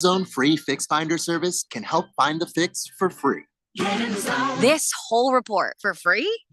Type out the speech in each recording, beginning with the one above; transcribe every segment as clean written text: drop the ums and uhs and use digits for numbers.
AutoZone free Fix Finder service can help find the fix for free. This whole report for free?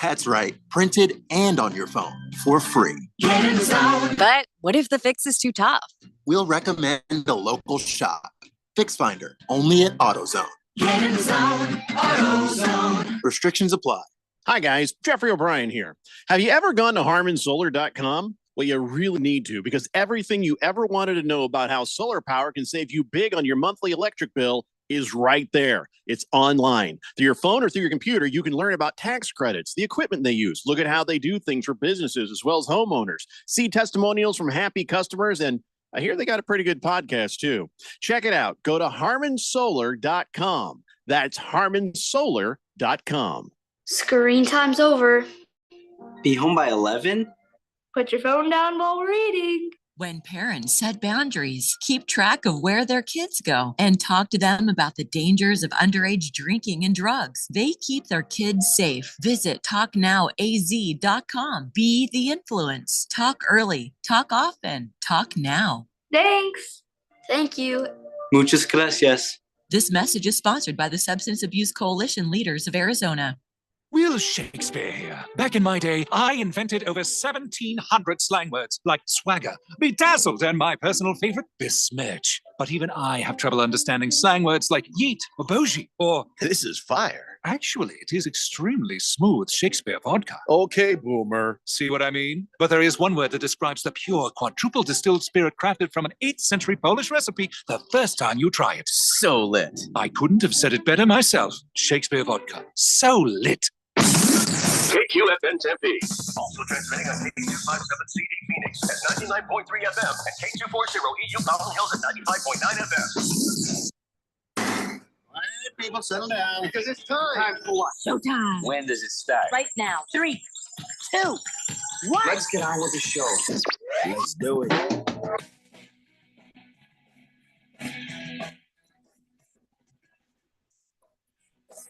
That's right, printed and on your phone for free. But what if the fix is too tough? We'll recommend a local shop. Fix Finder, only at AutoZone. Get in the zone, AutoZone. Restrictions apply. Hi guys, Jeffrey O'Brien here. Have you ever gone to HarmonSolar.com? Well, you really need to, because everything you ever wanted to know about how solar power can save you big on your monthly electric bill is right there. It's online. Through your phone or through your computer, you can learn about tax credits, the equipment they use, look at how they do things for businesses as well as homeowners, see testimonials from happy customers, and I hear they got a pretty good podcast too. Check it out. Go to HarmonSolar.com. That's HarmonSolar.com. Screen time's over. Be home by 11? Put your phone down while we're eating. When parents set boundaries, keep track of where their kids go, and talk to them about the dangers of underage drinking and drugs, they keep their kids safe. Visit TalkNowAZ.com. Be the influence. Talk early. Talk often. Talk now. Thanks. Thank you. Muchas gracias. This message is sponsored by the Substance Abuse Coalition Leaders of Arizona. Will Shakespeare here. Back in my day, I invented over 1,700 slang words like swagger, bedazzled, and my personal favorite, besmirch. But even I have trouble understanding slang words like yeet or bougie or this is fire. Actually, it is extremely smooth Shakespeare vodka. Okay, boomer. See what I mean? But there is one word that describes the pure quadruple distilled spirit crafted from an 8th century Polish recipe the first time you try it. So lit. I couldn't have said it better myself. Shakespeare vodka. So lit. KQFN Tempe. Also transmitting on K257CD Phoenix at 99.3 FM and K240 EU Mountain Hills at 95.9 FM. All right, people, settle down. Because it's time. Time for what? Showtime. When does it start? Right now. 3, 2, 1. Let's get on with the show. Let's do it.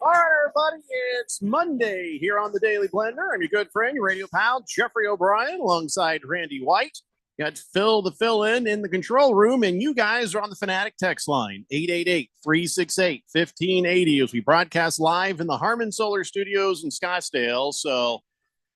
All right, everybody, it's Monday here on the Daily Blender. I'm your good friend, your radio pal, Jeffrey O'Brien, alongside Randy White. Got Phil the fill-in in the control room, and you guys are on the Fanatic text line, 888-368-1580, as we broadcast live in the Harmon Solar Studios in Scottsdale. So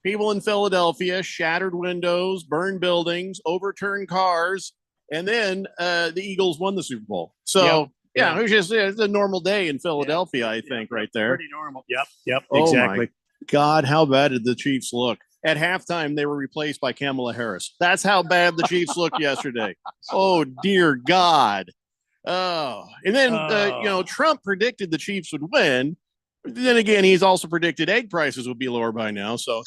people in Philadelphia, shattered windows, burned buildings, overturned cars, and then the Eagles won the Super Bowl. So... Yep. Yeah, it was just it's a normal day in Philadelphia, I think, right there. Pretty normal. Yep, oh exactly. My God, how bad did the Chiefs look? At halftime, they were replaced by Kamala Harris. That's how bad the Chiefs looked yesterday. Oh, dear God. Oh, and then, Trump predicted the Chiefs would win. Then again, he's also predicted egg prices would be lower by now. So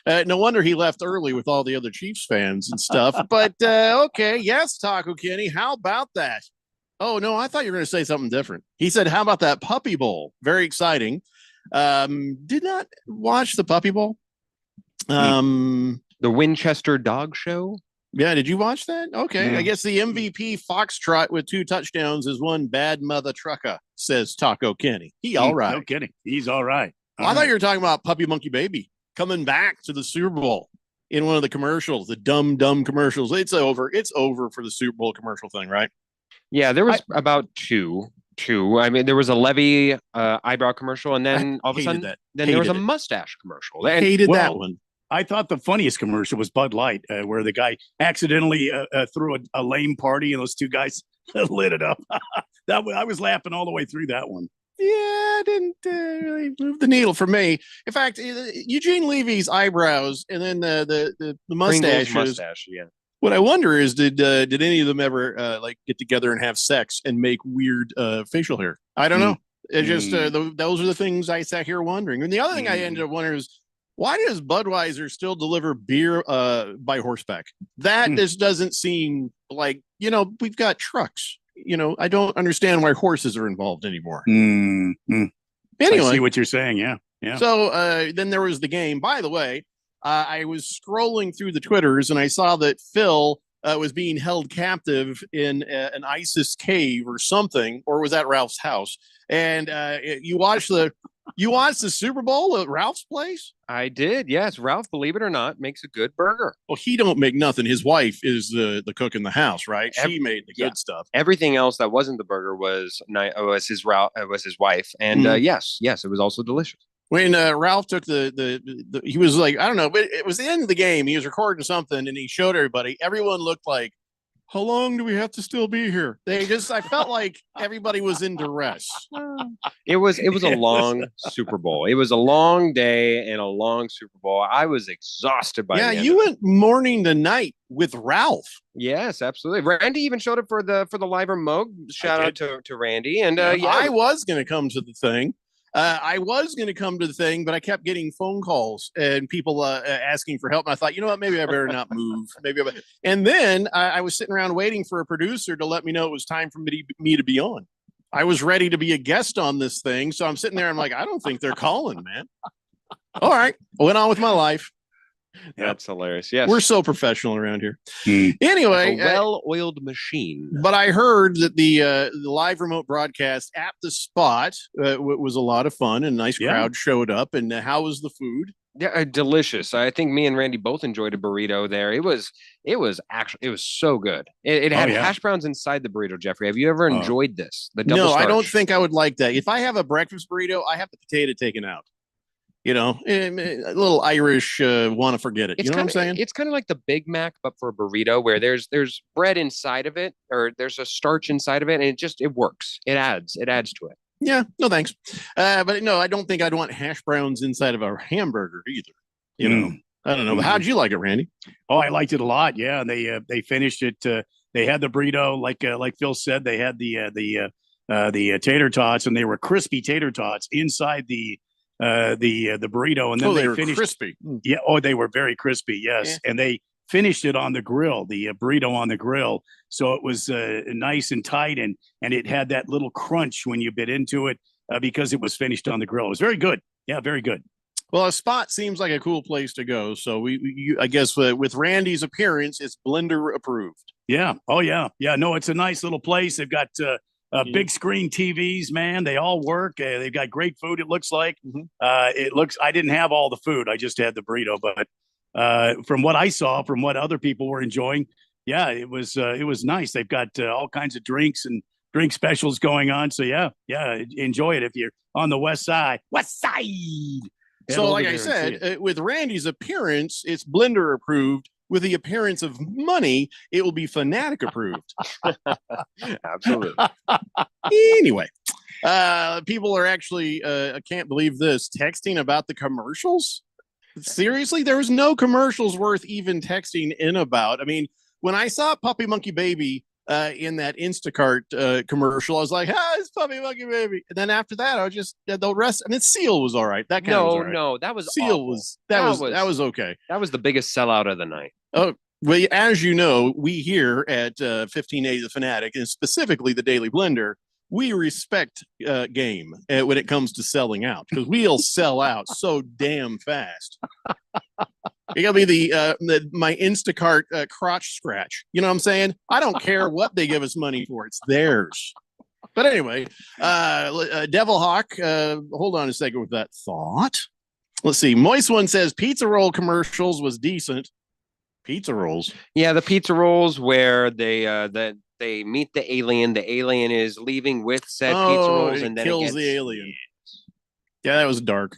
no wonder he left early with all the other Chiefs fans and stuff. But, okay, yes, Taco Kenny, how about that? Oh, no, I thought you were going to say something different. He said, how about that Puppy Bowl? Very exciting. Did not watch the Puppy Bowl. The Winchester Dog Show? Yeah, did you watch that? Okay, I guess the MVP Foxtrot with 2 touchdowns is one bad mother trucker, says Taco Kenny. He all right. No kidding. He's all right. I thought you were talking about Puppy Monkey Baby coming back to the Super Bowl in one of the commercials, the dumb commercials. It's over. It's over for the Super Bowl commercial thing, right? Yeah, there was about two. I mean, there was a Levy eyebrow commercial, and then all of a sudden, there was a mustache commercial. I hated that one. I thought the funniest commercial was Bud Light, where the guy accidentally threw a lame party, and those 2 guys lit it up. I was laughing all the way through that one. Yeah, it didn't really move the needle for me. In fact, Eugene Levy's eyebrows and then the mustache, yeah. What I wonder is, did any of them ever get together and have sex and make weird facial hair? I don't know. It just those are the things I sat here wondering. And the other thing I ended up wondering is, why does Budweiser still deliver beer by horseback? That just doesn't seem like, we've got trucks. I don't understand why horses are involved anymore. Anyway, I see what you're saying. Yeah. So then there was the game. By the way, I was scrolling through the Twitters and I saw that Phil was being held captive in an ISIS cave or something, or was at Ralph's house. And you watch the You watched the Super Bowl at Ralph's place? I did. Yes, Ralph, believe it or not, makes a good burger. Well, he don't make nothing. His wife is the cook in the house, right? She made the good stuff. Everything else that wasn't the burger was his wife, and yes, it was also delicious. When Ralph took the he was like, I don't know, but it was the end of the game. He was recording something and he showed everybody. Everyone looked like, how long do we have to still be here? I felt like everybody was in duress. It was a long Super Bowl. It was a long day and a long Super Bowl. I was exhausted by the end. You went morning to night with Ralph. Yes, absolutely. Randy even showed up for the live remote. Shout out to Randy. And I was going to come to the thing. But I kept getting phone calls and people asking for help. And I thought, you know what, maybe I better not move. And then I was sitting around waiting for a producer to let me know it was time for me to be on. I was ready to be a guest on this thing. So I'm sitting there. I'm like, I don't think they're calling, man. All right. I went on with my life. That's hilarious. Yes. We're so professional around here. Anyway, like a well-oiled machine. But I heard that the live remote broadcast at the spot was a lot of fun and a nice crowd showed up. And how was the food? Yeah, delicious. I think me and Randy both enjoyed a burrito there. It was so good. It had hash browns inside the burrito. Jeffrey, have you ever enjoyed this? No, I don't think I would like that. If I have a breakfast burrito, I have the potato taken out. You know, a little Irish want to forget it. You know what I'm saying? It's kind of like the Big Mac, but for a burrito, where there's bread inside of it, or there's a starch inside of it, and it works. It adds to it. Yeah, no thanks. But no, I don't think I'd want hash browns inside of a hamburger either. You know, I don't know. But how'd you like it, Randy? Oh, I liked it a lot. Yeah, they finished it. They had the burrito, like Phil said. They had the tater tots, and they were crispy tater tots inside the burrito, and then they were finished crispy. Yeah, they were very crispy. Yes, and they finished it on the grill, the burrito on the grill, so it was nice and tight, and it had that little crunch when you bit into it because it was finished on the grill. It was very good. Yeah, very good. Well, a spot seems like a cool place to go. So I guess with Randy's appearance, it's blender approved. Yeah. Oh yeah. Yeah. No, it's a nice little place. They've got big screen TVs, man. They all work. They've got great food. It looks like. I didn't have all the food. I just had the burrito. But from what I saw, from what other people were enjoying, yeah, it was nice. They've got all kinds of drinks and drink specials going on. So yeah, enjoy it if you're on the West Side. West Side. So, like I said, with Randy's appearance, it's blender approved. With the appearance of money, it will be Fanatic approved. Absolutely. Anyway, people are actually, I can't believe this, texting about the commercials. Seriously, there was no commercials worth even texting in about. I mean, when I saw Puppy Monkey Baby in that Instacart commercial, I was like, it's Puppy Monkey Baby. And then after that, I was just the rest. I mean, Seal was all right. That kind was all right. No, that was Seal awful. that was okay. That was the biggest sellout of the night. Oh, well, as you know, we here at 1580 The Fanatic, and specifically the Daily Blender, we respect game when it comes to selling out, because we'll sell out so damn fast. It gotta be my Instacart crotch scratch. You know what I'm saying? I don't care what they give us money for; it's theirs. But anyway, Devil Hawk. Hold on a second with that thought. Let's see. Moist One says pizza roll commercials was decent. Pizza rolls. Yeah, the pizza rolls where they meet the alien. The alien is leaving with said pizza rolls, and then kills the alien. Yeah, that was dark,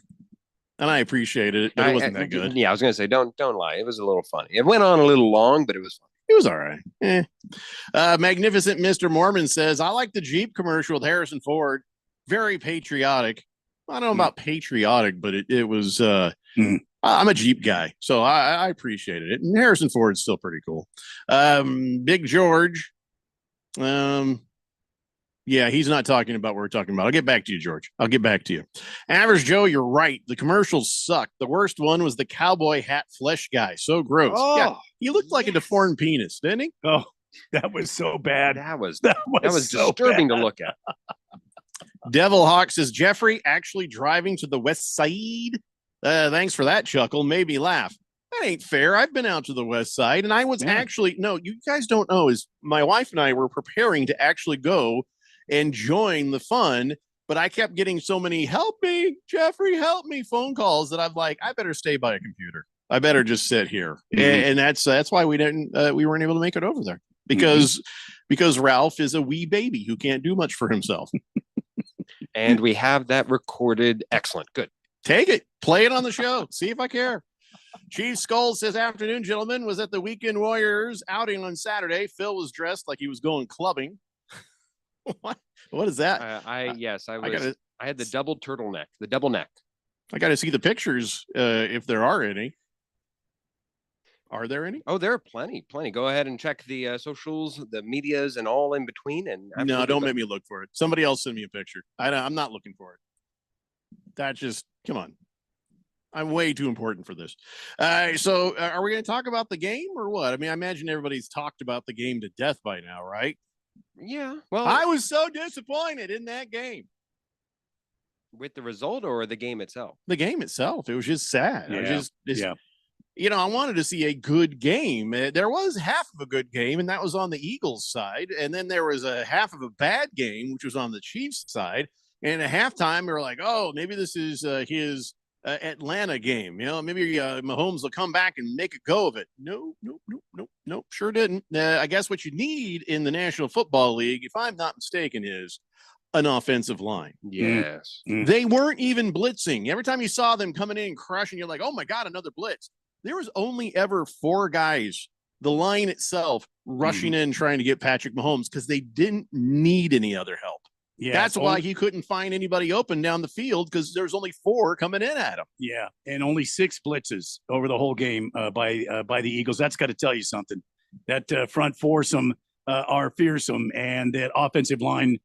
and I appreciated it, but it wasn't that good. Yeah, I was gonna say, don't lie. It was a little funny. It went on a little long, but it was funny. It was all right. Magnificent Mr. Mormon says, I like the Jeep commercial with Harrison Ford. Very patriotic. I don't know about patriotic, but it was. I'm a Jeep guy, so I appreciated it. And Harrison Ford's still pretty cool. Big George. Yeah, he's not talking about what we're talking about. I'll get back to you, George. I'll get back to you. Average Joe, you're right. The commercials suck. The worst one was the cowboy hat flesh guy. So gross. Oh, yeah, he looked like a deformed penis, didn't he? Oh, that was so bad. That was so disturbing bad to look at. Devil Hawk says, Jeffrey actually driving to the West Side. Thanks for that chuckle. Made me laugh. That ain't fair. I've been out to the West Side, and I was you guys don't know, is my wife and I were preparing to actually go and join the fun But I kept getting so many "help me, Jeffrey, help me" phone calls that I'm like, I better stay by a computer. I better just sit here, and that's why we weren't able to make it over there because Ralph is a wee baby who can't do much for himself. And we have that recorded. Excellent. Good. Take it. Play it on the show. See if I care. Chief Skull says, "Afternoon, gentlemen. Was at the Weekend Warriors outing on Saturday. Phil was dressed like he was going clubbing." What is that? I had the double turtleneck, the double neck. I got to see the pictures if there are any. Are there any? Oh, there are plenty. Go ahead and check the socials, the medias, and all in between. And no, don't make me look for it. Somebody else send me a picture. I'm not looking for it. That just, come on. I'm way too important for this. So are we going to talk about the game or what? I mean, I imagine everybody's talked about the game to death by now, right? Yeah. Well, I was so disappointed in that game. With the result or the game itself? The game itself. It was just sad. Yeah. You know, I wanted to see a good game. There was half of a good game, and that was on the Eagles side. And then there was a half of a bad game, which was on the Chiefs side. And at halftime, we were like, oh, maybe this is his Atlanta game. You know, maybe Mahomes will come back and make a go of it. Nope. Sure didn't. I guess what you need in the National Football League, if I'm not mistaken, is an offensive line. Yes. They weren't even blitzing. Every time you saw them coming in and crushing, you're like, oh my God, another blitz. There was only ever 4 guys, the line itself, rushing in trying to get Patrick Mahomes because they didn't need any other help. Yeah, that's why he couldn't find anybody open down the field because there's only 4 coming in at him. Yeah, and only 6 blitzes over the whole game by the Eagles. That's got to tell you something. That front foursome are fearsome, and that offensive line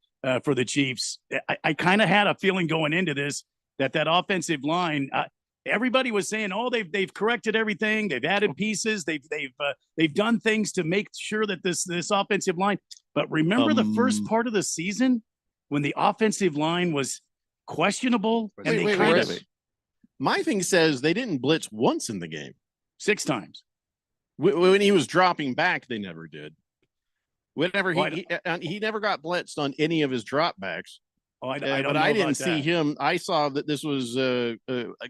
for the Chiefs. I kind of had a feeling going into this that offensive line. Everybody was saying, "Oh, they've corrected everything. They've added pieces. They've done things to make sure that this offensive line." But remember the first part of the season when the offensive line was questionable, My thing says they didn't blitz once in the game. 6 times. When he was dropping back, they never did. Whenever he never got blitzed on any of his dropbacks. Oh, I didn't see him. I saw that this was a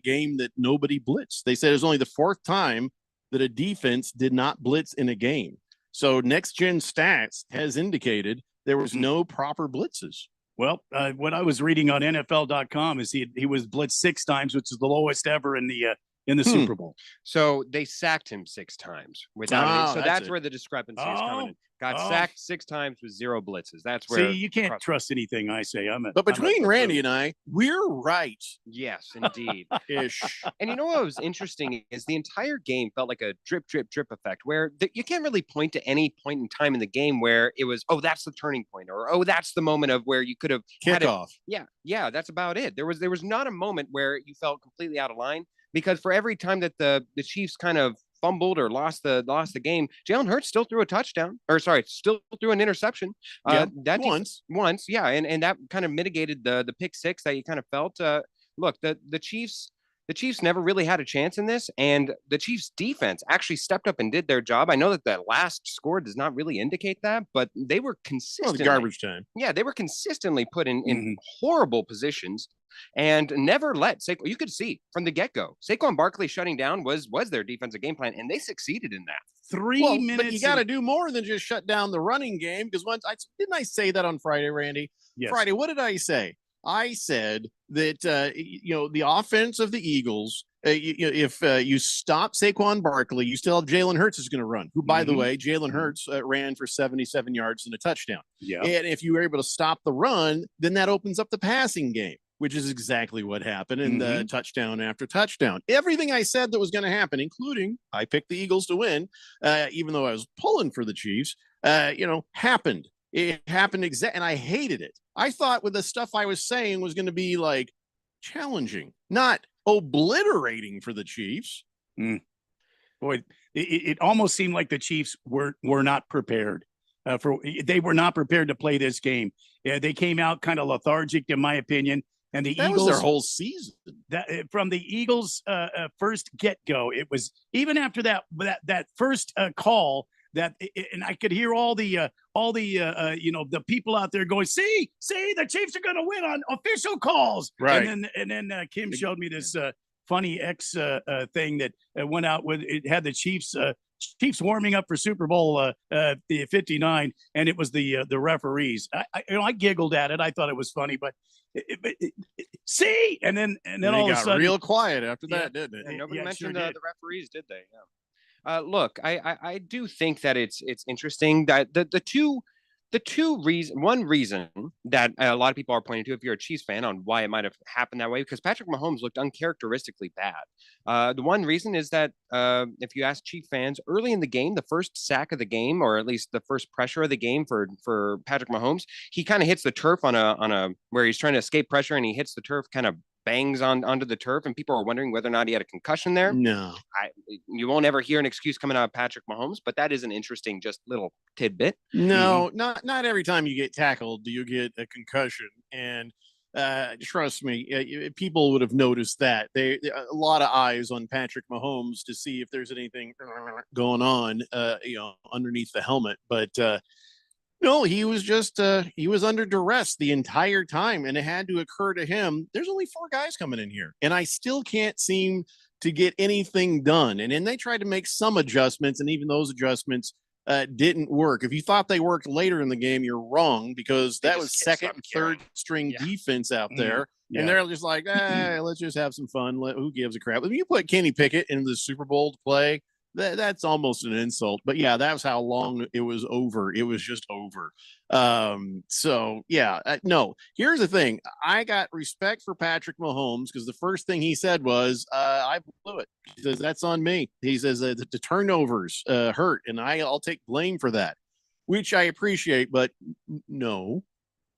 game that nobody blitzed. They said it was only the 4th time that a defense did not blitz in a game. So Next Gen Stats has indicated there was no proper blitzes. Well, what I was reading on NFL.com is he was blitzed 6 times, which is the lowest ever in the Super Bowl. So they sacked him 6 times without it. So that's where the discrepancy is coming in. Got sacked 6 times with 0 blitzes. That's where. See, you can't trust anything I say. But between Randy and I, we're right. Yes, indeed. Ish. And you know what was interesting is the entire game felt like a drip, drip, drip effect where you can't really point to any point in time in the game where it was, oh, that's the turning point, or oh, that's the moment of where you could have kickoff. Yeah, that's about it. There was not a moment where you felt completely out of line because for every time that the Chiefs kind of fumbled or lost the game, Jalen Hurts still threw a touchdown, still threw an interception. Once, yeah, and that kind of mitigated the pick 6 that you kind of felt. Look, the Chiefs never really had a chance in this, and the Chiefs defense actually stepped up and did their job. I know that last score does not really indicate that, but they were consistently garbage time. Yeah, they were consistently put in horrible positions. And never let Saquon. You could see from the get-go, Saquon Barkley shutting down was their defensive game plan, and they succeeded in that. 3 minutes. But you got to do more than just shut down the running game because didn't I say that on Friday, Randy? Yes. Friday, what did I say? I said that the offense of the Eagles. If you stop Saquon Barkley, you still have Jalen Hurts is going to run. Who, by the way, Jalen Hurts ran for 77 yards and a touchdown. Yeah. And if you were able to stop the run, then that opens up the passing game, which is exactly what happened in the touchdown after touchdown. Everything I said that was going to happen, including I picked the Eagles to win, even though I was pulling for the Chiefs, happened. It happened and I hated it. I thought with the stuff I was saying was going to be like challenging, not obliterating for the Chiefs. Boy, it almost seemed like the Chiefs were not prepared. They were not prepared to play this game. They came out kind of lethargic, in my opinion. And the Eagles, was their whole season. From the Eagles' first get-go, it was even after that first call and I could hear all the the people out there going, see, the Chiefs are going to win on official calls. Right. And then Kim showed me this funny X thing that went out with, it had the Chiefs warming up for Super Bowl 59, and it was the referees. I giggled at it. I thought it was funny, but see, and then all of a sudden, real quiet after that, didn't it? And nobody Yeah, mentioned sure the referees, did they? Yeah. Look, I do think that it's interesting that one reason that a lot of people are pointing to, if you're a Chiefs fan, on why it might have happened that way, because Patrick Mahomes looked uncharacteristically bad. The one reason is that if you ask Chief fans, early in the game, the first sack of the game, or at least the first pressure of the game for Patrick Mahomes, he kind of hits the turf on a where he's trying to escape pressure, and he hits the turf, kind of bangs onto the turf, and people are wondering whether or not he had a concussion there. No, you won't ever hear an excuse coming out of Patrick Mahomes, but that is an interesting just little tidbit. No, not every time you get tackled do you get a concussion. And trust me, people would have noticed that. A lot of eyes on Patrick Mahomes to see if there's anything going on, underneath the helmet. But no, he was just he was under duress the entire time, and it had to occur to him. There's only 4 guys coming in here, and I still can't seem to get anything done. And then they tried to make some adjustments, and even those adjustments didn't work. If you thought they worked later in the game, you're wrong, because that was second and third string defense out there. Yeah. And they're just like, let's just have some fun. Who gives a crap? If you put Kenny Pickett into the Super Bowl to play, that's almost an insult. But yeah, that was how long it was over. It was just over. So yeah, no, here's the thing. I got respect for Patrick Mahomes because the first thing he said was, I blew it. He says, that's on me. He says the turnovers hurt, and I'll take blame for that, which I appreciate. But no,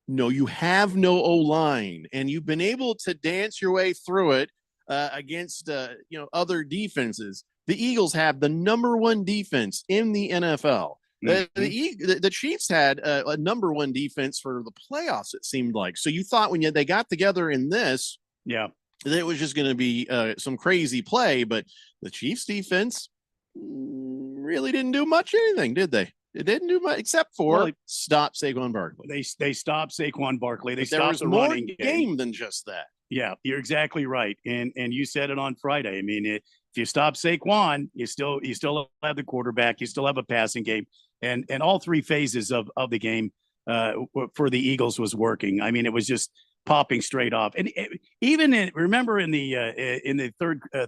you have no O-line, and you've been able to dance your way through it against other defenses. The Eagles have the number 1 defense in the NFL. The Chiefs had a number 1 defense for the playoffs, it seemed like. So you thought when they got together in this, that it was just going to be some crazy play, but the Chiefs defense really didn't do much anything, did they? It didn't do much except for stop Saquon Barkley. They stopped Saquon Barkley. There was the more running game than just that. Yeah, you're exactly right. And you said it on Friday. I mean, if you stop Saquon, you still have the quarterback, you still have a passing game, and all 3 phases of the game for the Eagles was working. I mean, it was just popping straight off. And remember in the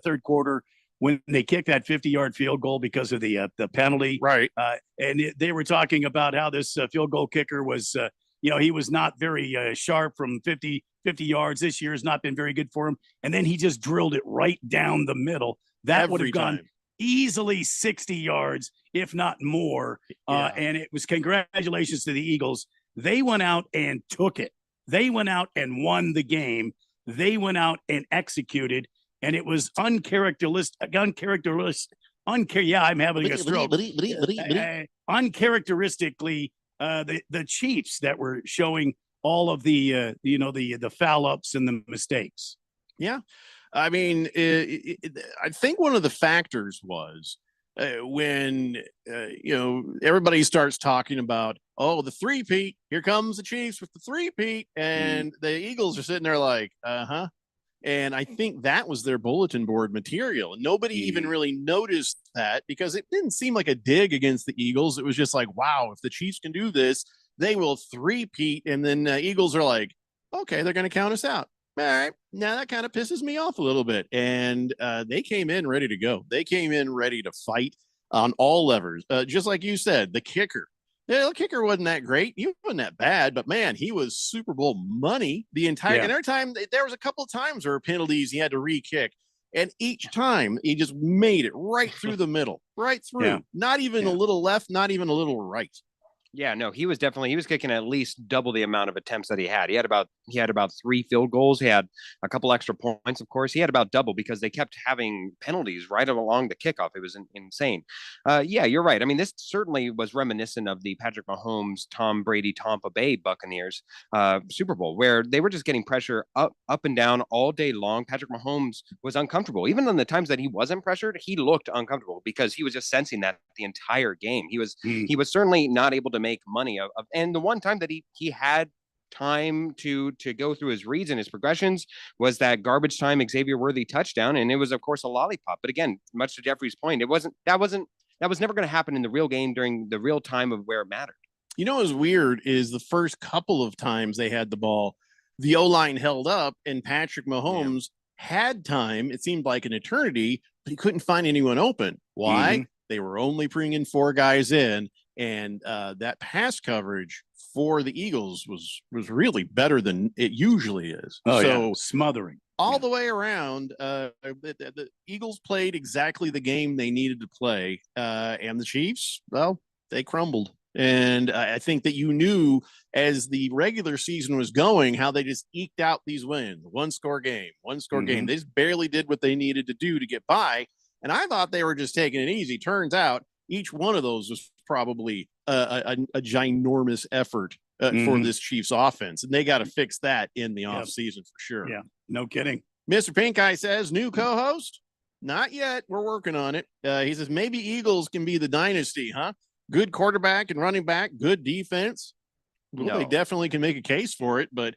third quarter when they kicked that 50-yard field goal because of the penalty, right? And they were talking about how this field goal kicker was, he was not very sharp from 50 yards. This year has not been very good for him. And then he just drilled it right down the middle. That would have gone easily 60 yards, if not more. And it was congratulations to the Eagles. They went out and took it. They went out and won the game. They went out and executed. And it was uncharacteristic. Yeah, I'm having a stroke. Uncharacteristically, the Chiefs that were showing all of the the foul ups and the mistakes. Yeah, I mean, I think one of the factors was when everybody starts talking about, the three-peat. Here comes the Chiefs with the three-peat, and the Eagles are sitting there like, And I think that was their bulletin board material. And nobody even really noticed that because it didn't seem like a dig against the Eagles. It was just like, wow, if the Chiefs can do this, they will three-peat. And then Eagles are like, okay, they're going to count us out. All right. Now that kind of pisses me off a little bit. And they came in ready to go. They came in ready to fight on all levers. Just like you said, the kicker. Yeah, the kicker wasn't that great. He wasn't that bad, but man, he was Super Bowl money the entire. And every time there was a couple of times there were penalties, he had to re-kick, and each time he just made it right through the middle, right through. Not even a little left, not even a little right. Yeah, no, he was kicking at least double the amount of attempts that he had. He had about 3 field goals. He had a couple extra points, of course. He had about double because they kept having penalties right along the kickoff. It was insane. Yeah, you're right. I mean, this certainly was reminiscent of the Patrick Mahomes, Tom Brady, Tampa Bay Buccaneers Super Bowl, where they were just getting pressure up and down all day long. Patrick Mahomes was uncomfortable. Even on the times that he wasn't pressured, he looked uncomfortable because he was just sensing that the entire game. He was certainly not able to make money of. And the one time that he had time to go through his reads and his progressions was that garbage time Xavier Worthy touchdown, and it was of course a lollipop. But again, much to Jeffrey's point, that was never going to happen in the real game during the real time of where it mattered. You know what's weird is the first couple of times they had the ball, the O-line held up and Patrick Mahomes had time. It seemed like an eternity, but he couldn't find anyone open. Why? Mm-hmm. They were only bringing 4 guys in, and that pass coverage for the Eagles was really better than it usually is. Smothering all the way around. The Eagles played exactly the game they needed to play, and the Chiefs, well, they crumbled. And I think that you knew as the regular season was going how they just eked out these wins. One score game. They just barely did what they needed to do to get by. And I thought they were just taking it easy. Turns out each one of those was probably a ginormous effort for this Chiefs offense. And they got to fix that in the offseason for sure. Yeah, no kidding. Mr. Pink Eye says, new co-host? Not yet. We're working on it. He says, maybe Eagles can be the dynasty, huh? Good quarterback and running back, good defense. Well, they definitely can make a case for it, but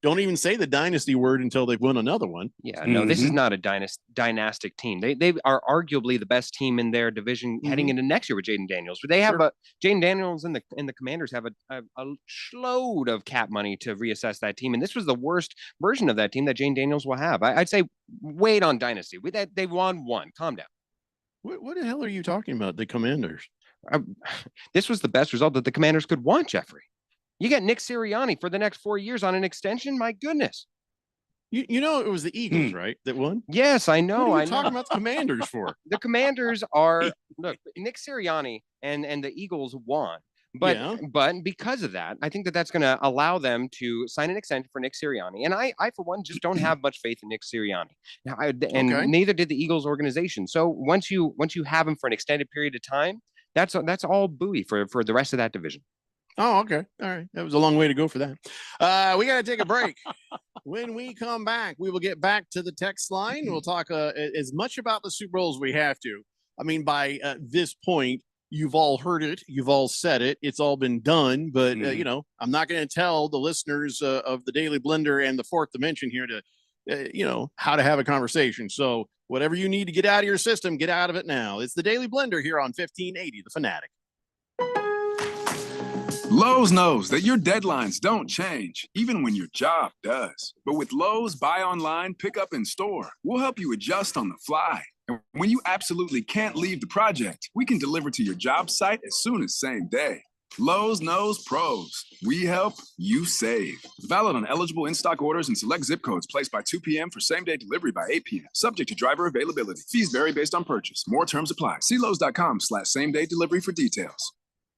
don't even say the dynasty word until they've won another one. Yeah, no, this is not a dynastic team. They are arguably the best team in their division heading into next year with Jaden Daniels. But they have Jaden Daniels and the Commanders have a load of cap money to reassess that team, and this was the worst version of that team that Jaden Daniels will have. I'd say wait on dynasty. They won one. Calm down. What the hell are you talking about? The Commanders. This was the best result that the Commanders could want, Jeffrey. You get Nick Sirianni for the next 4 years on an extension. My goodness. You know, it was the Eagles, right? That won. Yes, I know. What are you talking about the Commanders for? The Commanders are Nick Sirianni and the Eagles won. But because of that, I think that's going to allow them to sign an extension for Nick Sirianni. And I for one, just don't have much faith in Nick Sirianni. Now, neither did the Eagles organization. So once you have him for an extended period of time, that's all buoy for the rest of that division. Oh, okay. All right. That was a long way to go for that. We got to take a break. When we come back, we will get back to the text line. We'll talk as much about the Super Bowl as we have to. I mean, by this point, you've all heard it. You've all said it. It's all been done. But, you know, I'm not going to tell the listeners of the Daily Blender and the Fourth Dimension here to, you know, how to have a conversation. So whatever you need to get out of your system, get out of it now. It's the Daily Blender here on 1580, The Fanatic. Lowe's knows that your deadlines don't change, even when your job does. But with Lowe's Buy Online, Pick Up in Store, we'll help you adjust on the fly. And when you absolutely can't leave the project, we can deliver to your job site as soon as same day. Lowe's knows pros. We help, you save. Valid on eligible in-stock orders and select zip codes placed by 2 p.m. for same-day delivery by 8 p.m. Subject to driver availability. Fees vary based on purchase. More terms apply. See Lowe's.com/same-day delivery for details.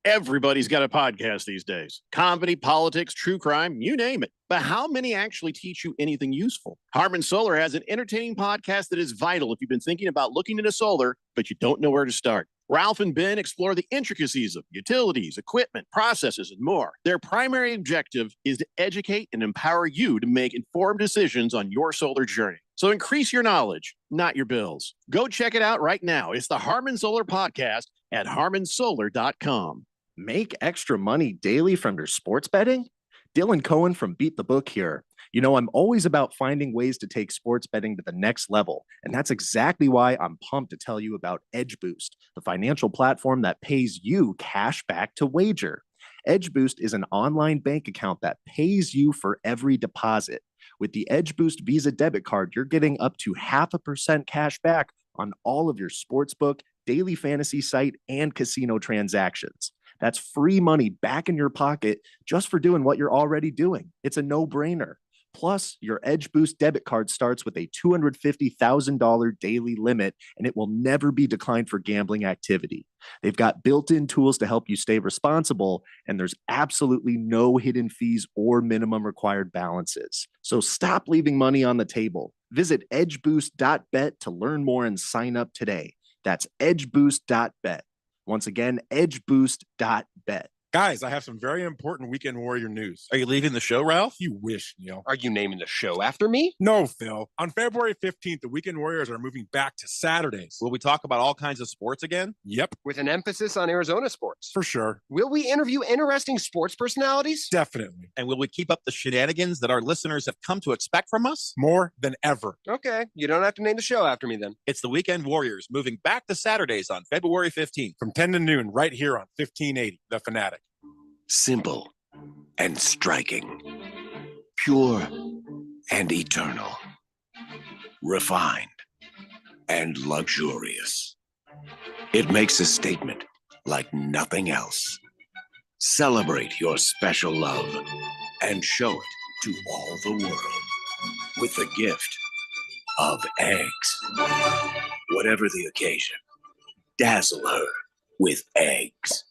Everybody's got a podcast these days. Comedy, politics, true crime, you name it. But how many actually teach you anything useful? Harman Solar has an entertaining podcast that is vital if you've been thinking about looking into solar, but you don't know where to start. Ralph and Ben explore the intricacies of utilities, equipment, processes, and more. Their primary objective is to educate and empower you to make informed decisions on your solar journey. So increase your knowledge, not your bills. Go check it out right now. It's the Harman Solar Podcast at harmansolar.com. Make extra money daily from your sports betting? Dylan Cohen from Beat the Book here. You know, I'm always about finding ways to take sports betting to the next level. And that's exactly why I'm pumped to tell you about Edge Boost, the financial platform that pays you cash back to wager. Edge Boost is an online bank account that pays you for every deposit. With the Edge Boost Visa debit card, you're getting up to 0.5% cash back on all of your sportsbook, daily fantasy site, and casino transactions. That's free money back in your pocket just for doing what you're already doing. It's a no-brainer. Plus, your Edge Boost debit card starts with a $250,000 daily limit, and it will never be declined for gambling activity. They've got built-in tools to help you stay responsible, and there's absolutely no hidden fees or minimum required balances. So stop leaving money on the table. Visit edgeboost.bet to learn more and sign up today. That's edgeboost.bet. Once again, edgeboost.bet. Guys, I have some very important Weekend Warrior news. Are you leaving the show, Ralph? You wish, Neil. Are you naming the show after me? No, Phil. On February 15th, the Weekend Warriors are moving back to Saturdays. Will we talk about all kinds of sports again? Yep. With an emphasis on Arizona sports. For sure. Will we interview interesting sports personalities? Definitely. And will we keep up the shenanigans that our listeners have come to expect from us? More than ever. Okay. You don't have to name the show after me then. It's the Weekend Warriors moving back to Saturdays on February 15th. From 10 to noon, right here on 1580, The Fanatic. Simple and striking, pure and eternal, refined and luxurious. It makes a statement like nothing else. Celebrate your special love and show it to all the world with the gift of eggs. Whatever the occasion, dazzle her with eggs.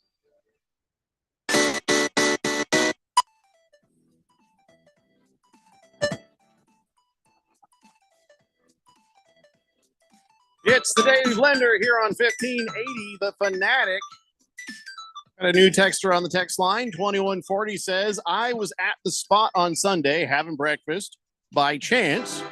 It's the Daily Blender here on 1580, The Fanatic. Got a new texter on the text line. 2140 says, I was at the spot on Sunday having breakfast by chance.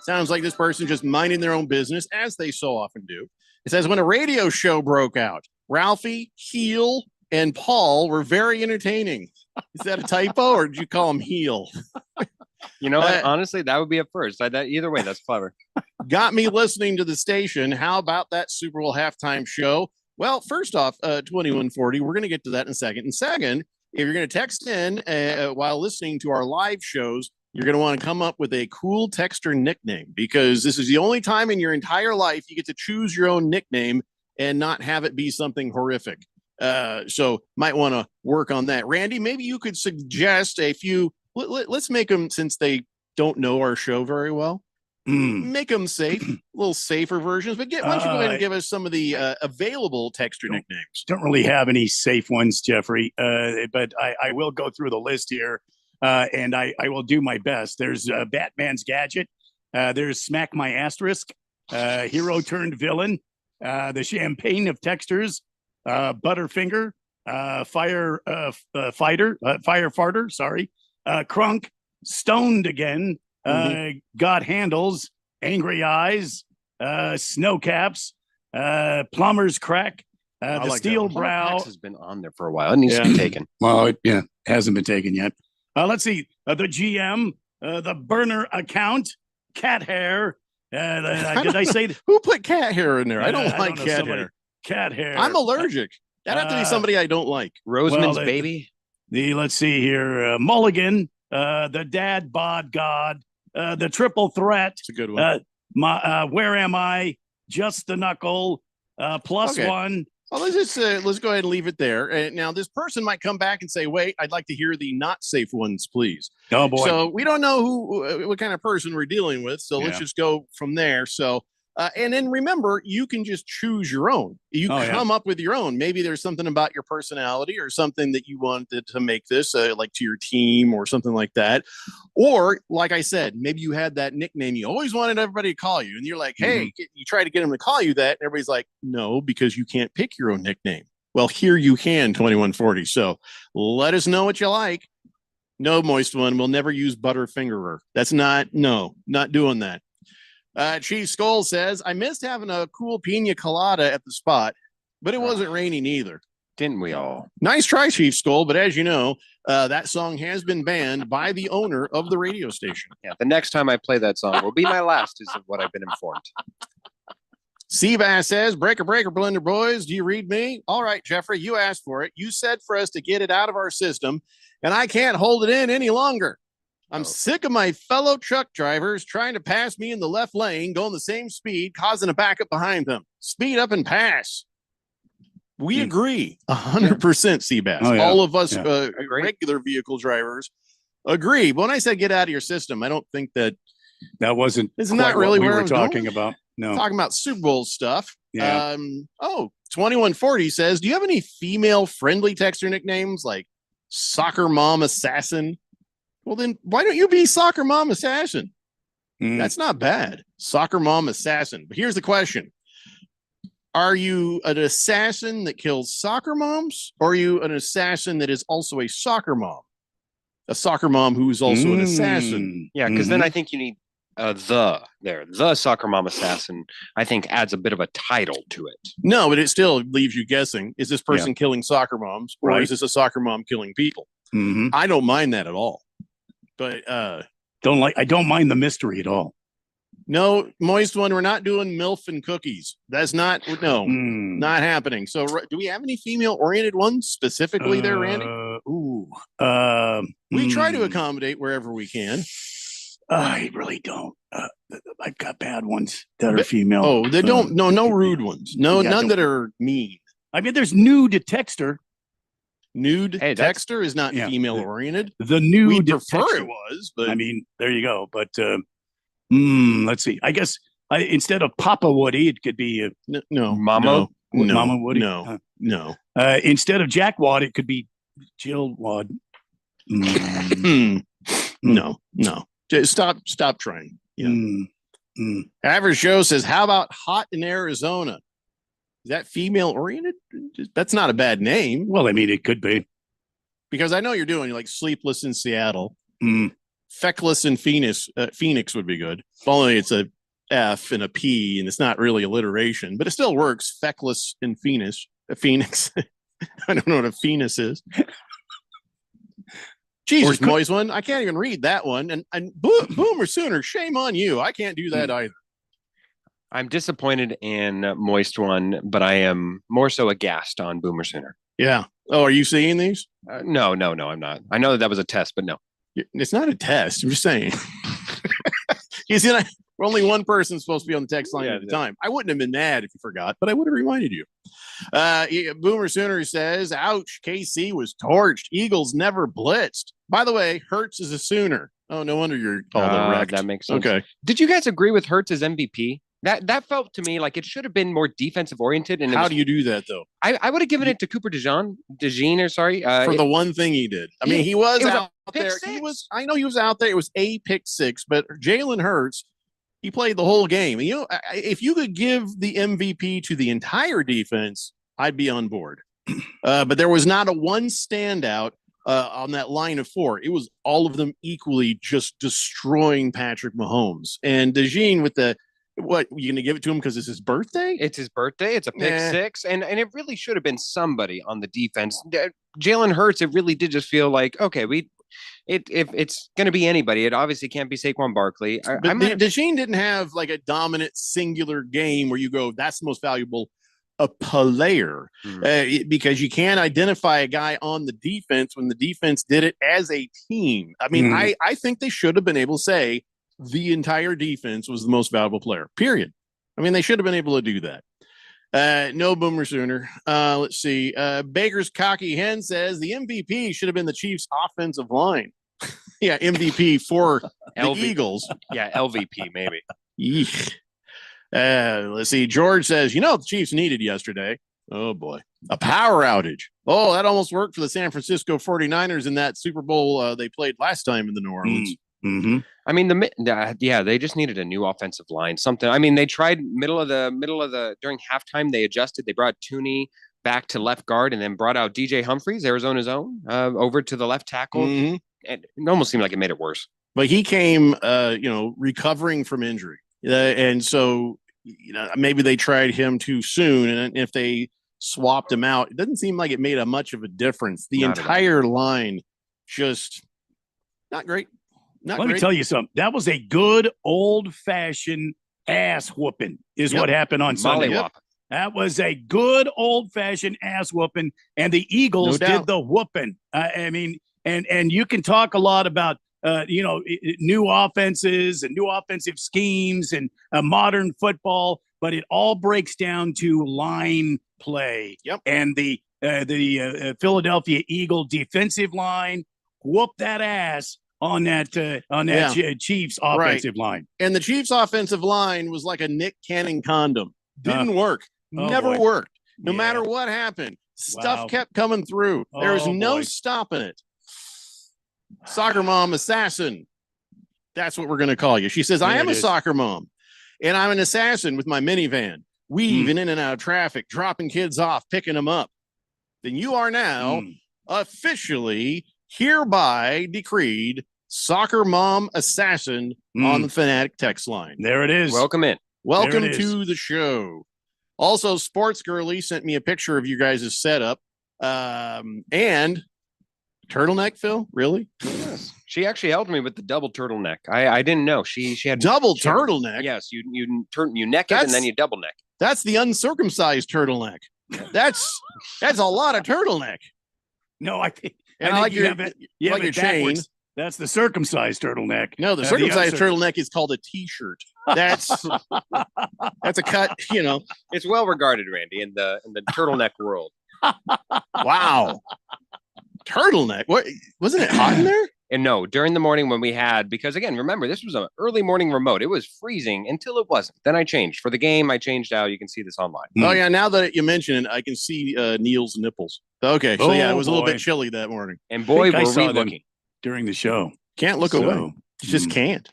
Sounds like this person just minding their own business, as they so often do. It says, when a radio show broke out, Ralphie, Heel, and Paul were very entertaining. Is that a typo, or did you call him Heel? You know what? Honestly, that would be a first. Either way, that's clever. Got me listening to the station. How about that Super Bowl halftime show? Well, first off, 2140, we're going to get to that in a second. And second, if you're going to text in while listening to our live shows, you're going to want to come up with a cool texter nickname, because this is the only time in your entire life you get to choose your own nickname and not have it be something horrific. So might want to work on that. Randy, maybe you could suggest a few. Let's make them, since they don't know our show very well, make them safe, a little safer versions. But why don't you go ahead and give us some of the available texture nicknames? Don't really have any safe ones, Jeffrey, but I will go through the list here, and I will do my best. There's Batman's Gadget. There's Smack My Asterisk, Hero Turned Villain, the Champagne of Texters, Butterfinger, Firefarter, sorry. Crunk, Stoned Again, God Handles, Angry Eyes, Snowcaps, Plumber's Crack, the Steel Brow. Has been on there for a while. It needs to be taken. Well, it hasn't been taken yet. Let's see. The GM, the Burner Account, Cat Hair. Did I say who put cat hair in there? I don't like cat hair. Cat hair. I'm allergic. That'd have to be somebody I don't like. Roseman's baby. Let's see here. Mulligan, the Dad Bod God, the Triple Threat. It's a good one. Where Am I? Just the Knuckle, Plus Okay. One. Well, let's go ahead and leave it there. Now, this person might come back and say, "Wait, I'd like to hear the not safe ones, please." Oh boy! So we don't know what kind of person we're dealing with. So let's just go from there. So, and then remember, you can just choose your own. You come up with your own. Maybe there's something about your personality or something that you wanted to make this like to your team or something like that. Or, like I said, maybe you had that nickname you always wanted everybody to call you, and you're like, "Hey," you try to get them to call you that, and everybody's like, "No, because you can't pick your own nickname." Well, here you can, 2140. So let us know what you like. No, Moist One, we'll never use Butterfingerer. That's not doing that. Chief Skull says, I missed having a cool pina colada at the spot, but it wasn't raining either. Didn't we all? Nice try, Chief Skull, but as you know, that song has been banned by the owner of the radio station. Yeah, the next time I play that song will be my last, is what I've been informed. Seabass says, Breaker, Blender Boys, do you read me? All right, Jeffrey, you asked for it. You said for us to get it out of our system, and I can't hold it in any longer. I'm sick of my fellow truck drivers trying to pass me in the left lane, going the same speed, causing a backup behind them. Speed up and pass. We agree 100%, Seabass. Oh, yeah. All of us Yeah. regular vehicle drivers Agree. But when I said get out of your system, I don't think that wasn't. Isn't that really what we where I were was talking going? about? No. Talking about Super Bowl stuff. Yeah. 2140 says, do you have any female friendly texter nicknames like Soccer Mom Assassin? Well, then why don't you be Soccer Mom Assassin? That's not bad. Soccer Mom Assassin. But here's the question. Are you an assassin that kills soccer moms? Or are you an assassin that is also a soccer mom? A soccer mom who is also an assassin. Yeah, because then I think you need the soccer mom assassin, I think adds a bit of a title to it. No, but it still leaves you guessing. Is this person killing soccer moms or Right. is this a soccer mom killing people? I don't mind that at all. But I don't mind the mystery at all. no, Moist One, we're not doing MILF and cookies. That's not not happening. So do we have any female oriented ones specifically there, Randy? We try to accommodate wherever we can. I really don't. I've got bad ones that are female. Oh, they don't. No rude ones. No, none that are mean. I mean, there's nude texter. Nude texter is not female oriented. The nude we prefer texter it was, but I mean, there you go. But let's see. I guess instead of Papa Woody, it could be no Mama. No, Mama Woody. No, no. Instead of Jack Wad, it could be Jill Wad. No. Just stop trying. Yeah. Average Joe says, how about Hot in Arizona? Is that female oriented? That's not a bad name. Well, I mean, it could be. Because I know you're like Sleepless in Seattle. Feckless in Phoenix would be good. If only it's a F and a P and it's not really alliteration, but it still works. Feckless in Phoenix. I don't know what a Phoenix is. Jesus, Moist One. I can't even read that one. And Boomer Sooner, shame on you. I can't do that either. I'm disappointed in Moist One, but I am more so aghast on Boomer Sooner. Yeah. Oh, are you seeing these? No, I'm not. I know that was a test, but no. It's not a test. I'm just saying. You see, only one person's supposed to be on the text line at a time. I wouldn't have been mad if you forgot, but I would have reminded you. Boomer Sooner says, ouch, KC was torched. Eagles never blitzed. By the way, Hurts is a Sooner. Oh, no wonder you're all wrecked. That makes sense. Okay. Did you guys agree with Hurts as MVP? That felt to me like it should have been more defensive oriented. And how do you do that though? I would have given it to Cooper DeJean, for the one thing he did. I mean, he was out there. Six. I know he was out there. It was a pick six, but Jalen Hurts, he played the whole game. And, if you could give the MVP to the entire defense, I'd be on board. But there was not a one standout on that line of four. It was all of them equally just destroying Patrick Mahomes. And DeJean with what, you going to give it to him because it's his birthday? It's his birthday. It's a pick six. And it really should have been somebody on the defense. Jalen Hurts, it really did just feel like, okay, if it's going to be anybody, it obviously can't be Saquon Barkley. DeJean didn't have like a dominant singular game where you go, that's the most valuable player, because you can't identify a guy on the defense when the defense did it as a team. I mean, I think they should have been able to say the entire defense was the most valuable player, period. I mean, they should have been able to do that. No Boomer Sooner. Let's see. Baker's cocky hen says the MVP should have been the Chiefs' offensive line. Yeah, MVP for the Eagles. Yeah, LVP maybe. Let's see. George says, the Chiefs needed yesterday. Oh, boy. A power outage. Oh, that almost worked for the San Francisco 49ers in that Super Bowl they played last time in the New Orleans. I mean, they just needed a new offensive line, something. I mean, they tried middle of the during halftime. They adjusted. They brought Tooney back to left guard and then brought out DJ Humphries, Arizona's own, over to the left tackle. And it almost seemed like it made it worse. But he came, recovering from injury. And so, maybe they tried him too soon. And if they swapped him out, it doesn't seem like it made much of a difference. The entire line just not great. Let me tell you something. That was a good old-fashioned ass whooping is what happened on Sunday. That was a good old-fashioned ass whooping, and the Eagles did the whooping. I mean, and you can talk a lot about new offenses and new offensive schemes and modern football, but it all breaks down to line play. And the Philadelphia Eagle defensive line whooped that ass on that Chiefs offensive line. And the Chiefs offensive line was like a Nick Cannon condom. Didn't work. Never boy. worked. No matter what happened. Stuff kept coming through. There was no stopping it. Soccer mom assassin. That's what we're going to call you. She says, I am a soccer mom, and I'm an assassin with my minivan, weaving in and out of traffic, dropping kids off, picking them up. Then you are now officially hereby decreed soccer mom assassin on the Fanatic text line. There it is. Welcome in. Welcome to the show. Also, Sports Girly sent me a picture of you guys' setup. And turtleneck, Phil? Really? Yes. She actually helped me with the double turtleneck. I didn't know. She had double turtleneck. Yes, you neck it and then you double neck. That's the uncircumcised turtleneck. That's a lot of turtleneck. No, I think I like your your chain. That's the circumcised turtleneck. No, the circumcised turtleneck is called a t-shirt. That's a cut, It's well regarded, Randy, in the turtleneck world. Wow. Turtleneck. What wasn't it hot in there? And no, during the morning when we had, because again, remember, this was an early morning remote. It was freezing until it wasn't. Then I changed. For the game, I changed out. You can see this online. Oh, yeah. Now that you mention it, I can see Neil's nipples. Okay. So, it was a little bit chilly that morning. And boy, were we looking. During the show. Can't look away. You just can't.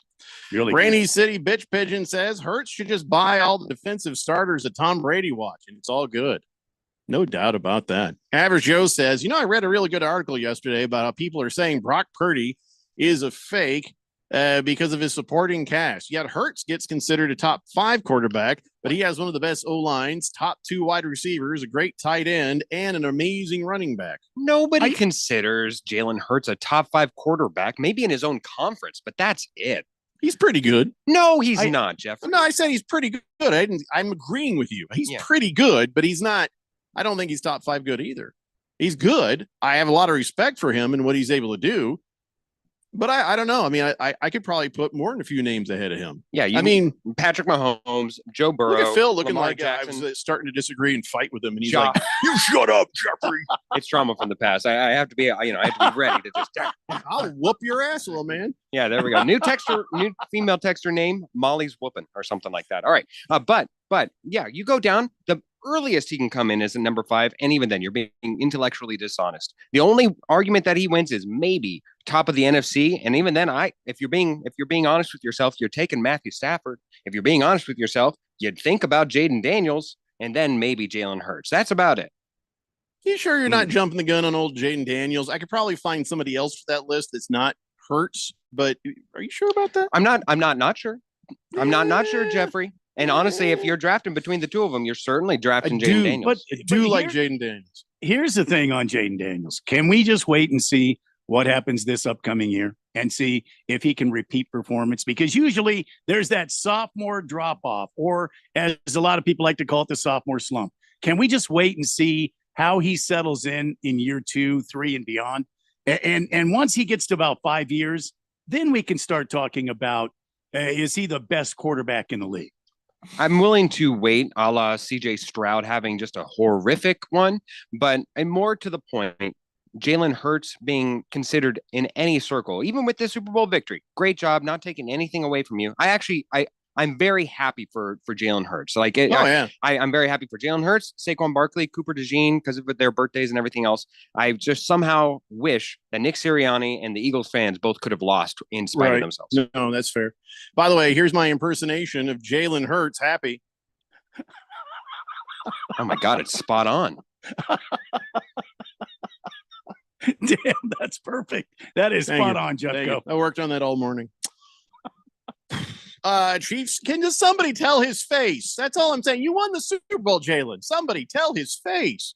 Really Rainy City Bitch Pigeon says Hurts should just buy all the defensive starters that Tom Brady watch, and it's all good. No doubt about that. Average Joe says, I read a really good article yesterday about how people are saying Brock Purdy is a fake because of his supporting cast. Yet Hurts gets considered a top 5 quarterback, but he has one of the best O-lines, top 2 wide receivers, a great tight end, and an amazing running back. Nobody considers Jalen Hurts a top 5 quarterback, maybe in his own conference, but that's it. He's pretty good. No, he's not, Jeff. No, I said he's pretty good. I'm agreeing with you. He's pretty good, but he's not. I don't think he's top 5 good either. He's good. I have a lot of respect for him and what he's able to do. But I don't know. I mean, I could probably put more than a few names ahead of him. Yeah, Patrick Mahomes, Joe Burrow. Look at Phil looking Lamar like Jackson. I was starting to disagree and fight with him, and he's like, "You shut up, Jeffrey." It's trauma from the past. I have to be, I have to be ready to just. I'll whoop your ass, little man. Yeah, there we go. New female texter name, Molly's whooping or something like that. All right, but yeah, you go down. The earliest he can come in is at number 5, and even then, you're being intellectually dishonest. The only argument that he wins is maybe top of the NFC, and even then, if you're being honest with yourself, you're taking Matthew Stafford. If you're being honest with yourself, you'd think about Jaden Daniels, and then maybe Jalen Hurts. That's about it. You sure you're not jumping the gun on old Jaden Daniels? I could probably find somebody else for that list that's not Hurts, but are you sure about that? I'm not sure. I'm not sure, Jeffrey. And honestly, if you're drafting between the two of them, you're certainly drafting Jaden Daniels. But like Jaden Daniels. Here's the thing on Jaden Daniels. Can we just wait and see what happens this upcoming year and see if he can repeat performance? Because usually there's that sophomore drop off, or as a lot of people like to call it, the sophomore slump. Can we just wait and see how he settles in year 2, 3, and beyond? And once he gets to about 5 years, then we can start talking about, is he the best quarterback in the league? I'm willing to wait, a la CJ Stroud having just a horrific one, but more to the point, Jalen Hurts being considered in any circle, even with the Super Bowl victory. Great job, not taking anything away from you. I'm very happy for Jalen Hurts. I'm very happy for Jalen Hurts, Saquon Barkley, Cooper DeJean, because of their birthdays and everything else. I just somehow wish that Nick Sirianni and the Eagles fans both could have lost in spite of themselves. No, that's fair. By the way, here's my impersonation of Jalen Hurts happy. Oh my God, it's spot on. Damn, that's perfect. That is spot on, Jeffco. I worked on that all morning. Chiefs, can just somebody tell his face? That's all I'm saying. You won the Super Bowl, Jalen. Somebody tell his face.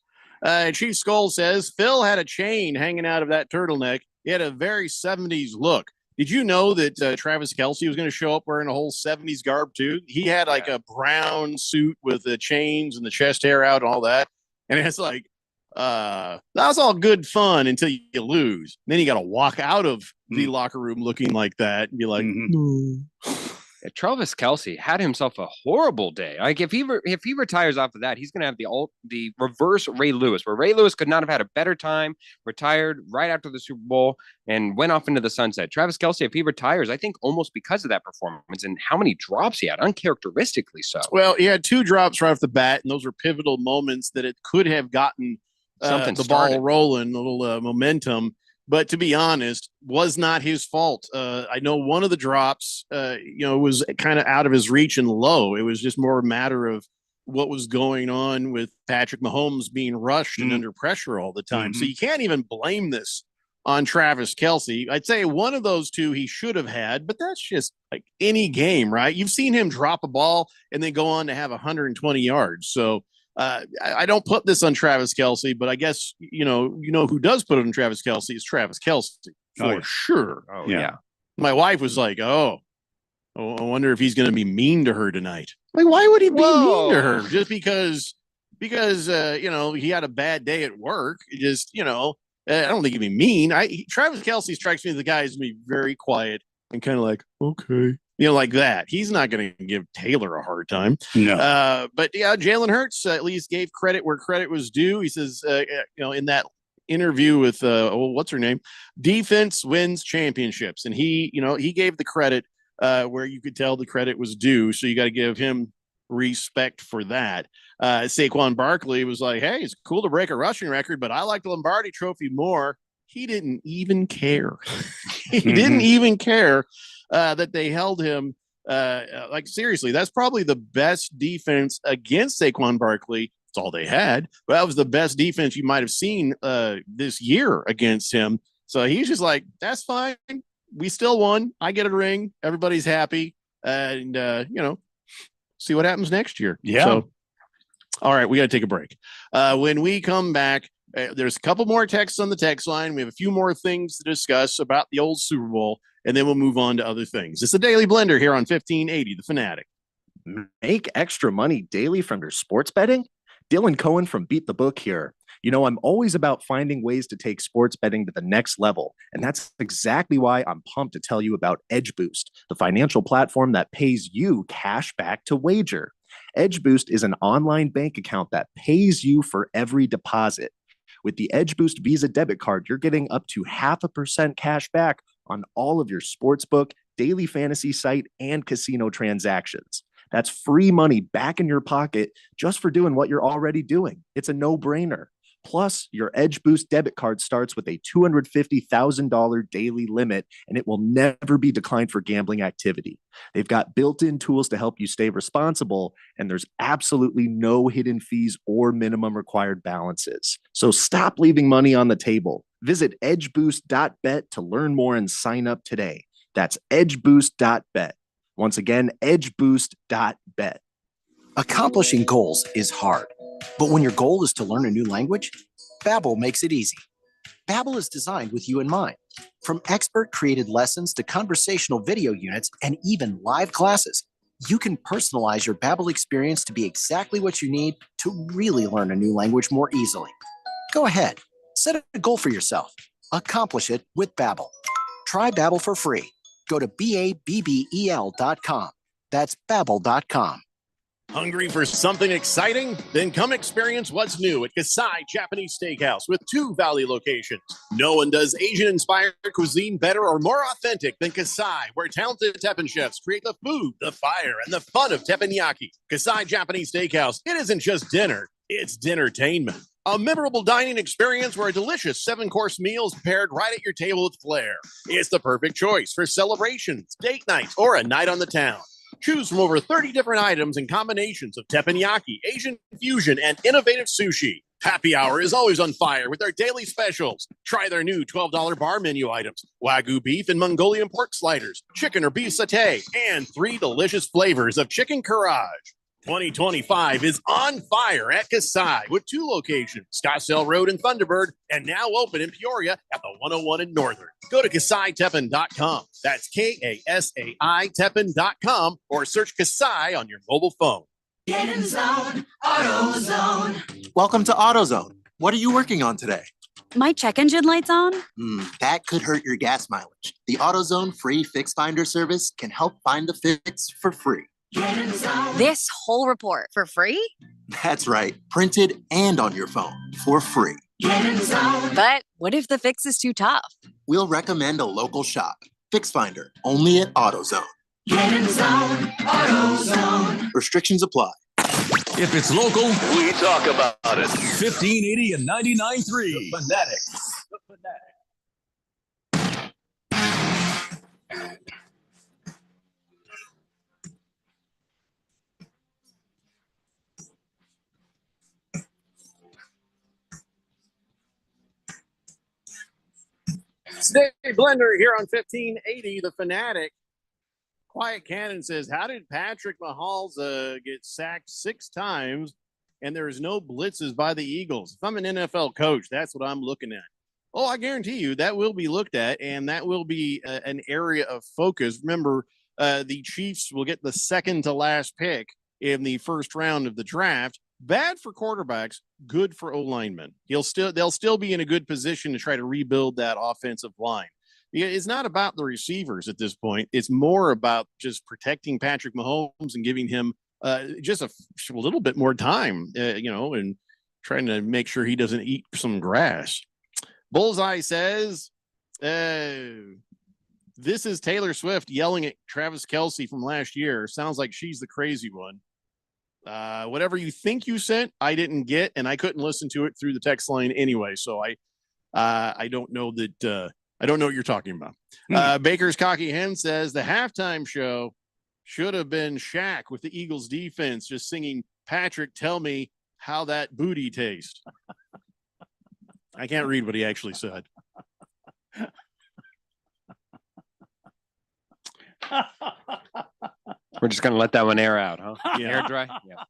Chief Skull says Phil had a chain hanging out of that turtleneck. He had a very 70s look. Did you know that Travis Kelce was going to show up wearing a whole 70s garb too? He had like a brown suit with the chains and the chest hair out and all that. And it's like, that was all good fun until you lose. Then you got to walk out of the locker room looking like that and be like, Travis Kelce had himself a horrible day. Like if he retires off of that, he's going to have the reverse Ray Lewis, where Ray Lewis could not have had a better time, retired right after the Super Bowl, and went off into the sunset. Travis Kelce, if he retires, I think almost because of that performance and how many drops he had, uncharacteristically so. Well, he had 2 drops right off the bat, and those were pivotal moments that it could have gotten the ball rolling, a little momentum. But to be honest, was not his fault. I know one of the drops, was kind of out of his reach and low. It was just more a matter of what was going on with Patrick Mahomes being rushed and under pressure all the time. So you can't even blame this on Travis Kelce. I'd say one of those 2 he should have had, but that's just like any game, right? You've seen him drop a ball and then go on to have 120 yards. So I don't put this on Travis Kelce, but I guess, you know who does put it on Travis Kelce is Travis Kelce for sure. Oh, yeah. My wife was like, I wonder if he's going to be mean to her tonight. Like, why would he be mean to her? Just because, he had a bad day at work. Just, I don't think he'd be mean. Travis Kelce strikes me as the guy who's going to be very quiet and kind of like, okay. Like that. He's not going to give Taylor a hard time. No. But yeah, Jalen Hurts at least gave credit where credit was due. He says, in that interview with, what's her name? Defense wins championships. And he gave the credit where you could tell the credit was due. So you got to give him respect for that. Saquon Barkley was like, hey, it's cool to break a rushing record, but I like the Lombardi Trophy more. He didn't even care. He didn't even care that they held him. Seriously, that's probably the best defense against Saquon Barkley. That's all they had. But that was the best defense you might have seen this year against him. So he's just like, that's fine. We still won. I get a ring. Everybody's happy. And, see what happens next year. Yeah. So, all right, we got to take a break. When we come back, there's a couple more texts on the text line. We have a few more things to discuss about the old Super Bowl, and then we'll move on to other things. It's the Daily Blender here on 1580 The Fanatic. Make extra money daily from your sports betting? Dylan Cohen from Beat the Book here. I'm always about finding ways to take sports betting to the next level, and that's exactly why I'm pumped to tell you about Edge Boost, the financial platform that pays you cash back to wager. Edge Boost is an online bank account that pays you for every deposit. With the Edge Boost Visa debit card, you're getting up to 0.5% cash back on all of your sportsbook, daily fantasy site, and casino transactions. That's free money back in your pocket just for doing what you're already doing. It's a no-brainer. Plus, your Edge Boost debit card starts with a $250,000 daily limit, and it will never be declined for gambling activity. They've got built-in tools to help you stay responsible, and there's absolutely no hidden fees or minimum required balances. So stop leaving money on the table. Visit edgeboost.bet to learn more and sign up today. That's edgeboost.bet. Once again, edgeboost.bet. Accomplishing goals is hard, but when your goal is to learn a new language, Babbel makes it easy. Babbel is designed with you in mind. From expert-created lessons to conversational video units and even live classes, you can personalize your Babbel experience to be exactly what you need to really learn a new language more easily. Go ahead, set a goal for yourself. Accomplish it with Babbel. Try Babbel for free. Go to BABBEL.com. That's Babbel.com. Hungry for something exciting? Then come experience what's new at Kasai Japanese Steakhouse with 2 Valley locations. No one does Asian-inspired cuisine better or more authentic than Kasai, where talented Teppan chefs create the food, the fire, and the fun of teppanyaki. Kasai Japanese Steakhouse, it isn't just dinner, it's dinnertainment. A memorable dining experience where a delicious 7-course meal is prepared right at your table with flair. It's the perfect choice for celebrations, date nights, or a night on the town. Choose from over 30 different items and combinations of teppanyaki, Asian fusion, and innovative sushi. Happy hour is always on fire with their daily specials. Try their new $12 bar menu items, Wagyu beef and Mongolian pork sliders, chicken or beef satay, and 3 delicious flavors of chicken karaage. 2025 is on fire at Kasai with 2 locations, Scottsdale Road in Thunderbird, and now open in Peoria at the 101 in Northern. Go to KasaiTeppan.com. That's KASAI Teppan.com or search Kasai on your mobile phone. Get in zone, AutoZone. Welcome to AutoZone. What are you working on today? My check engine light's on? That could hurt your gas mileage. The AutoZone free Fix Finder service can help find the fix for free. This whole report for free? That's right, printed and on your phone for free. But what if the fix is too tough? We'll recommend a local shop. Fix Finder, only at AutoZone. AutoZone. Restrictions apply. If it's local, we talk about it. 1580 and 99.3. The Fanatic. Stay Blender here on 1580, The Fanatic. Quiet Cannon says, how did Patrick Mahomes get sacked 6 times and there's no blitzes by the Eagles? If I'm an NFL coach, that's what I'm looking at. Oh, I guarantee you that will be looked at, and that will be an area of focus. Remember, the Chiefs will get the second to last pick in the first round of the draft. Bad for quarterbacks, good for O-linemen. They'll still be in a good position to try to rebuild that offensive line. It's not about the receivers at this point. It's more about just protecting Patrick Mahomes and giving him just a little bit more time, and trying to make sure he doesn't eat some grass. Bullseye says, this is Taylor Swift yelling at Travis Kelce from last year. Sounds like she's the crazy one. Whatever you think you sent, I didn't get, and I couldn't listen to it through the text line anyway. So I don't know that. I don't know what you're talking about. Baker's Cocky Hen says the halftime show should have been Shaq with the Eagles defense just singing, Patrick, tell me how that booty tastes. I can't read what he actually said. We're just going to let that one air out, huh? Yeah. Air dry? Yeah.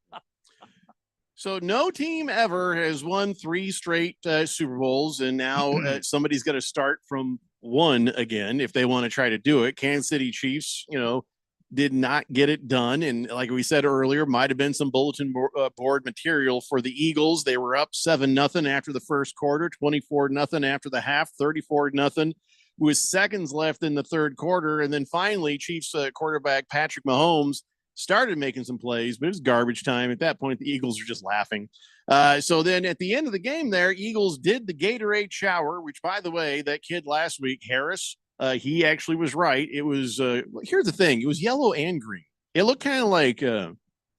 So no team ever has won 3 straight Super Bowls, and now somebody's got to start from 1 again if they want to try to do it. Kansas City Chiefs, did not get it done, and like we said earlier, might have been some bulletin board material for the Eagles. They were up 7-0 after the first quarter, 24-0 after the half, 34-0 with seconds left in the third quarter, and then finally, Chiefs quarterback Patrick Mahomes started making some plays, but it was garbage time. At that point, the Eagles are just laughing. So then at the end of the game there, Eagles did the Gatorade shower, which, by the way, that kid last week, Harris, he actually was right. It was, here's the thing. It was yellow and green. It looked kind of like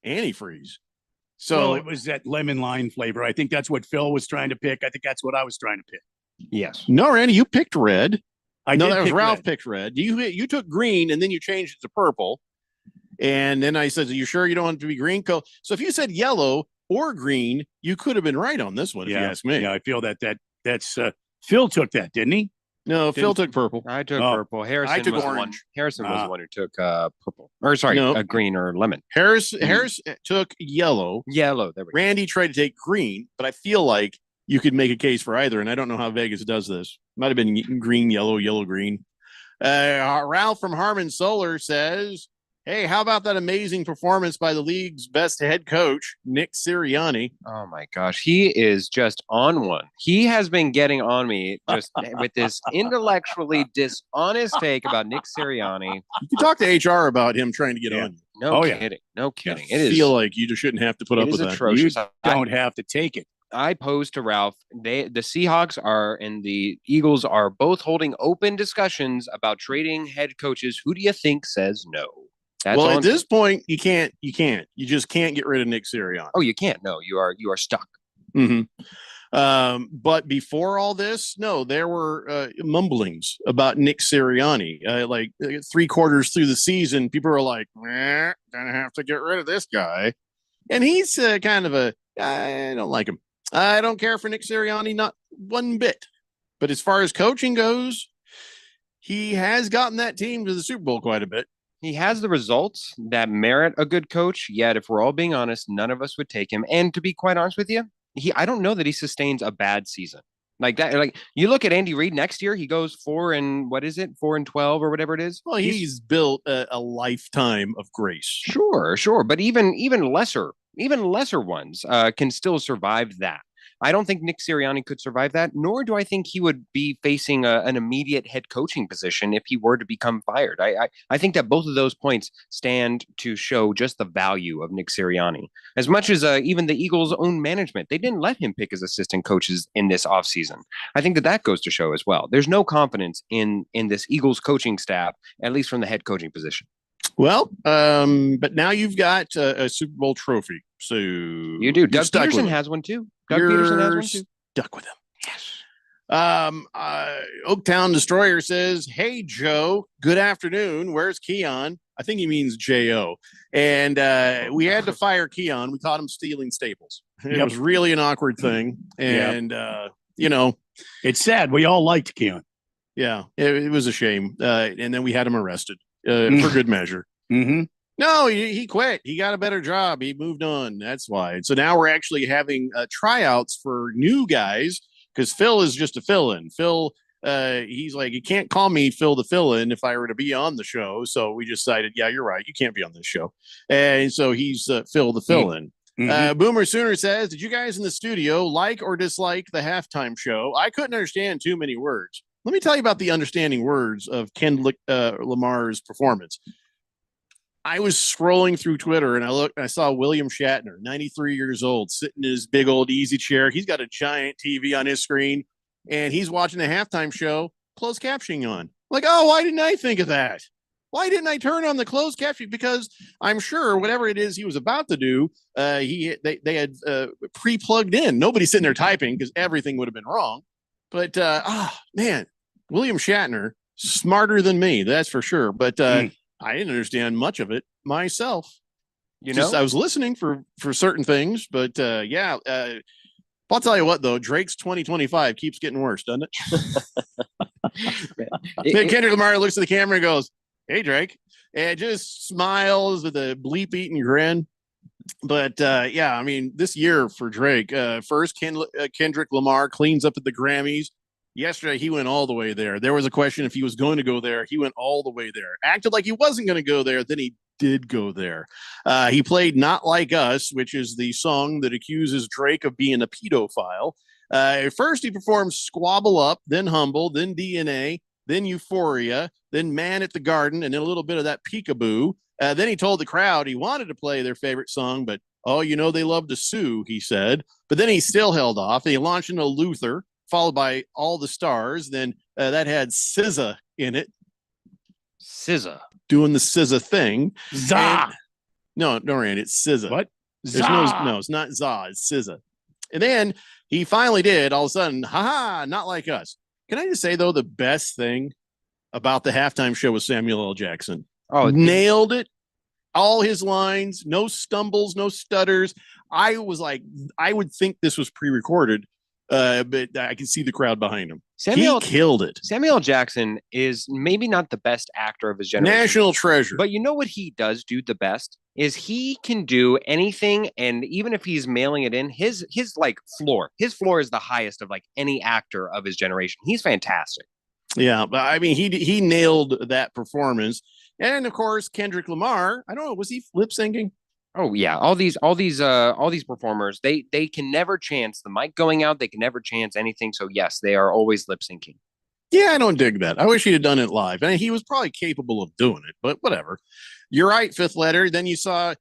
antifreeze. So it was that lemon lime flavor. I think that's what Phil was trying to pick. I think that's what I was trying to pick. Yes. No, Randy, you picked red. No, that was Ralph picked red. You took green, and then you changed it to purple. And then I said, are you sure you don't want it to be green? So if you said yellow or green, you could have been right on this one, if you ask me. Yeah, I feel that's Phil took that, didn't he? No, Phil took purple. I took purple. Harrison I took was orange. the one. Harrison was the one who took purple. Or sorry, green or lemon. Harris took yellow. Yellow. There we go. Randy tried to take green, but I feel like you could make a case for either, and I don't know how Vegas does this. Might have been green, yellow, yellow, green. Ralph from Harmon Solar says, hey, how about that amazing performance by the league's best head coach, Nick Sirianni? Oh, my gosh. He is just on one. He has been getting on me just with this intellectually dishonest take about Nick Sirianni. You can talk to HR about him trying to get on you. No kidding. No kidding. I feel like you just shouldn't have to put up with that. Atrocious. You don't have to take it. I posed to Ralph, the Seahawks and the Eagles are both holding open discussions about trading head coaches. Who do you think says no? At this point, you can't. You just can't get rid of Nick Sirianni. Oh, you can't. No, you are stuck. Mm-hmm. But before all this, no, there were mumblings about Nick Sirianni. Like 3 quarters through the season, people are like, gonna have to get rid of this guy. And he's kind of I don't like him. I don't care for Nick Sirianni, not one bit. But as far as coaching goes, he has gotten that team to the Super Bowl quite a bit. He has the results that merit a good coach, yet if we're all being honest, none of us would take him. And to be quite honest with you, I don't know that he sustains a bad season. Like that, like you look at Andy Reid next year, he goes 4-12 or whatever it is. Well, he's built a lifetime of grace. Sure. But even lesser ones can still survive that. I don't think Nick Sirianni could survive that, nor do I think he would be facing an immediate head coaching position if he were to become fired. I think that both of those points stand to show just the value of Nick Sirianni. As much as even the Eagles' own management, they didn't let him pick his assistant coaches in this offseason. I think that goes to show as well. There's no confidence in this Eagles coaching staff, at least from the head coaching position. Well, but now you've got a Super Bowl trophy. So you do. Doug Peterson has one too. Peterson has one too. Stuck with him. Yes. Oaktown Destroyer says, "Hey Joe, good afternoon. Where's Keon?" I think he means J.O. And we had to fire Keon. We caught him stealing staples. It was really an awkward thing. And it's sad. We all liked Keon. Yeah, it was a shame. And then we had him arrested for good measure. Mm-hmm. No, he quit. He got a better job. He moved on. That's why. So now we're actually having tryouts for new guys because Phil is just a fill-in. Phil, he's like, you can't call me Phil the fill-in if I were to be on the show. So we decided, yeah, you're right. You can't be on this show. And so he's Phil the fill-in. Mm-hmm. Boomer Sooner says, did you guys in the studio like or dislike the halftime show? I couldn't understand too many words. Let me tell you about the understanding words of Kendrick Lamar's performance. I was scrolling through Twitter and I saw William Shatner, 93 years old, sitting in his big old easy chair. He's got a giant TV on his screen and he's watching a halftime show, closed captioning on. Like, oh, why didn't I think of that? Why didn't I turn on the closed captioning? Because I'm sure whatever it is he was about to do, they had pre-plugged in. Nobody's sitting there typing because everything would have been wrong. But man, William Shatner, smarter than me, that's for sure. But I didn't understand much of it myself. I was listening for certain things, but I'll tell you what though, Drake's 2025 keeps getting worse, doesn't it? Kendrick Lamar looks at the camera and goes, "Hey Drake," and just smiles with a bleep eating grin. But I mean, this year for Drake, first Kendrick Lamar cleans up at the Grammys. Yesterday, he went all the way there. There was a question if he was going to go there. He went all the way there. Acted like he wasn't going to go there. Then he did go there. He played Not Like Us, which is the song that accuses Drake of being a pedophile. First, he performed Squabble Up, then Humble, then DNA, then Euphoria, then Man at the Garden, and then a little bit of that Peekaboo. Then he told the crowd he wanted to play their favorite song, but, they love to sue, he said. But then he still held off. He launched into Luther, followed by All the Stars. Then that had SZA in it. SZA. Doing the SZA thing. Zah. No, Randy, it's SZA. What? No, it's not Zah, it's SZA. And then he finally did, all of a sudden, Not Like Us. Can I just say, though, the best thing about the halftime show was Samuel L. Jackson. Oh, nailed it. All his lines, no stumbles, no stutters. I was like, I would think this was pre-recorded. But I can see the crowd behind him. He killed it. Samuel Jackson is maybe not the best actor of his generation. National treasure. But you know what he does do the best is he can do anything. And even if he's mailing it in, his floor is the highest of like any actor of his generation. He's fantastic. Yeah. But I mean, he nailed that performance. And of course, Kendrick Lamar, I don't know, was he lip syncing? Oh yeah, all these performers, they can never chance the mic going out. They can never chance anything. So yes, they are always lip syncing. Yeah, I don't dig that. I wish he'd have done it live. I mean, he was probably capable of doing it, but whatever. You're right, Fifth Letter. Then you saw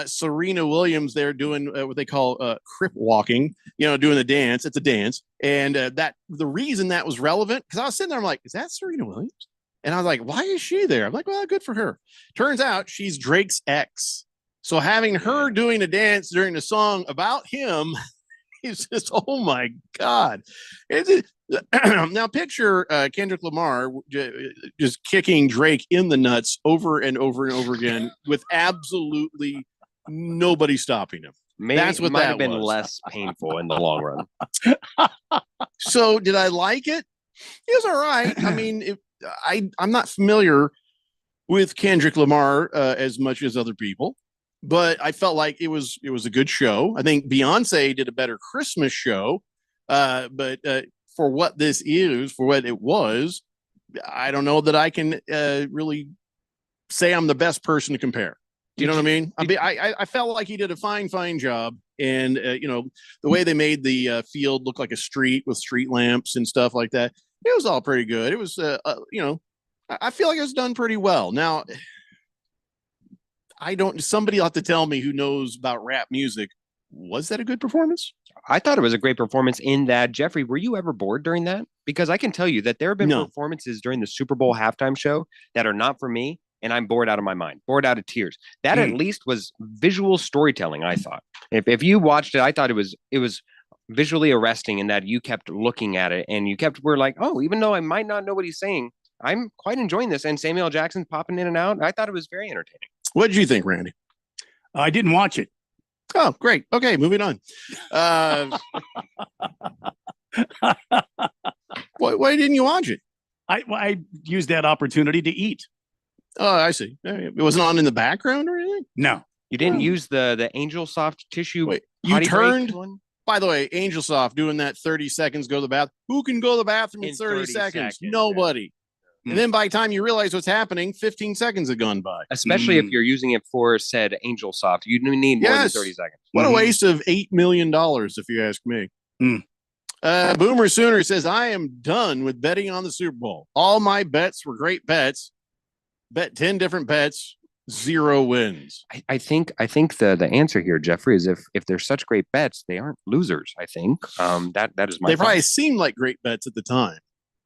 Serena Williams there doing what they call crip walking. Doing the dance. It's a dance, and that the reason that was relevant because I was sitting there, I'm like, is that Serena Williams? And I was like, why is she there? I'm like, well, good for her. Turns out she's Drake's ex. So having her doing a dance during the song about him is just, oh my God. Now picture Kendrick Lamar just kicking Drake in the nuts over and over and over again with absolutely nobody stopping him. Maybe that's what might have been less painful in the long run. So did I like it? It was all right. I mean, I'm not familiar with Kendrick Lamar as much as other people. But I felt like it was a good show. I think Beyonce did a better Christmas show. But for what this is, for what it was, I don't know that I can really say I'm the best person to compare. You know what I mean? I felt like he did a fine job. And, the way they made the field look like a street with street lamps and stuff like that, it was all pretty good. It was, I feel like it was done pretty well. Now, somebody will have to tell me who knows about rap music. Was that a good performance? I thought it was a great performance in that. Jeffrey, were you ever bored during that? Because I can tell you that there have been performances during the Super Bowl halftime show that are not for me, and I'm bored out of my mind, bored out of tears. That at least was visual storytelling, I thought. If you watched it, I thought it was visually arresting in that you kept looking at it and we're like, oh, even though I might not know what he's saying, I'm quite enjoying this. And Samuel L. Jackson's popping in and out. I thought it was very entertaining. What did you think, Randy? I didn't watch it. Oh, great. Okay, moving on. Why didn't you watch it? I used that opportunity to eat. Oh, I see. It wasn't on in the background or anything? No. You didn't use the Angel Soft tissue. Wait, you turned one? By the way, Angel Soft doing that 30 seconds go to the bathroom. Who can go to the bathroom in 30 seconds? Nobody. And then by the time you realize what's happening, 15 seconds have gone by. Especially if you're using it for said Angel Soft. You need more than 30 seconds. What a waste of $8 million, if you ask me. Boomer Sooner says, I am done with betting on the Super Bowl. All my bets were great bets. Bet 10 different bets, 0 wins. I think the answer here, Jeffrey, is if they're such great bets, they aren't losers. I think that is my. They probably seemed like great bets at the time.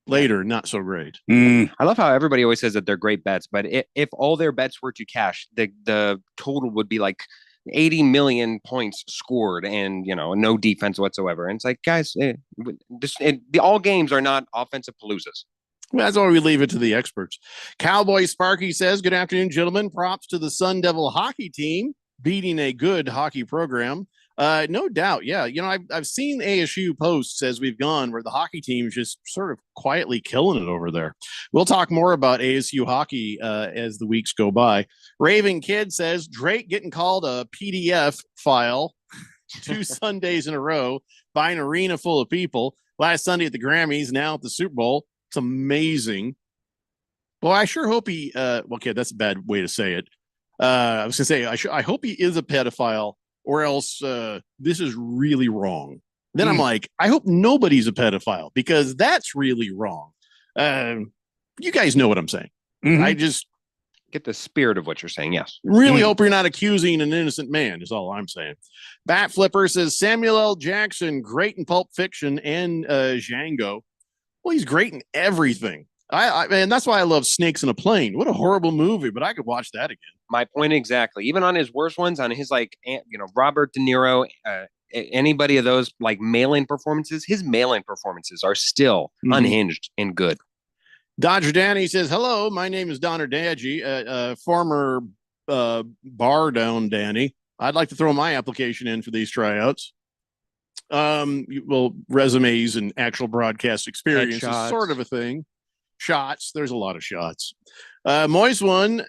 Later, not so great. I love how everybody always says that they're great bets, but if all their bets were to cash, the total would be like 80 million points scored and no defense whatsoever. And it's like, guys, all games are not offensive paloozas. Well, that's why we leave it to the experts. Cowboy Sparky says, good afternoon, gentlemen. Props to the Sun Devil hockey team beating a good hockey program. No doubt. Yeah. I've seen ASU posts as we've gone where the hockey team is just sort of quietly killing it over there. We'll talk more about ASU hockey as the weeks go by. Raven Kid says Drake getting called a PDF file 2 Sundays in a row by an arena full of people. Last Sunday at the Grammys, now at the Super Bowl. It's amazing. Well, I sure hope he, okay, that's a bad way to say it. I was going to say, I hope he is a pedophile or else this is really wrong. Then I'm like, I hope nobody's a pedophile because that's really wrong. You guys know what I'm saying. I just get the spirit of what you're saying. Yes. Really hope you're not accusing an innocent man is all I'm saying. Bat Flipper says Samuel L. Jackson, great in Pulp Fiction and Django. Well, he's great in everything. And that's why I love Snakes in a Plane. What a horrible movie, but I could watch that again. My point exactly. Even on his worst ones, on his Robert De Niro, anybody of those like mail-in performances, his mail-in performances are still unhinged and good. Dodger Danny says, hello, my name is Donner Dadgy, former bar down Danny. I'd like to throw my application in for these tryouts. Resumes and actual broadcast experience is sort of a thing. Shots. There's a lot of shots. Moist one.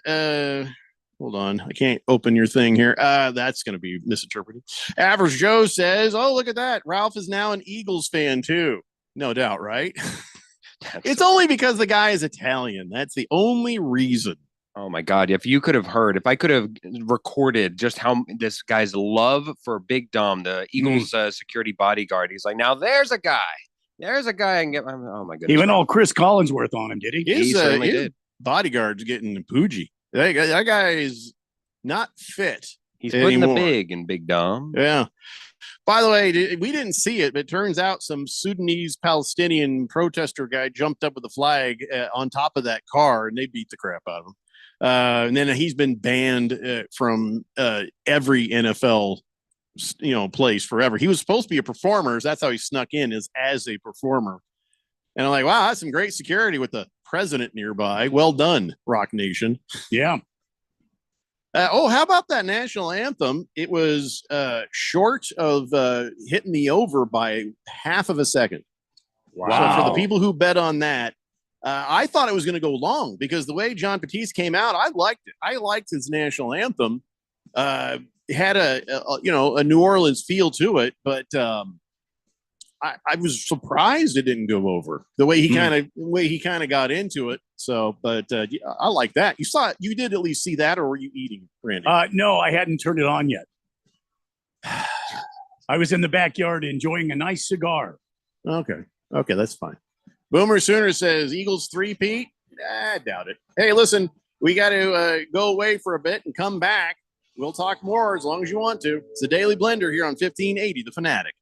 Hold on. I can't open your thing here. That's going to be misinterpreted. Average Joe says, oh, look at that. Ralph is now an Eagles fan too. No doubt, right? It's only because the guy is Italian. That's the only reason. Oh my God. If I could have recorded just how this guy's love for Big Dom, the Eagles security bodyguard, he's like, now there's a guy I can get. Oh my goodness. He went all Chris Collinsworth on him, did he? He certainly did. Bodyguard's getting Poogie. That guy is not fit. He's putting the big in Big Dom. Yeah. By the way, we didn't see it, but it turns out some Sudanese Palestinian protester guy jumped up with a flag on top of that car, and they beat the crap out of him. And then he's been banned from every NFL place forever. He was supposed to be a performer. So that's how he snuck in, is as a performer. And I'm like, wow, that's some great security with the president nearby. Well done, Rock Nation. Yeah. How about that national anthem? It was short of hitting the over by half of a second. Wow. So for the people who bet on that, I thought it was going to go long because the way John Batiste came out, I liked it. I liked his national anthem. It had a New Orleans feel to it, but I was surprised it didn't go over the way he kind of got into it. So, but I like that. You saw it. You did at least see that, or were you eating, Randy? No, I hadn't turned it on yet. I was in the backyard enjoying a nice cigar. Okay. Okay, that's fine. Boomer Sooner says Eagles 3-peat. I doubt it. Hey, listen, we got to go away for a bit and come back. We'll talk more as long as you want to. It's the Daily Blender here on 1580 The Fanatic.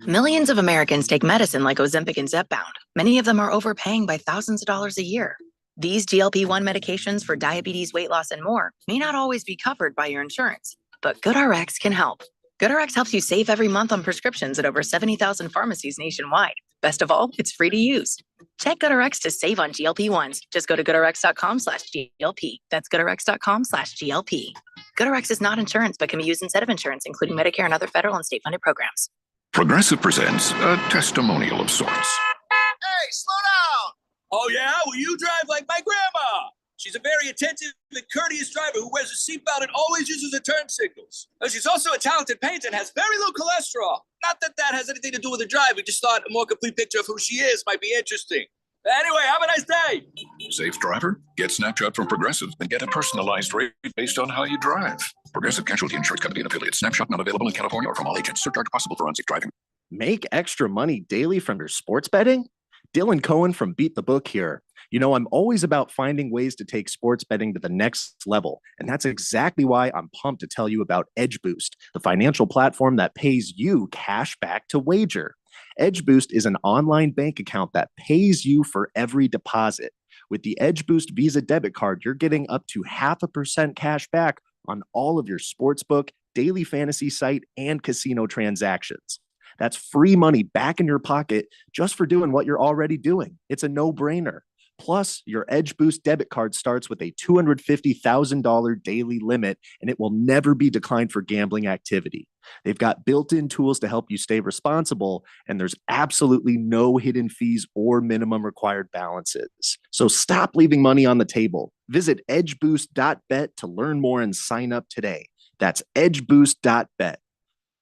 Millions of Americans take medicine like Ozempic and Zepbound. Many of them are overpaying by thousands of dollars a year. These GLP-1 medications for diabetes, weight loss, and more may not always be covered by your insurance, but GoodRx can help. GoodRx helps you save every month on prescriptions at over 70,000 pharmacies nationwide. Best of all, it's free to use. Check GoodRx to save on GLP-1s. Just go to goodrx.com/GLP. That's goodrx.com/GLP. GoodRx is not insurance, but can be used instead of insurance, including Medicare and other federal and state-funded programs. Progressive presents a testimonial of sorts. Hey, slow down! Oh, yeah? Well, you drive like my grandma. She's a very attentive and courteous driver who wears a seatbelt and always uses her turn signals. She's also a talented painter and has very low cholesterol. Not that that has anything to do with the drive. We just thought a more complete picture of who she is might be interesting. Anyway, have a nice day. Safe driver? Get Snapshot from Progressive and get a personalized rate based on how you drive. Progressive Casualty Insurance Company and affiliates. Snapshot not available in California or from all agents. Surcharge possible for unsafe driving. Make extra money daily from your sports betting? Dylan Cohen from Beat the Book here. You know, I'm always about finding ways to take sports betting to the next level. And that's exactly why I'm pumped to tell you about Edge Boost, the financial platform that pays you cash back to wager. Edge Boost is an online bank account that pays you for every deposit. With the Edge Boost Visa debit card, you're getting up to 0.5% cash back on all of your sportsbook, daily fantasy site, and casino transactions. That's free money back in your pocket just for doing what you're already doing. It's a no-brainer. Plus, your Edge Boost debit card starts with a $250,000 daily limit, and it will never be declined for gambling activity. They've got built-in tools to help you stay responsible, and there's absolutely no hidden fees or minimum required balances. So stop leaving money on the table. Visit edgeboost.bet to learn more and sign up today. That's edgeboost.bet.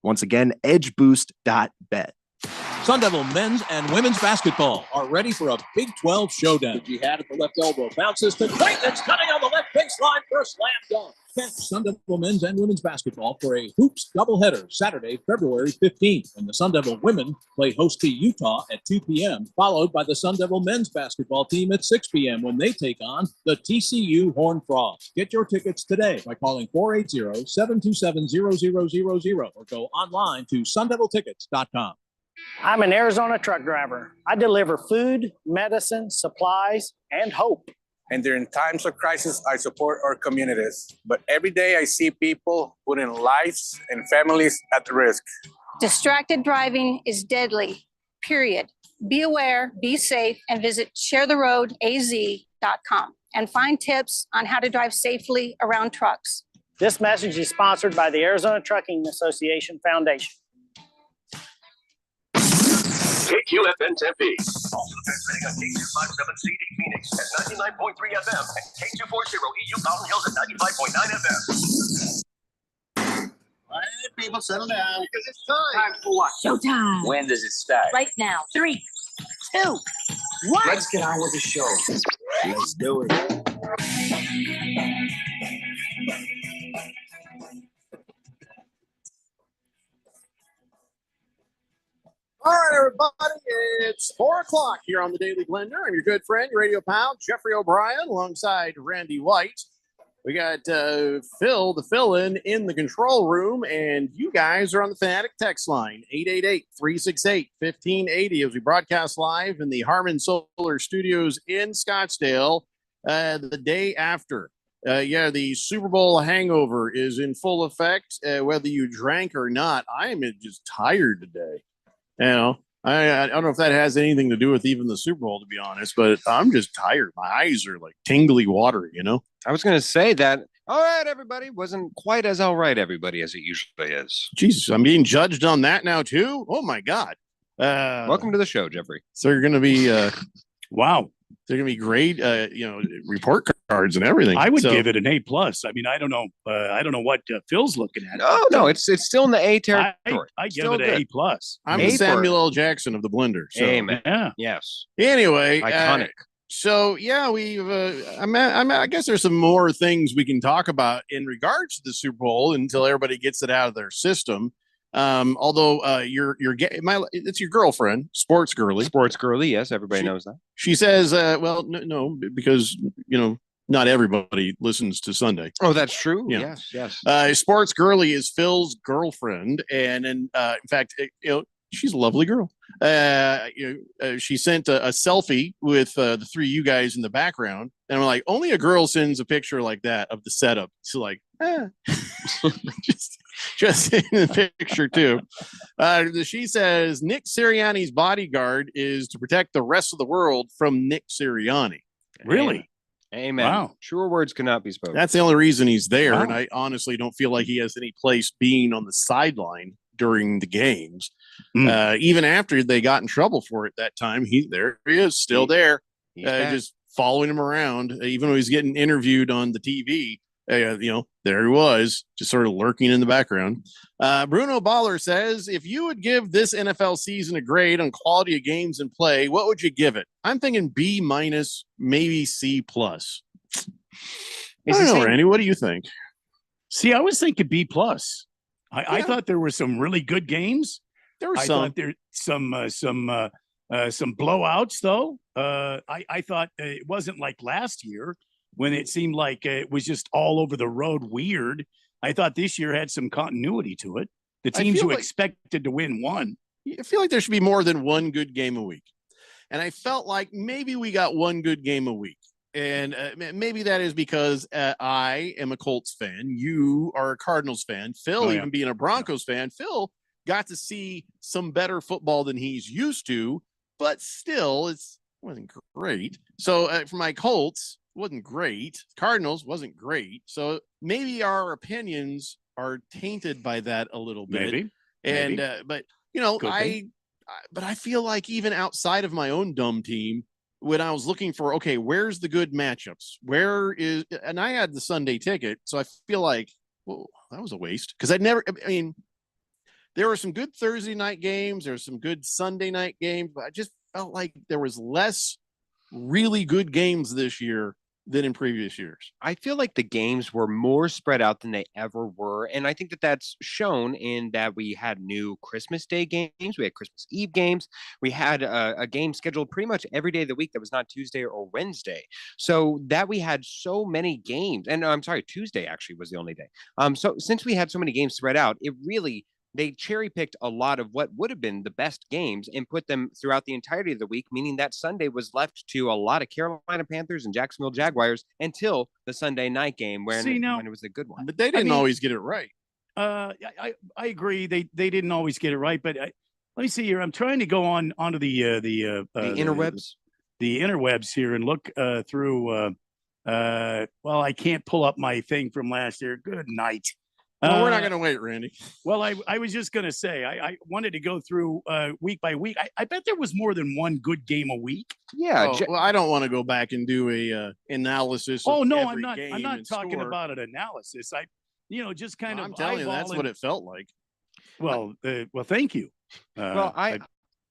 Once again, edgeboost.bet. Sun Devil men's and women's basketball are ready for a Big 12 showdown. Jihad at the left elbow bounces to Clayton's cutting on the left baseline for a slam dunk. Catch Sun Devil men's and women's basketball for a hoops doubleheader Saturday, February 15th, when the Sun Devil women play host to Utah at 2 p.m., followed by the Sun Devil men's basketball team at 6 p.m. when they take on the TCU Horned Frogs. Get your tickets today by calling 480-727-0000 or go online to sundeviltickets.com. I'm an Arizona truck driver. I deliver food, medicine, supplies, and hope. And during times of crisis, I support our communities. But every day I see people putting lives and families at risk. Distracted driving is deadly, period. Be aware, be safe, and visit sharetheroadaz.com and find tips on how to drive safely around trucks. This message is sponsored by the Arizona Trucking Association Foundation. KQFN Tempe. Also transmitting on K257CD Phoenix at 99.3 FM and K240 EU Mountain Hills at 95.9 FM. All right, people, settle down because it's time. Time for what? Showtime. When does it start? Right now. 3, 2, 1. Let's get on with the show. Let's do it. All right, everybody, it's 4 o'clock here on the Daily Blender. I'm your good friend, your radio pal, Jeffrey O'Brien, alongside Randy White. We got Phil, the fill-in the control room, and you guys are on the Fanatic text line, 888-368-1580, as we broadcast live in the Harman Solar Studios in Scottsdale the day after. The Super Bowl hangover is in full effect, whether you drank or not. I am just tired today. You know, I don't know if that has anything to do with even the Super Bowl, to be honest, but I'm just tired. My eyes are like tingly watery, you know? I was going to say that, all right, everybody, wasn't quite as all right, everybody, as it usually is. Jesus, I'm being judged on that now, too? Oh, my God. Welcome to the show, Jeffrey. So you're going to be, wow. They're going to be great, report cards and everything. I would give it an A+. I mean, I don't know what Phil's looking at. No, it's still in the A territory. I give it an A+. I'm the Samuel L. Jackson of the blender. So. Amen. Yeah. Yes. Anyway, iconic. So yeah, we've. I guess there's some more things we can talk about in regards to the Super Bowl until everybody gets it out of their system. Although it's your girlfriend, Sports Girly. Sports Girly, yes, everybody knows that. She says, well, no, because not everybody listens to Sunday. Oh, that's true. Yeah. Yes. Sports Girly is Phil's girlfriend, and in fact, she's a lovely girl. She sent a selfie with the three of you guys in the background, and I'm like, only a girl sends a picture like that of the setup. It's like, just in the picture too. She says Nick Sirianni's bodyguard is to protect the rest of the world from Nick Sirianni. Really? Amen. Wow. Truer words cannot be spoken. That's the only reason he's there. Wow. And I honestly don't feel like he has any place being on the sideline during the games. Even after they got in trouble for it that time, he is still there, just following him around, even though he's getting interviewed on the TV. There he was, just sort of lurking in the background. Bruno Baller says, if you would give this NFL season a grade on quality of games and play, what would you give it? I'm thinking B-, maybe C+. I don't know, Randy, what do you think? See, I was thinking B+. I thought there were some really good games. There were I thought there some blowouts, though. I thought it wasn't like last year when it seemed like it was just all over the road weird. I thought this year had some continuity to it. The teams you expected to win won. I feel like there should be more than one good game a week. And I felt like maybe we got one good game a week. And maybe that is because I am a Colts fan. You are a Cardinals fan. Phil, even being a Broncos fan, Phil got to see some better football than he's used to, but still it wasn't great. So for my Colts, wasn't great. Cardinals wasn't great. So maybe our opinions are tainted by that a little bit. Maybe. But I feel like even outside of my own dumb team, when I was looking for, okay, where's the good matchups? And I had the Sunday ticket. So I feel like, well, that was a waste. Because there were some good Thursday night games. There were some good Sunday night games, but I just felt like there was less really good games this year than in previous years. I feel like the games were more spread out than they ever were. And I think that that's shown in that we had new Christmas Day games. We had Christmas Eve games. We had a game scheduled pretty much every day of the week that was not Tuesday or Wednesday. So that we had so many games. And I'm sorry, Tuesday actually was the only day. So since we had so many games spread out, they cherry picked a lot of what would have been the best games and put them throughout the entirety of the week, meaning that Sunday was left to a lot of Carolina Panthers and Jacksonville Jaguars until the Sunday night game when it was a good one. But they didn't always get it right. I agree. They didn't always get it right. But let me see here. I'm trying to go onto the interwebs, the interwebs here and look through. Well, I can't pull up my thing from last year. Good night. Well, we're not going to wait, Randy. Well, I was just going to say, I wanted to go through week by week. I bet there was more than one good game a week. Yeah. Well, I don't want to go back and do a analysis. Oh, no, I'm not talking score. about an analysis. Just kind of. I'm telling you, that's what it felt like. Well, thank you. I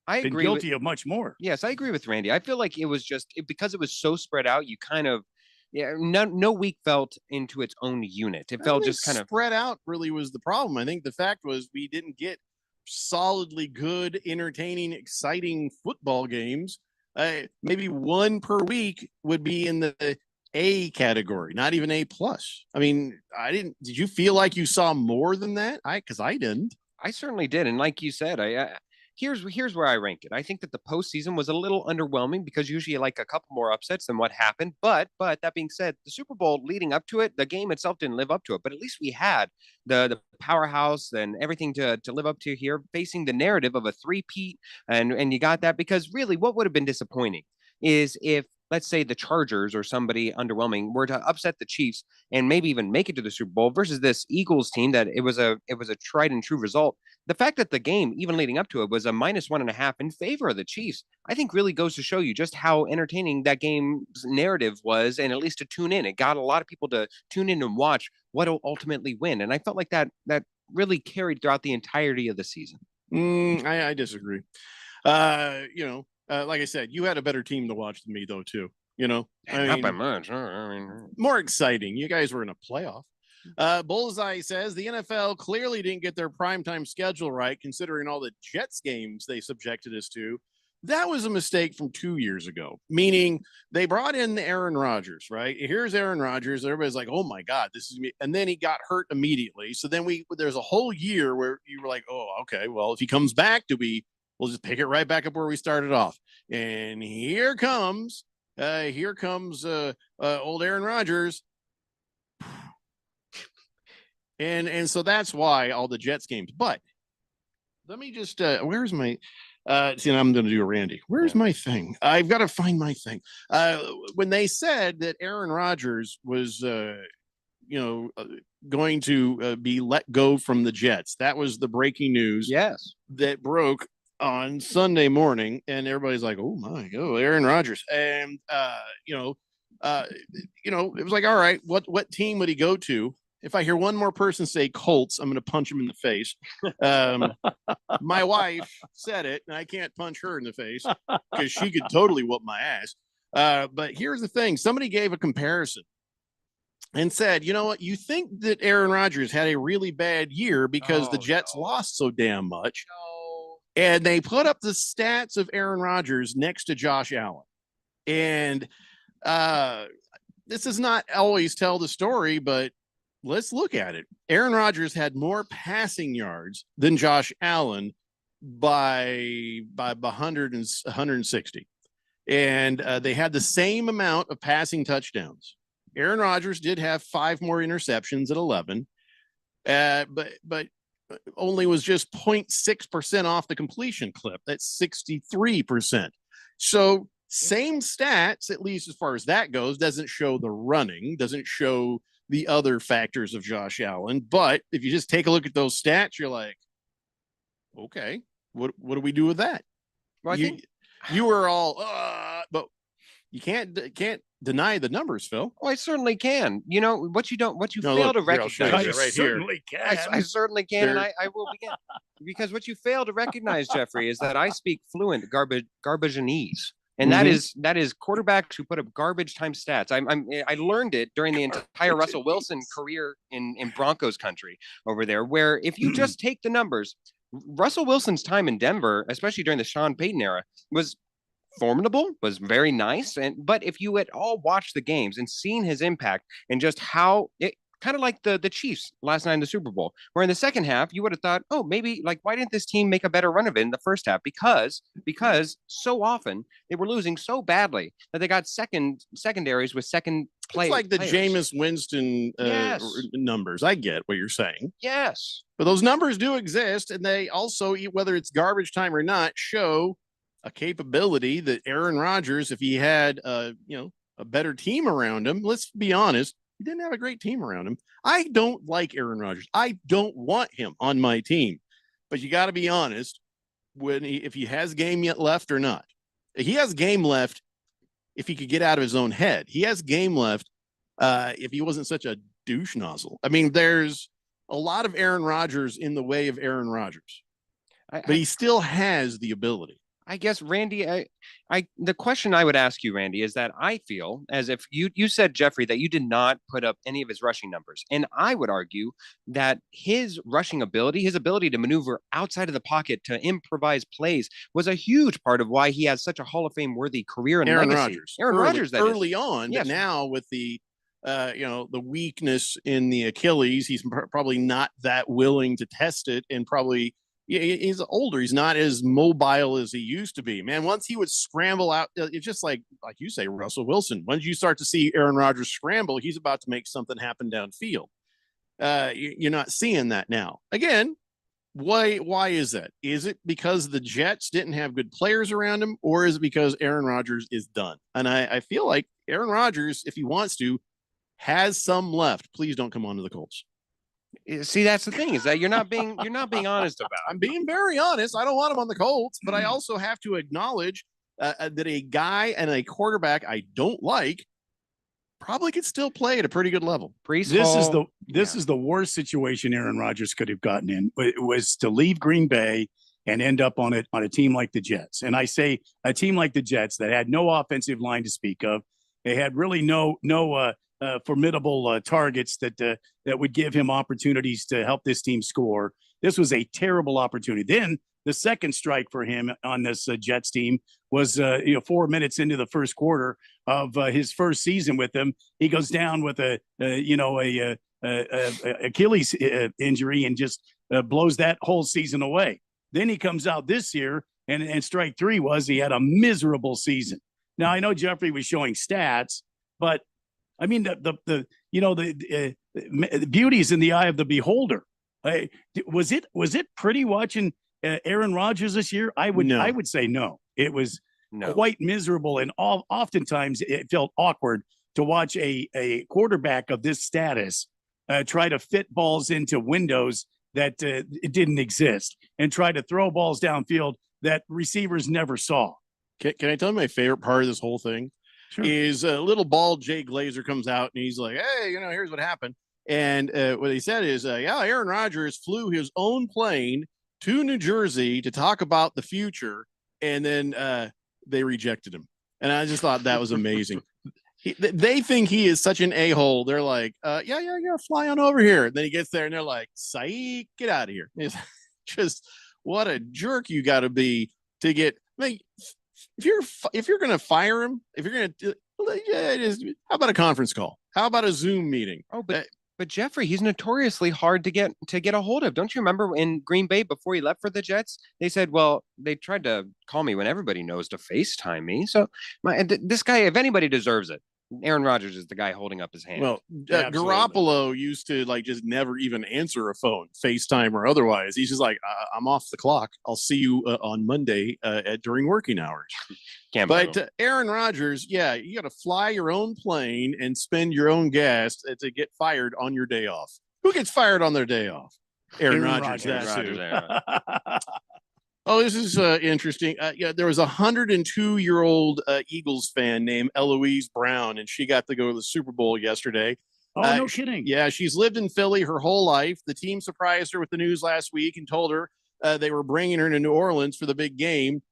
been agree. Guilty of much more. Yes, I agree with Randy. I feel like it was just because it was so spread out. You kind of. Yeah, no week felt into its own unit. It felt just kind of spread out. Really was the problem. I think the fact was we didn't get solidly good, entertaining, exciting football games. Maybe one per week would be in the A category, not even A+. I mean, Did you feel like you saw more than that? Because I didn't. I certainly did, and like you said, Here's where I rank it. I think that the postseason was a little underwhelming because usually you like a couple more upsets than what happened. But that being said, the Super Bowl leading up to it, the game itself didn't live up to it. But at least we had the powerhouse and everything to live up to here, facing the narrative of a three-peat. And you got that because really what would have been disappointing is if, let's say, the Chargers or somebody underwhelming were to upset the Chiefs and maybe even make it to the Super Bowl versus this Eagles team that it was a tried and true result. The fact that the game, even leading up to it, was a -1.5 in favor of the Chiefs, I think really goes to show you just how entertaining that game's narrative was, and at least to tune in. It got a lot of people to tune in and watch what will ultimately win. And I felt like that really carried throughout the entirety of the season. I disagree. Like I said, you had a better team to watch than me, though, too. Not by much. More exciting. You guys were in a playoff. Bullseye says the NFL clearly didn't get their primetime schedule right, considering all the Jets games they subjected us to. That was a mistake from 2 years ago, meaning they brought in Aaron Rodgers, right? Here's Aaron Rodgers. Everybody's like, oh my God, this is me. And then he got hurt immediately. So then there's a whole year where you were like, oh, okay, well, if he comes back, we'll just pick it right back up where we started off. And here comes old Aaron Rodgers. And so that's why all the Jets games. But let me just where's my see, I'm going to do a Randy. Where's my thing? I've got to find my thing. When they said that Aaron Rodgers was going to be let go from the Jets, that was the breaking news. Yes, that broke on Sunday morning, and everybody's like, "Oh my, Aaron Rodgers!" And it was like, all right, what team would he go to? If I hear one more person say Colts, I'm going to punch him in the face. My wife said it, and I can't punch her in the face because she could totally whoop my ass. But here's the thing. Somebody gave a comparison and said, you know what? You think that Aaron Rodgers had a really bad year because the Jets lost so damn much. And they put up the stats of Aaron Rodgers next to Josh Allen. And this does not always tell the story, but let's look at it. Aaron Rodgers had more passing yards than Josh Allen by 160. And they had the same amount of passing touchdowns. Aaron Rodgers did have 5 more interceptions at 11, but only was just 0.6% off the completion clip. That's 63%. So same stats, at least as far as that goes, doesn't show the running, doesn't show the other factors of Josh Allen. But if you just take a look at those stats, you're like, okay, what do we do with that? Well, you were all, but you can't deny the numbers, Phil. Oh, I certainly can. You know what you fail to recognize. I certainly can. I certainly can, and I will begin. Because what you fail to recognize, Jeffrey, is that I speak fluent garbageanese. And that is quarterbacks who put up garbage time stats. I learned it during the entire Russell Wilson career in Broncos country over there, where if you just take the numbers, Russell Wilson's time in Denver, especially during the Sean Payton era, was formidable, was very nice. But if you had all watched the games and seen his impact and just how it kind of like the Chiefs last night in the Super Bowl, where in the second half, you would have thought, oh, maybe why didn't this team make a better run of it in the first half? Because so often they were losing so badly that they got secondaries with second play. It's like the Jameis Winston numbers. I get what you're saying. Yes. But those numbers do exist, and they also, whether it's garbage time or not, show a capability that Aaron Rodgers, if he had a better team around him, let's be honest, he didn't have a great team around him. I don't like Aaron Rodgers. I don't want him on my team. But you got to be honest if he has game yet left or not. He has game left if he could get out of his own head. He has game left if he wasn't such a douche nozzle. I mean, there's a lot of Aaron Rodgers in the way of Aaron Rodgers. But he still has the ability. I guess, Randy, the question I would ask you, Randy, is that I feel as if you said, Jeffrey, that you did not put up any of his rushing numbers. And I would argue that his rushing ability, his ability to maneuver outside of the pocket to improvise plays was a huge part of why he has such a Hall of Fame worthy career and Aaron legacy. Rodgers. Aaron Rodgers, that early is. on, yes. But now with the the weakness in the Achilles, he's probably not that willing to test it, and probably he's older. He's not as mobile as he used to be, man. Once he would scramble out, it's just like you say, Russell Wilson. Once you start to see Aaron Rodgers scramble, he's about to make something happen downfield. You're not seeing that now. Again, why is that? Is it because the Jets didn't have good players around him, or is it because Aaron Rodgers is done? And I feel like Aaron Rodgers, if he wants to, has some left. Please don't come on to the Colts. See, that's the thing, is that you're not being honest about it. I'm being very honest. I don't want him on the Colts, but I also have to acknowledge that a guy and a quarterback I don't like probably could still play at a pretty good level. This is the worst situation Aaron Rodgers could have gotten in. It was to leave Green Bay and end up on a team like the Jets. And I say a team like the Jets that had no offensive line to speak of. They had really no formidable targets that would give him opportunities to help this team score. This was a terrible opportunity. Then the second strike for him on this Jets team was 4 minutes into the first quarter of his first season with them. He goes down with a Achilles injury and just blows that whole season away. Then he comes out this year, and strike three was he had a miserable season. Now I know Jeffrey was showing stats, but I mean the beauty is in the eye of the beholder. Was it pretty watching Aaron Rodgers this year? I would say no. It was quite miserable, and oftentimes it felt awkward to watch a quarterback of this status try to fit balls into windows that it didn't exist and try to throw balls downfield that receivers never saw. Can I tell you my favorite part of this whole thing? Sure. Is a little bald Jay Glazer comes out and he's like, hey, here's what happened. And what he said is, Aaron Rodgers flew his own plane to New Jersey to talk about the future. And then they rejected him. And I just thought that was amazing. They think he is such an a-hole. They're like, yeah, fly on over here. And then he gets there and they're like, psych, get out of here. It's just what a jerk you got to be to get. Like, if you're going to fire him, if you're going to, how about a conference call? How about a Zoom meeting? Oh, but Jeffrey, he's notoriously hard to get a hold of. Don't you remember in Green Bay before he left for the Jets? They said, well, they tried to call me when everybody knows to FaceTime me. So this guy, if anybody deserves it, Aaron Rodgers is the guy holding up his hand. Well, Garoppolo used to just never even answer a phone, FaceTime or otherwise. He's just like, I'm off the clock. I'll see you on Monday during working hours. But Aaron Rodgers, you got to fly your own plane and spend your own gas to get fired on your day off. Who gets fired on their day off? Aaron Rodgers. Oh, this is interesting. There was a 102-year-old Eagles fan named Eloise Brown, and she got to go to the Super Bowl yesterday. Oh, no kidding. Yeah, she's lived in Philly her whole life. The team surprised her with the news last week and told her they were bringing her to New Orleans for the big game.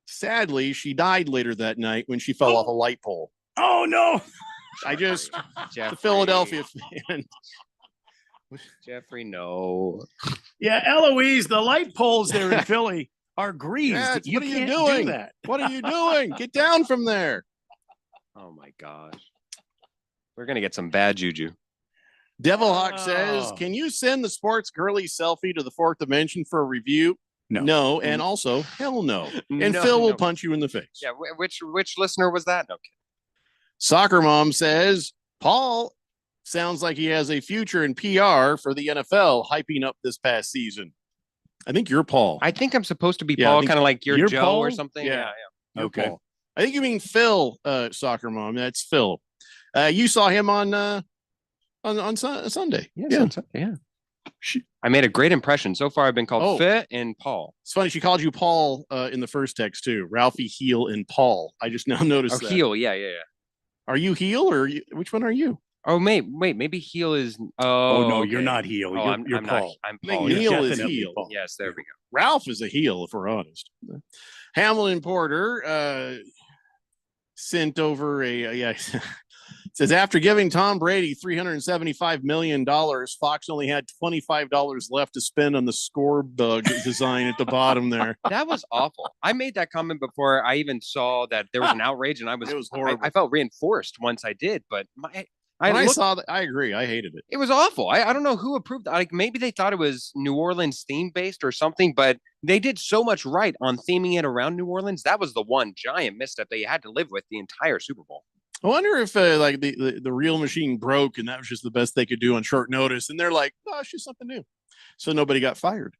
Sadly, she died later that night when she fell off a light pole. Oh, no. The Philadelphia fan. Jeffrey, no. Yeah, Eloise, the light poles there in Philly are greased. Yeah, you what are you can't doing? do that. What are you doing? Get down from there. Oh, my gosh. We're going to get some bad juju. Devilhawk says, can you send the sports girly selfie to the fourth dimension for a review? No. And also, hell no. And Phil will punch you in the face. Yeah, which listener was that? No kidding. Soccer Mom says, Paul sounds like he has a future in PR for the NFL, hyping up this past season. I think you're Paul. I think I'm supposed to be Paul, kind of like you're Joe Paul? or something. Yeah. Okay. Paul. I think you mean Phil, Soccer Mom. That's Phil. You saw him on Sunday. Yes, on Sunday, yeah. I made a great impression. So far, I've been called Fit and Paul. It's funny. She called you Paul in the first text, too. Ralphie, Heel, and Paul. I just now noticed that. Heel. Yeah. Are you Heel or which one are you? Oh, maybe Heel is. Oh no, you're not Heel. You're Paul. I'm Paul. Neil is Heel. Paul. Yes, there we go. Ralph is a heel, if we're honest. Hamlin Porter sent over says after giving Tom Brady $375 million, Fox only had $25 left to spend on the scoreboard design at the bottom there. That was awful. I made that comment before I even saw that there was an outrage, and it was horrible. I felt reinforced once I did, but I saw that. I agree. I hated it. It was awful. I don't know who approved. Like maybe they thought it was New Orleans theme based or something, but they did so much right on theming it around New Orleans. That was the one giant misstep they had to live with the entire Super Bowl. I wonder if the real machine broke and that was just the best they could do on short notice. And they're like, oh, it's just something new. So nobody got fired.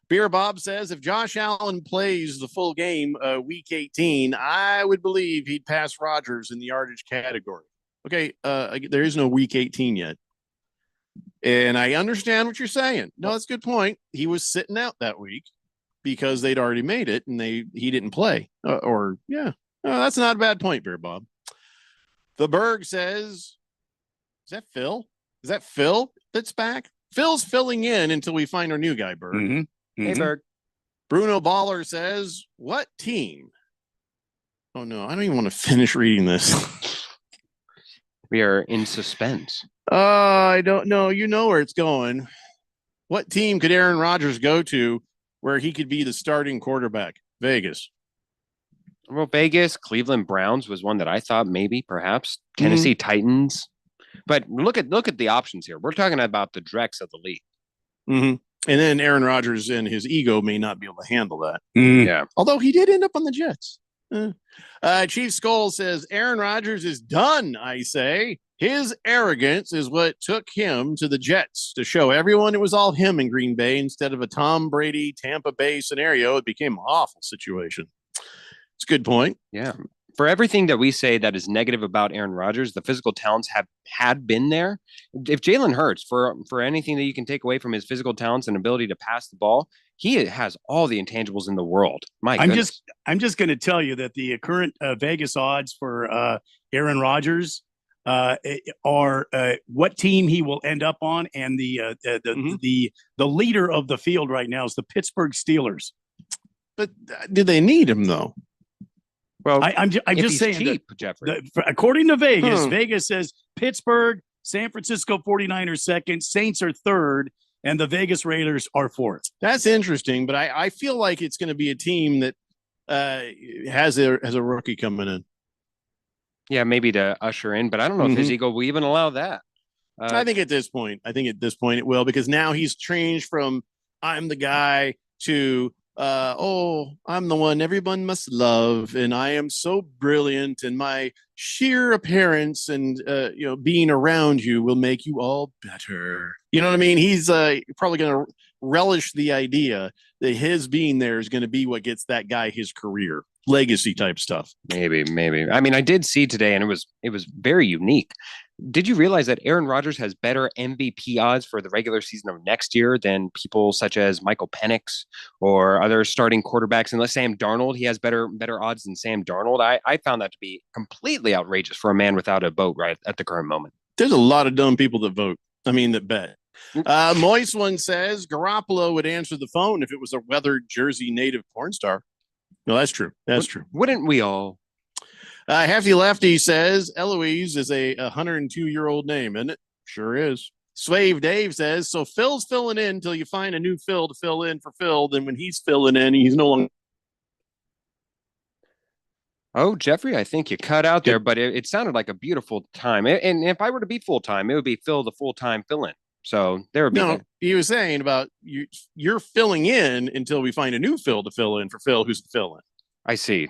Beer Bob says if Josh Allen plays the full game week 18, I would believe he'd pass Rodgers in the yardage category. Okay, there is no week 18 yet. And I understand what you're saying. No, that's a good point. He was sitting out that week because they'd already made it and he didn't play. That's not a bad point, Beer Bob. The Berg says, is that Phil? Is that Phil that's back? Phil's filling in until we find our new guy, Berg. Mm-hmm. Hey, Berg. Bruno Baller says, what team? Oh, no, I don't even want to finish reading this. We are in suspense. I don't know. You know where it's going. What team could Aaron Rodgers go to where he could be the starting quarterback? Vegas. Well, Vegas, Cleveland Browns was one that I thought maybe, perhaps. Tennessee Titans. But look at the options here. We're talking about the dregs of the league. Mm-hmm. And then Aaron Rodgers and his ego may not be able to handle that. Yeah. Although he did end up on the Jets. Chief Skull says Aaron Rodgers is done, I say. His arrogance is what took him to the Jets to show everyone it was all him in Green Bay instead of a Tom Brady, Tampa Bay scenario. It became an awful situation. It's a good point. Yeah. For everything that we say that is negative about Aaron Rodgers, the physical talents had been there. If Jalen Hurts, for anything that you can take away from his physical talents and ability to pass the ball, he has all the intangibles in the world. I'm just going to tell you that the current Vegas odds for Aaron Rodgers are what team he will end up on, and the leader of the field right now is the Pittsburgh Steelers. But do they need him though? Well, I'm just saying, cheap, Jeffrey. According to Vegas, Vegas says Pittsburgh, San Francisco 49ers second, Saints are third, and the Vegas Raiders are fourth. That's interesting, but I feel like it's going to be a team that has a rookie coming in. Yeah, maybe to usher in, but I don't know if his ego will even allow that. I think at this point it will, because now he's changed from I'm the guy to I'm the one everyone must love, and I am so brilliant, and my sheer appearance and being around you will make you all better. You know what I mean? He's probably going to relish the idea that his being there is going to be what gets that guy his career, legacy type stuff. Maybe. I mean, I did see today, and it was very unique. Did you realize that Aaron Rodgers has better MVP odds for the regular season of next year than people such as Michael Penix or other starting quarterbacks? Unless Sam Darnold, he has better odds than Sam Darnold. I found that to be completely outrageous for a man without a vote right at the current moment. There's a lot of dumb people that vote. That bet. Moist One says Garoppolo would answer the phone if it was a weathered Jersey native porn star. No, that's true. That's true. Wouldn't we all? Hefty Lefty says Eloise is a 102-year-old name, isn't it? Sure is. Swave Dave says, so Phil's filling in until you find a new Phil to fill in for Phil. Then when he's filling in, he's no longer. Oh, Jeffrey, I think you cut out there, but it sounded like a beautiful time. And if I were to be full-time, it would be Phil the full-time fill-in. So there would be. No, he was saying about you're filling in until we find a new Phil to fill in for Phil, who's the fill-in. I see.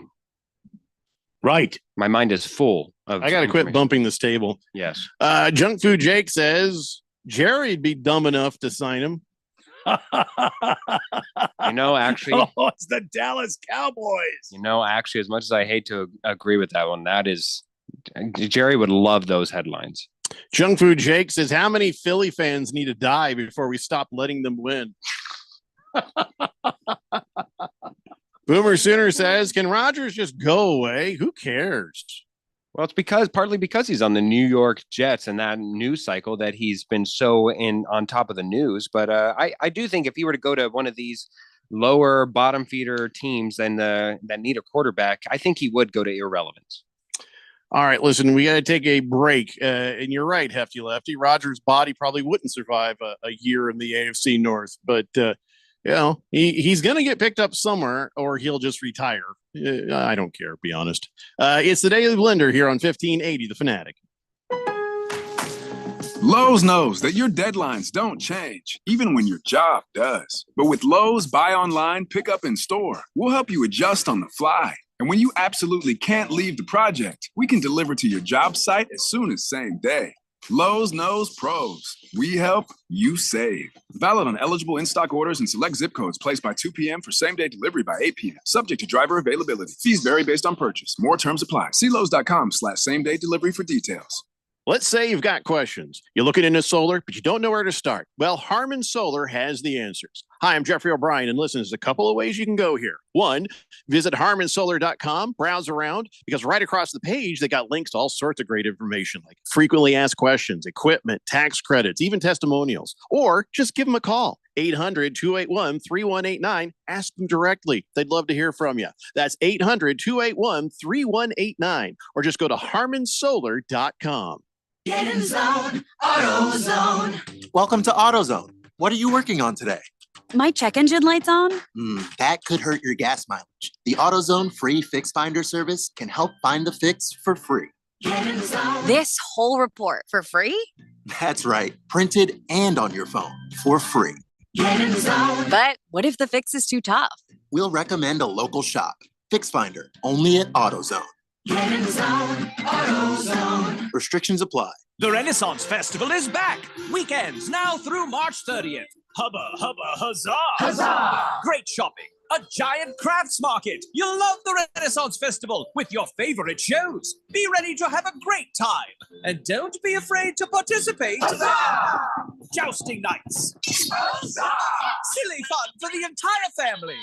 Right. My mind is full of. I got to quit bumping this table. Yes. Junk Food Jake says Jerry'd be dumb enough to sign him. Actually. Oh, it's the Dallas Cowboys. Actually, as much as I hate to agree with that one, that is. Jerry would love those headlines. Junk Food Jake says, how many Philly fans need to die before we stop letting them win? Boomer Sooner says, can Rodgers just go away? Who cares? Well, it's partly because he's on the New York Jets and that news cycle that he's been so on top of the news. But I do think if he were to go to one of these lower bottom feeder teams that need a quarterback, I think he would go to irrelevance. All right, listen, we got to take a break. And you're right, Hefty Lefty. Rodgers' body probably wouldn't survive a year in the AFC North. But, he's going to get picked up somewhere or he'll just retire. I don't care, be honest. It's the Daily Blender here on 1580 The Fanatic. Lowe's knows that your deadlines don't change, even when your job does. But with Lowe's Buy Online, Pick Up in Store, we'll help you adjust on the fly. And when you absolutely can't leave the project, we can deliver to your job site as soon as same day. Lowe's knows pros. We help, you save. Valid on eligible in-stock orders and select zip codes placed by 2 p.m. for same-day delivery by 8 p.m. Subject to driver availability. Fees vary based on purchase. More terms apply. See Lowe's.com/same-day delivery for details. Let's say you've got questions. You're looking into solar, but you don't know where to start. Well, Harmon Solar has the answers. Hi, I'm Jeffrey O'Brien, and listen, there's a couple of ways you can go here. One, visit harmonsolar.com, browse around, because right across the page, they got links to all sorts of great information, like frequently asked questions, equipment, tax credits, even testimonials. Or just give them a call, 800-281-3189. Ask them directly. They'd love to hear from you. That's 800-281-3189. Or just go to harmonsolar.com. Get in zone, AutoZone. Welcome to AutoZone. What are you working on today? My check engine light's on? That could hurt your gas mileage. The AutoZone free Fix Finder service can help find the fix for free. Get in zone. This whole report for free? That's right, printed and on your phone for free. Get in zone. But what if the fix is too tough? We'll recommend a local shop. Fix Finder, only at AutoZone. Get in zone, AutoZone. Restrictions apply. The Renaissance Festival is back. Weekends now through March 30th. Hubba, hubba, huzzah! Huzzah! Great shopping. A giant crafts market. You'll love the Renaissance Festival with your favorite shows. Be ready to have a great time. And don't be afraid to participate. Huzzah! Jousting nights. Huzzah! Silly fun for the entire family.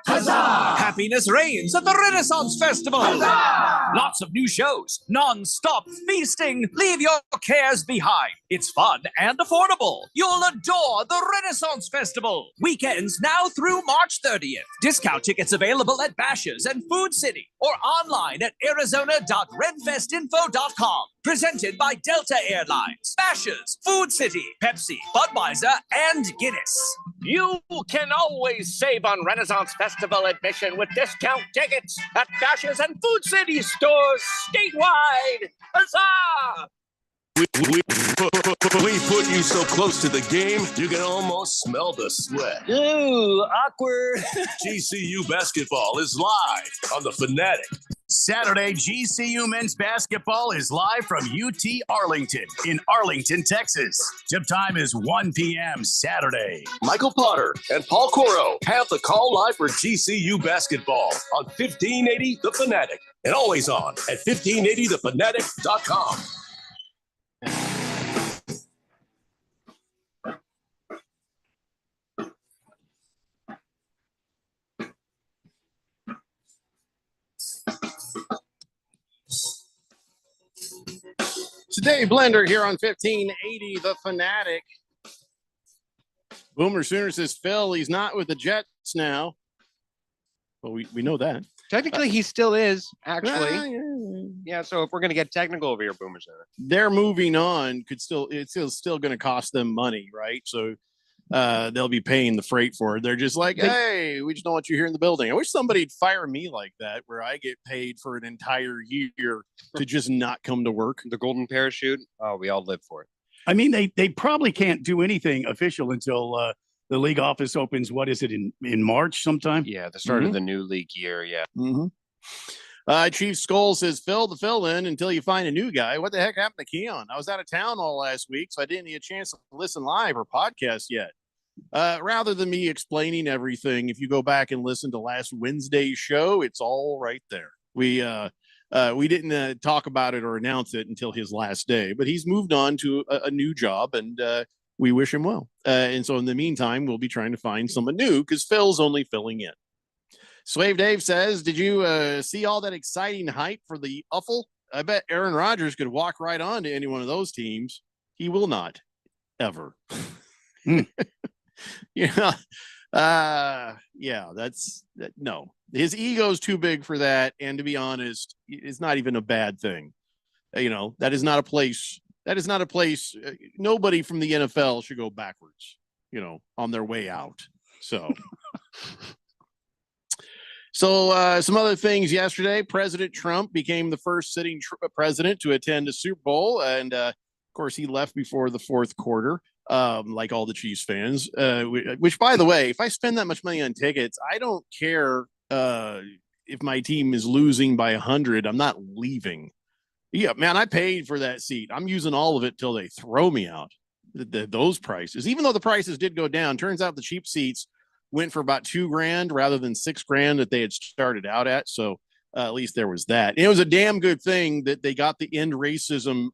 Huzzah! Happiness reigns at the Renaissance Festival. Huzzah! Lots of new shows, non-stop feasting. Leave your cares behind. It's fun and affordable. You'll adore the Renaissance Festival. Weekends now through March 30th. Discount tickets available at Bashers' and Food City or online at arizona.redfestinfo.com. Presented by Delta Airlines, Bashers', Food City, Pepsi, Budweiser, and Guinness. You can always save on Renaissance Festival admission with discount tickets at Bashers' and Food City stores statewide. Huzzah! We put you so close to the game, you can almost smell the sweat. Ooh, awkward. GCU basketball is live on the Fanatic. Saturday, GCU men's basketball is live from UT Arlington in Arlington, Texas. Tip time is 1 p.m. Saturday. Michael Potter and Paul Coro have the call live for GCU basketball on 1580 The Fanatic and always on at 1580thefanatic.com. Today, Blender here on 1580 The Fanatic. Boomer Sooner says, Phil, he's not with the Jets now. Well, we know that. Technically, he still is, actually. Yeah, so if we're going to get technical over here, Boomer Center. They're moving on. It's still going to cost them money, right? So they'll be paying the freight for it. They're just like, hey, we just don't want you here in the building. I wish somebody'd fire me like that, where I get paid for an entire year to just not come to work. The golden parachute. Oh, we all live for it. I mean, they probably can't do anything official until the league office opens. What is it, in March sometime? Yeah, the start of the new league year. Yeah. Chief Skull says, Phil the fill-in until you find a new guy. What the heck happened to Keon? I was out of town all last week, so I didn't get a chance to listen live or podcast yet. Rather than me explaining everything, if you go back and listen to last Wednesday's show, it's all right there. We didn't talk about it or announce it until his last day, but he's moved on to a new job, and we wish him well. And so in the meantime, we'll be trying to find someone new because Phil's only filling in. Slave Dave says, did you see all that exciting hype for the UFL? I bet Aaron Rodgers could walk right on to any one of those teams. He will not, ever. Yeah. No. His ego's too big for that. And to be honest, it's not even a bad thing. That is not a place. Nobody from the NFL should go backwards, on their way out. So. Some other things yesterday. President Trump became the first sitting president to attend a Super Bowl. And, of course, he left before the fourth quarter, like all the Chiefs fans, which, by the way, if I spend that much money on tickets, I don't care if my team is losing by 100. I'm not leaving. Yeah, man, I paid for that seat. I'm using all of it till they throw me out. Those prices, even though the prices did go down, turns out the cheap seats went for about $2,000 rather than $6,000 that they had started out at. So at least there was that. And it was a damn good thing that they got the end racism,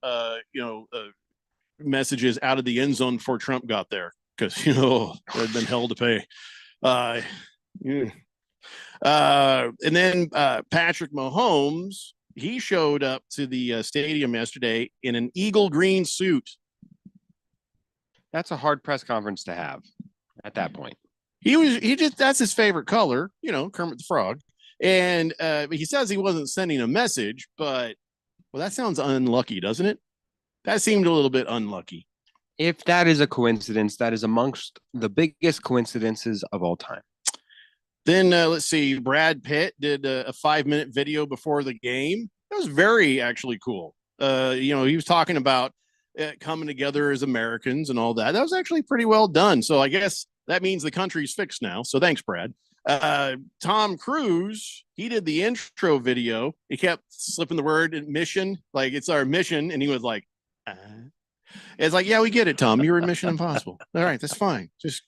messages out of the end zone before Trump got there, because there'd been hell to pay. And then Patrick Mahomes, he showed up to the stadium yesterday in an eagle green suit. That's a hard press conference to have at that point. That's his favorite color, Kermit the Frog. And he says he wasn't sending a message, but that sounds unlucky, doesn't it? That seemed a little bit unlucky. If that is a coincidence, that is amongst the biggest coincidences of all time. Then let's see, Brad Pitt did a 5-minute video before the game. That was very actually cool. He was talking about coming together as Americans and all that. That was actually pretty well done. So I guess that means the country's fixed now. So thanks, Brad. Tom Cruise, he did the intro video. He kept slipping the word mission, like it's our mission. And he was like, it's like, yeah, we get it, Tom. You're in Mission Impossible. All right, that's fine. Just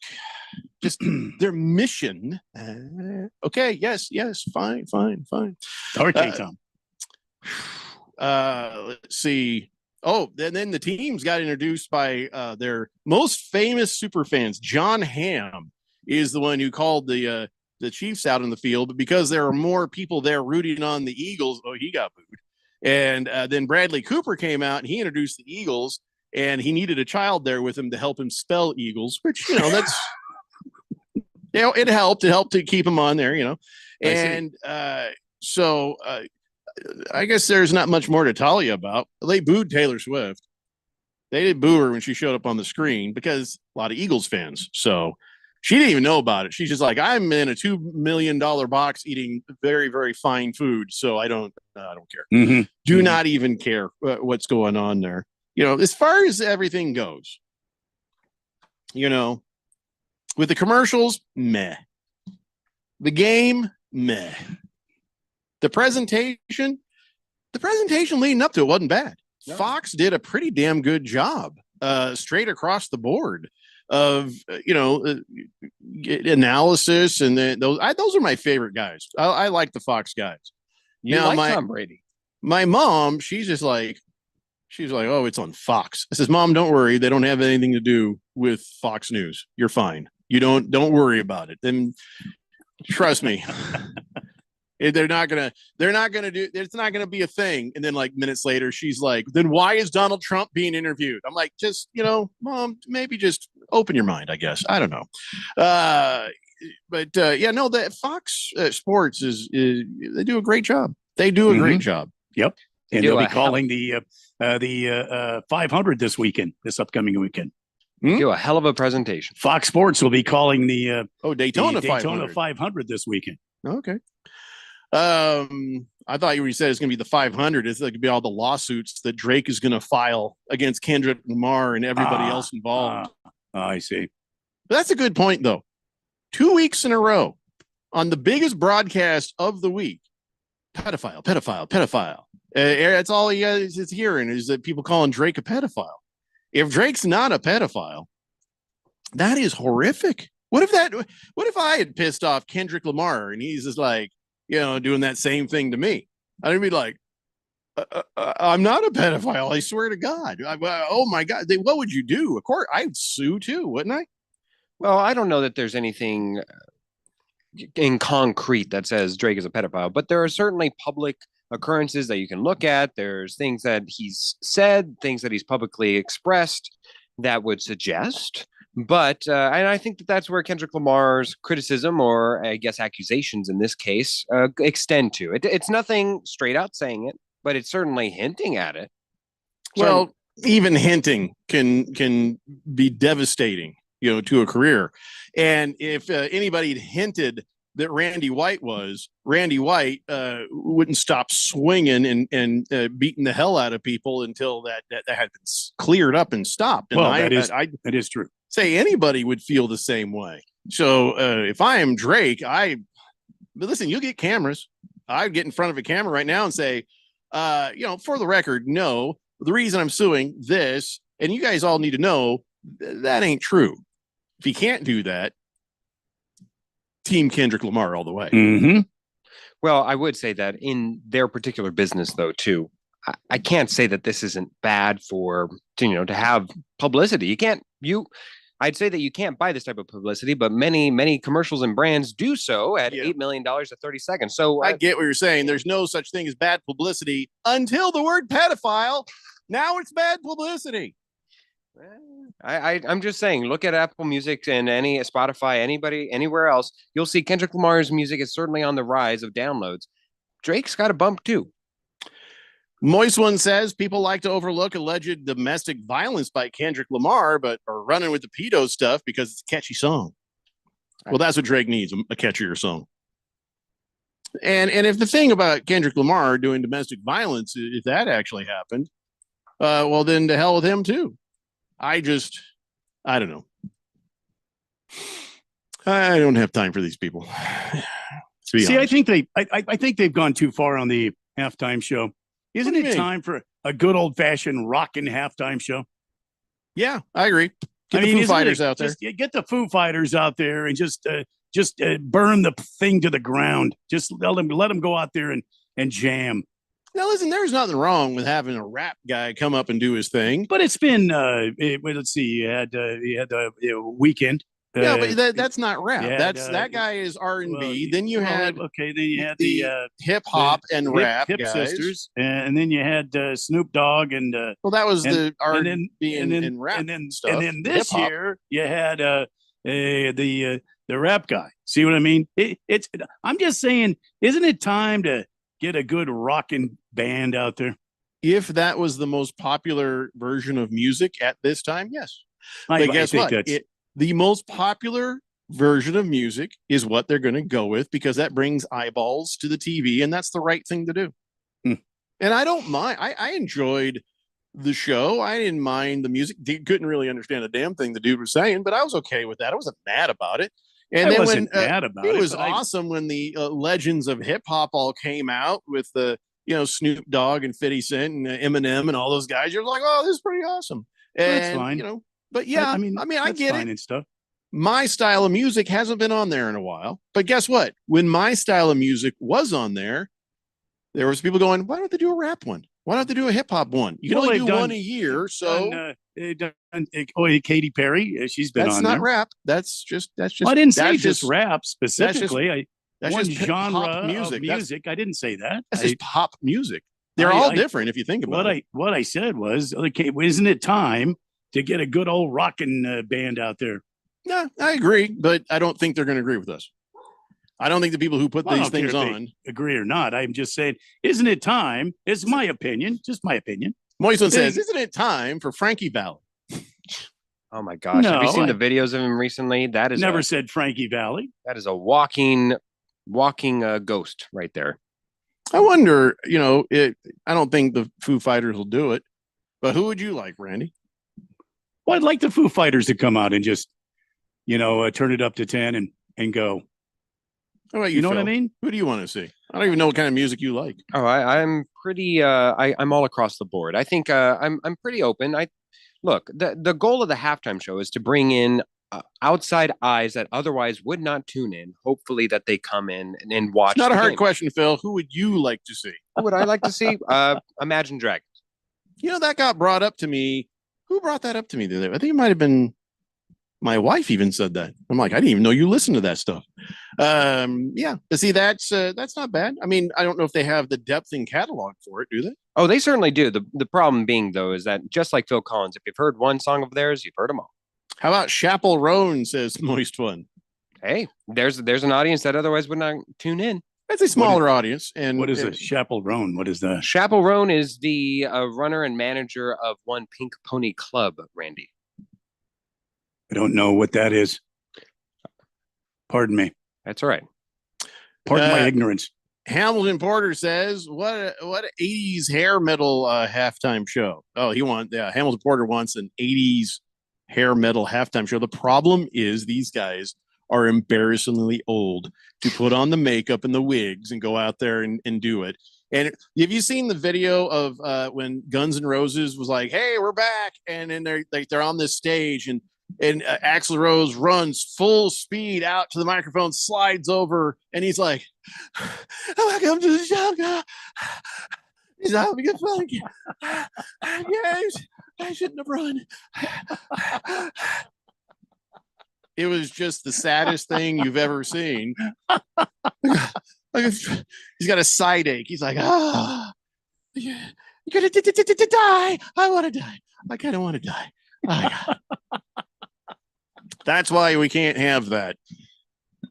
their mission. Okay, yes, fine. Okay, Tom. Let's see. Oh, then the teams got introduced by their most famous super fans. John Hamm is the one who called the Chiefs out in the field, but because there are more people there rooting on the Eagles, he got booed. And then Bradley Cooper came out and he introduced the Eagles, and he needed a child there with him to help him spell Eagles, which that's it helped. It helped to keep him on there, And so I guess there's not much more to tell you about. They booed Taylor Swift. They did boo her when she showed up on the screen because a lot of Eagles fans. So she didn't even know about it. She's just like, I'm in a $2 million box eating very, very fine food. So I don't care. Mm-hmm. Do not even care what's going on there. As far as everything goes, with the commercials, meh. The game, meh. The presentation leading up to it wasn't bad. No. Fox did a pretty damn good job straight across the board of analysis, and those are my favorite guys. I like the Fox guys. Tom Brady. My mom, she's like, oh, it's on Fox. I says, Mom, don't worry, they don't have anything to do with Fox News. You're fine. You don't worry about it. Then trust me. They're not gonna do. It's not gonna be a thing. And then, like minutes later, she's like, "Then why is Donald Trump being interviewed?" I'm like, "Just Mom, maybe just open your mind. I guess I don't know." The Fox Sports is they do a great job. They do a great job. Yep, and they'll be calling the 500 this upcoming weekend. Do a hell of a presentation. Fox Sports will be calling the Daytona 500 this weekend. Okay. I thought you said it's going to be the 500. It's going to be all the lawsuits that Drake is going to file against Kendrick Lamar and everybody else involved. I see. But that's a good point, though. 2 weeks in a row on the biggest broadcast of the week, pedophile. That's all you guys is hearing is that people calling Drake a pedophile. If Drake's not a pedophile, that is horrific. What if I had pissed off Kendrick Lamar and he's just like, doing that same thing to me? I'd be like, I'm not a pedophile. I swear to God. Oh my God. What would you do? Of course, I'd sue too, wouldn't I? Well, I don't know that there's anything in concrete that says Drake is a pedophile, but there are certainly public occurrences that you can look at. There's things that he's said, things that he's publicly expressed that would suggest. But and I think that's where Kendrick Lamar's criticism, or I guess accusations in this case, extend to. It's nothing straight out saying it, but it's certainly hinting at it. Well, even hinting can be devastating, to a career. And if anybody had hinted that Randy White wouldn't stop swinging and beating the hell out of people until that had been cleared up and stopped. And that is true. Say anybody would feel the same way. So if I am Drake, but listen, you'll get cameras. I'd get in front of a camera right now and say, for the record, no, the reason I'm suing this, and you guys all need to know that ain't true. If you can't do that, Team Kendrick Lamar all the way. Mm-hmm. Well, I would say that in their particular business, though, too, I can't say that this isn't bad for, to have publicity. I'd say that you can't buy this type of publicity, but many commercials and brands do so at $8 million to 30 seconds. So I get what you're saying. There's no such thing as bad publicity until the word pedophile. Now it's bad publicity. I'm just saying, look at Apple Music and any Spotify, anybody, anywhere else. You'll see Kendrick Lamar's music is certainly on the rise of downloads. Drake's got a bump too. Moist One says people like to overlook alleged domestic violence by Kendrick Lamar, but are running with the pedo stuff because it's a catchy song. Well, that's what Drake needs, a catchier song. And if the thing about Kendrick Lamar doing domestic violence, if that actually happened, well, then to hell with him too. I don't know. I don't have time for these people. See, I think they've gone too far on the halftime show. Isn't it time for a good old fashioned rockin' halftime show? Yeah, I agree. Get the Foo Fighters out there. Get the Foo Fighters out there and just burn the thing to the ground. Just let them go out there and jam. Now, listen, there's nothing wrong with having a rap guy come up and do his thing. But it's been, let's see, you had the Weekend. Yeah, but that's not rap. Yeah, that guy is R&B. Well, then you had the hip hop and rap hip guys. sisters, and then you had Snoop Dogg and well, that was the R&B and rap stuff. And then this Hip-hop. year you had the rap guy. See what I mean? I'm just saying, isn't it time to get a good rocking band out there? If that was the most popular version of music at this time, yes. I But guess think what? that's- The most popular version of music is what they're going to go with because that brings eyeballs to the TV, and that's the right thing to do. And I don't mind. I enjoyed the show. I didn't mind the music. Couldn't really understand a damn thing the dude was saying, but I was okay with that. I wasn't mad about it. And I then wasn't when mad about it it, was but I- awesome when the legends of hip hop all came out with the Snoop Dogg and 50 Cent and Eminem and all those guys. You're like, oh, this is pretty awesome. And That's fine. But yeah, I that's get fine it. and stuff. My style of music hasn't been on there in a while. But guess what? When my style of music was on there was people going, why don't they do a rap one? Why don't they do a hip hop one? You can only do one a year. So Katy Perry, she's been that's on not there. rap. That's just. Well, I didn't say that's just rap specifically. that's One just genre pop music. of music. I didn't say that. That's just pop music. They're all different if you think about it. What I said was, okay, isn't it time to get a good old rockin' band out there? Yeah, I agree, but I don't think they're going to agree with us. I don't think the people who put Well, I these don't care things if they on. agree or not. I'm just saying, isn't it time? It's my opinion, just my opinion. Moison says, isn't it time for Frankie Valli? Oh my gosh! Have you No, seen I- the videos of him recently? That is Never said Frankie Valley. That is a walking ghost right there. I wonder, I don't think the Foo Fighters will do it, but who would you like, Randy? Well, I'd like the Foo Fighters to come out and just, turn it up to 10 and go. How about You know what I Phil? mean? Who do you want to see? I don't even know what kind of music you like. Oh, I'm pretty. I'm all across the board. I think I'm pretty open. Look. The goal of the halftime show is to bring in outside eyes that otherwise would not tune in. Hopefully, that they come in and watch. It's not a the hard game. question, Phil. Who would you like to see? Who would I like to see? Imagine Dragons. That got brought up to me. Who brought that up to me the other day? I think it might have been my wife even said that. I'm like, I didn't even know you listened to that stuff. Yeah. But see, that's not bad. I mean, I don't know if they have the depth in catalog for it, do they? Oh, they certainly do. The problem being though is that just like Phil Collins, if you've heard one song of theirs, you've heard them all. How about Chapel Roan, says Moist One? Hey, there's an audience that otherwise would not tune in. That's a smaller audience. And What is a Chapel Roan? What is that? Chapel Roan is the runner and manager of One Pink Pony Club, Randy. I don't know what that is. Pardon me. That's all right. Pardon my ignorance. Hamilton Porter says, what a 80s hair metal halftime show. Oh, Hamilton Porter wants an 80s hair metal halftime show. The problem is these guys are embarrassingly old to put on the makeup and the wigs and go out there and do it. And have you seen the video of when Guns N' Roses was like, "Hey, we're back," and then they're on this stage and Axl Rose runs full speed out to the microphone, slides over, and he's like, "Welcome to the show." He's having a fun. Yes, I shouldn't have run. It was just the saddest thing you've ever seen. He's got a side ache. He's like, you're gonna die. I want to die. I kind of want to die. Oh, that's why we can't have that.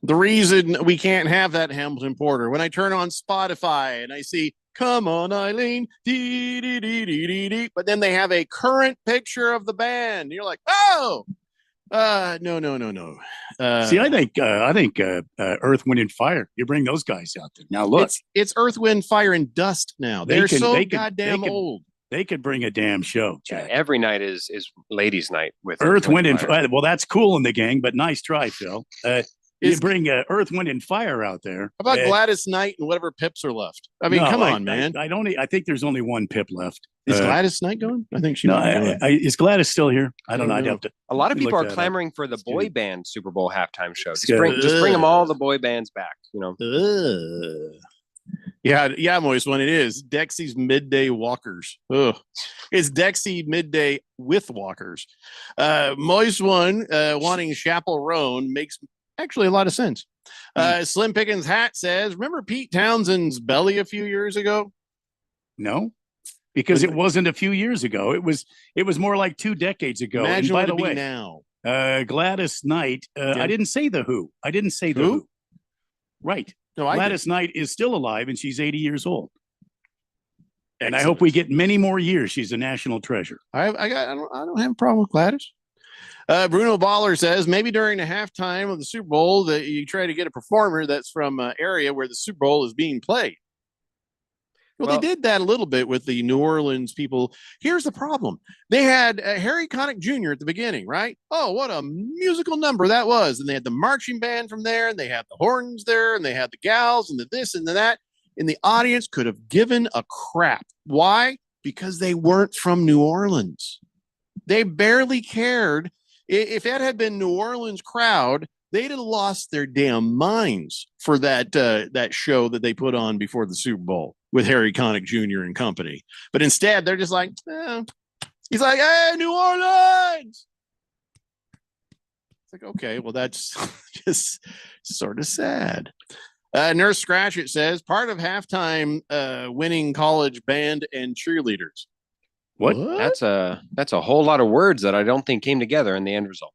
The reason we can't have that, Hamilton Porter, when I turn on Spotify and I see Come on, Eileen. Dee, dee, dee, dee, dee, dee. But then they have a current picture of the band. You're like, oh, no. See, I think Earth, Wind, and Fire. You bring those guys out there. Now look, it's Earth, Wind, Fire, and Dust now. They're goddamn old. They could bring a damn show. Yeah, every night is ladies' night with Earth, Wind, and Fire. Well, that's cool in the gang, but nice try, Phil. You bring Earth, Wind, and Fire out there. How about Gladys Knight and whatever Pips are left? I mean, come on, man. I think there's only one Pip left. Is Gladys Knight going? I think she. No, is Gladys still here? I don't know. I'd have to. A lot of people are clamoring for the boy band Super Bowl halftime show. Just bring them all the boy bands back. You know. Yeah, Moist one. It is Dexy's Midday Walkers. Ugh. It's Dexy Midday with Walkers. Moist one wanting Chapel Roan makes actually a lot of sense. Slim Pickens hat says, remember Pete Townsend's belly a few years ago? No, because it wasn't a few years ago. It was more like 2 decades ago. Imagine and by what the way, now. Gladys Knight. I didn't say the Who. I didn't say the Who. Right. No, Gladys Knight is still alive and she's 80 years old. And I hope we get many more years. She's a national treasure. I don't have a problem with Gladys. Bruno Baller says maybe during the halftime of the Super Bowl that you try to get a performer that's from an area where the Super Bowl is being played. Well, they did that a little bit with the New Orleans people. Here's the problem. They had Harry Connick Jr. at the beginning, right? Oh, what a musical number that was. And they had the marching band from there, and they had the horns there, and they had the gals and the this and the that. And the audience could have given a crap. Why? Because they weren't from New Orleans. They barely cared. If that had been New Orleans crowd, they'd have lost their damn minds for that show that they put on before the Super Bowl with Harry Connick Jr. and company. But instead, they're just like, he's like, hey, New Orleans. It's like, okay, well, that's just sort of sad. Nurse Scratchit says part of halftime winning college band and cheerleaders. What? That's a whole lot of words that I don't think came together in the end result.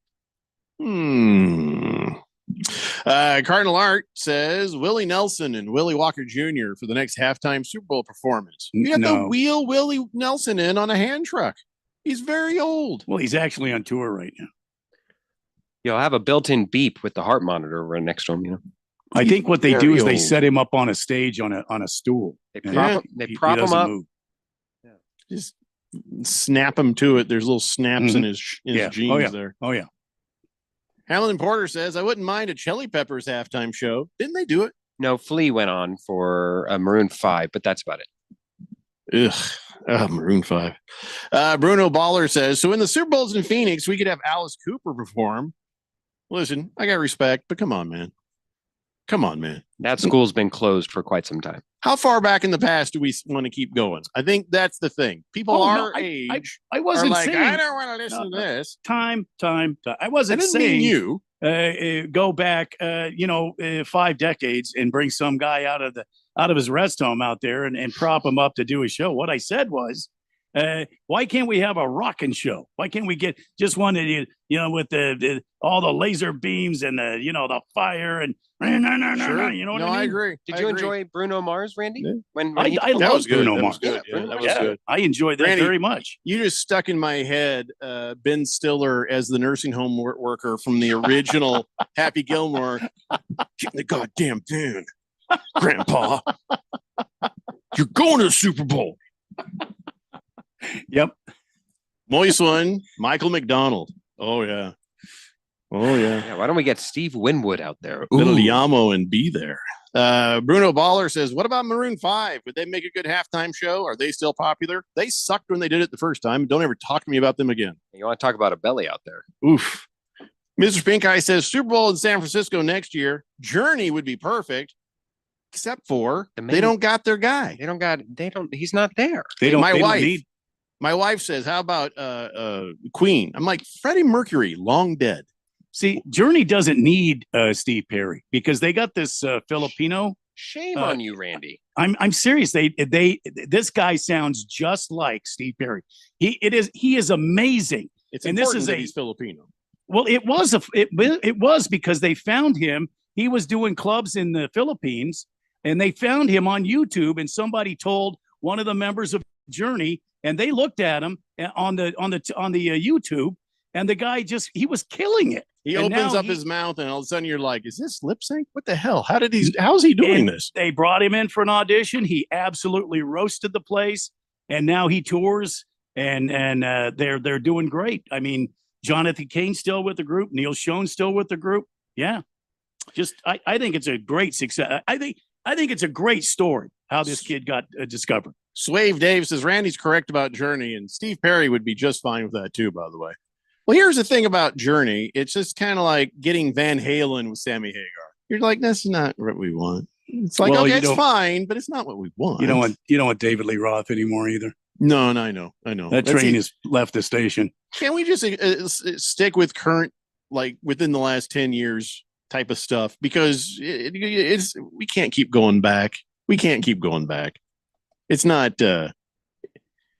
Cardinal Art says Willie Nelson and Willie Walker Jr. for the next halftime Super Bowl performance. You have to wheel Willie Nelson in on a hand truck. He's very old. Well, he's actually on tour right now. You'll have a built-in beep with the heart monitor right next to him. You know. I think what they do is they set him up on a stage on a stool. They prop him up. Yeah. Just snap him to it. There's little snaps in his jeans there. Oh yeah. Hamilton Porter says, I wouldn't mind a Chili Peppers halftime show. Didn't they do it? No, Flea went on for Maroon 5, but that's about it. Maroon 5. Bruno Baller says, so when the Super Bowl's in Phoenix, we could have Alice Cooper perform. Listen, I got respect, but come on, man. That school's been closed for quite some time. How far back in the past do we want to keep going? I think that's the thing. People our age I wasn't are like, saying, I don't want to listen to this. Time. I wasn't saying you. Go back, 5 decades and bring some guy out of his rest home out there and prop him up to do a show. What I said was, why can't we have a rocking show? Why can't we get just one that with the all the laser beams and the fire and Sure. you know what no, I mean? I agree. Did you enjoy Bruno Mars, Randy? Yeah. When I love Bruno Mars. That was good. I enjoyed that Randy, very much. You just stuck in my head Ben Stiller as the nursing home worker from the original Happy Gilmore. Get in the goddamn van, Grandpa. You're going to the Super Bowl. Yep. Moist one, Michael McDonald. Oh yeah. Yeah, why don't we get Steve Winwood out there? Little Yamo and be there. Bruno Baller says, what about Maroon 5? Would they make a good halftime show? Are they still popular? They sucked when they did it the first time. Don't ever talk to me about them again. You want to talk about a belly out there? Oof. Mr. Pink Eye says Super Bowl in San Francisco next year. Journey would be perfect, except for they don't got their guy. He's not there. My wife says, how about Queen? I'm like, Freddie Mercury, long dead. See, Journey doesn't need Steve Perry because they got this Filipino. Shame on you, Randy. I'm serious. This guy sounds just like Steve Perry. He is amazing. It's important that he's Filipino. Well, it was because they found him. He was doing clubs in the Philippines and they found him on YouTube, and somebody told one of the members of Journey, and they looked at him on the YouTube, and the guy he was killing it. He And opens now up his mouth, and all of a sudden you're like, "Is this lip sync? What the hell? How's he doing and this?" They brought him in for an audition. He absolutely roasted the place, and now he tours, and they're doing great. I mean, Jonathan Cain's still with the group. Neil Schoen's still with the group. Yeah, I think it's a great success. I think it's a great story how this kid got discovered. Swave Dave says Randy's correct about Journey, and Steve Perry would be just fine with that too, by the way. Well, here's the thing about Journey. It's just kind of like getting Van Halen with Sammy Hagar. You're like, that's not what we want. It's like, okay, it's fine, but it's not what we want. You don't want David Lee Roth anymore either. No, I know. That train has left the station. Can't we just stick with current, like within the last 10 years type of stuff? Because we can't keep going back. We can't keep going back. It's not going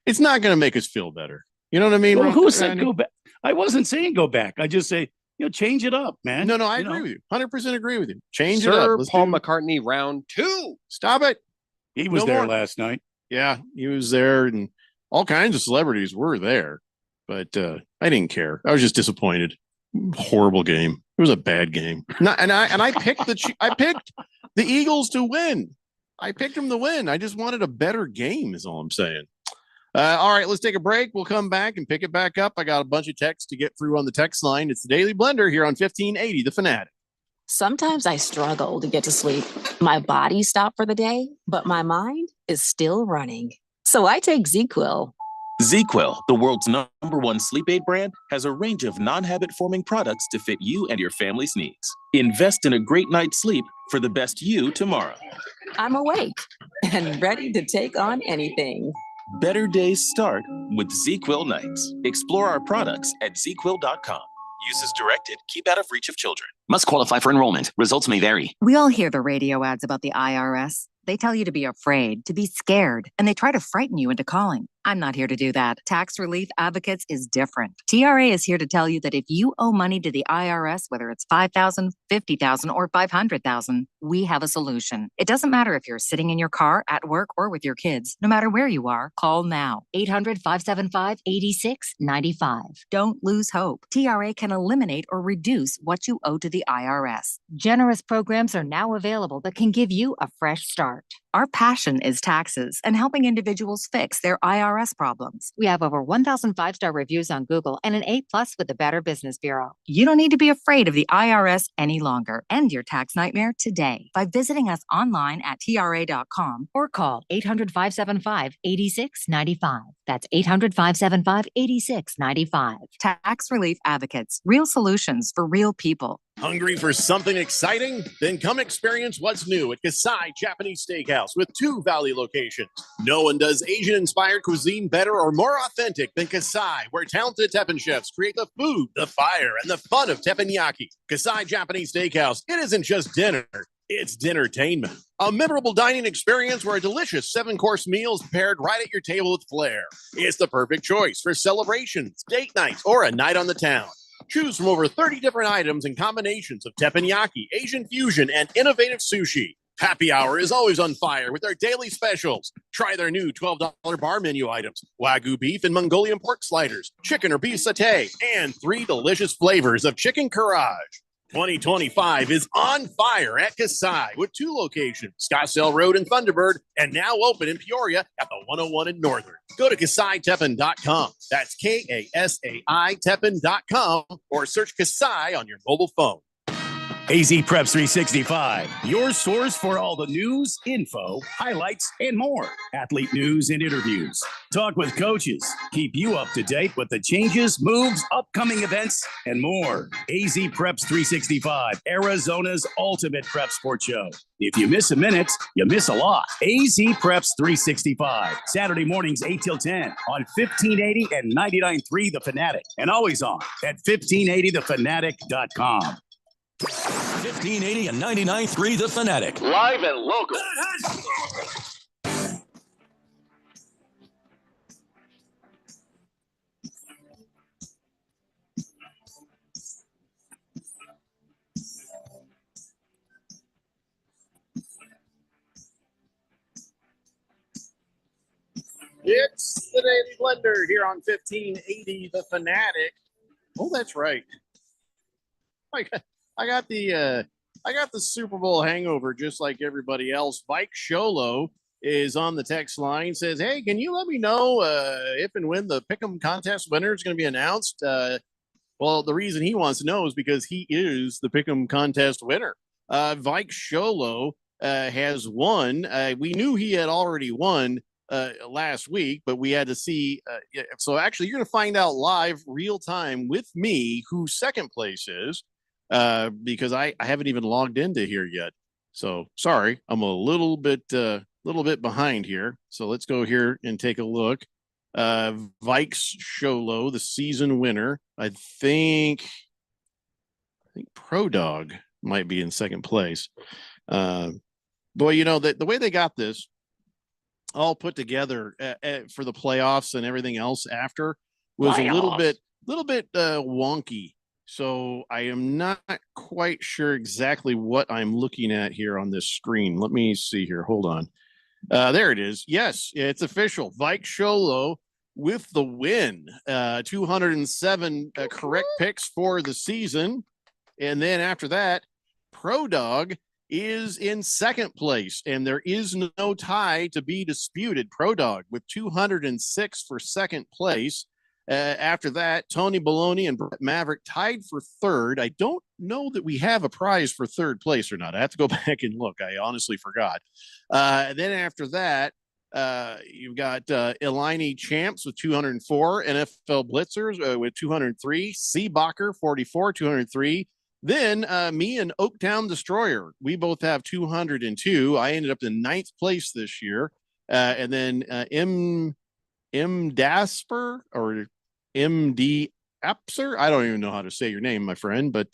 to make us feel better. You know what I mean? Well, who said go back? I wasn't saying go back. I just say, change it up, man. No, I agree with you. 100% agree with you. Change it Sir up. Paul McCartney, round 2. Stop it. He was there last night. Yeah, he was there, and all kinds of celebrities were there. But I didn't care. I was just disappointed. Horrible game. It was a bad game. I picked the Eagles to win. I picked them to win. I just wanted a better game, is all I'm saying. All right, let's take a break. We'll come back and pick it back up. I got a bunch of texts to get through on the text line. It's the Daily Blender here on 1580 The Fanatic. Sometimes I struggle to get to sleep. My body stopped for the day, but my mind is still running. So I take ZQuil. ZQuil, the world's #1 sleep aid brand, has a range of non-habit forming products to fit you and your family's needs. Invest in a great night's sleep for the best you tomorrow. I'm awake and ready to take on anything. Better days start with ZQuil nights. Explore our products at ZQuil.com. Use as directed. Keep out of reach of children. Must qualify for enrollment. Results may vary. We all hear the radio ads about the IRS. They tell you to be afraid, to be scared, and they try to frighten you into calling. I'm not here to do that. Tax Relief Advocates is different. TRA is here to tell you that if you owe money to the IRS, whether it's $5,000, $50,000, or $500,000, we have a solution. It doesn't matter if you're sitting in your car, at work, or with your kids. No matter where you are, call now. 800-575-8695. Don't lose hope. TRA can eliminate or reduce what you owe to the IRS. Generous programs are now available that can give you a fresh start. Our passion is taxes and helping individuals fix their IRS problems. We have over 1,000 5-star reviews on Google and an A+ with the Better Business Bureau. You don't need to be afraid of the IRS any longer. End your tax nightmare today by visiting us online at TRA.com or call 800-575-8695. That's 800-575-8695. Tax Relief Advocates. Real solutions for real people. Hungry for something exciting? Then come experience what's new at Kasai Japanese Steakhouse with 2 Valley locations. No one does Asian-inspired cuisine better or more authentic than Kasai, where talented Teppan chefs create the food, the fire, and the fun of teppanyaki. Kasai Japanese Steakhouse, it isn't just dinner. It's dinnertainment. A memorable dining experience where a delicious 7-course meal is prepared right at your table with flair. It's the perfect choice for celebrations, date nights, or a night on the town. Choose from over 30 different items and combinations of teppanyaki, Asian fusion, and innovative sushi. Happy hour is always on fire with their daily specials. Try their new $12 bar menu items, Wagyu beef and Mongolian pork sliders, chicken or beef satay, and 3 delicious flavors of chicken karaage. 2025 is on fire at Kasai with 2 locations, Scottsdale Road and Thunderbird, and now open in Peoria at the 101 in Northern. Go to KasaiTeppan.com. That's KASAI Teppan.com or search Kasai on your mobile phone. AZ Preps 365, your source for all the news, info, highlights, and more. Athlete news and interviews. Talk with coaches. Keep you up to date with the changes, moves, upcoming events, and more. AZ Preps 365, Arizona's ultimate prep sports show. If you miss a minute, you miss a lot. AZ Preps 365, Saturday mornings 8 till 10 on 1580 and 99.3 The Fanatic, and always on at 1580thefanatic.com. 1580 and 99.3 The Fanatic. Live and local. It's the Daily Blender here on 1580 The Fanatic. Oh, that's right. I got the Super Bowl hangover just like everybody else. Mike Sholo is on the text line. Says, "Hey, can you let me know if and when the Pick'em contest winner is going to be announced?" Well, the reason he wants to know is because he is the Pick'em contest winner. Mike Sholo has won. We knew he had already won last week, but we had to see. So actually, you're going to find out live, real time with me who second place is, because I haven't even logged into here yet. So sorry, I'm a little bit behind here. So let's go here and take a look. Vikes Sholo, the season winner. I think Pro Dog might be in second place. Boy, you know that the way they got this all put together for the playoffs and everything else after was a little bit wonky. So I am not quite sure exactly what I'm looking at here on this screen. Let me see here. Hold on. There it is. Yes, it's official. Vike Sholo with the win. 207 correct picks for the season. And then after that, Pro Dog is in second place, and there is no tie to be disputed. Pro Dog with 206 for second place. After that, Tony Baloney and Brett Maverick tied for third. I don't know that we have a prize for third place or not. I have to go back and look. I honestly forgot. Then after that, you've got Eleni Champs with 204, NFL Blitzers with 203, C. Bacher 44, 203. Then me and Oaktown Destroyer, we both have 202. I ended up in ninth place this year. And then M. Dasper or MD Apser. I don't even know how to say your name, my friend, but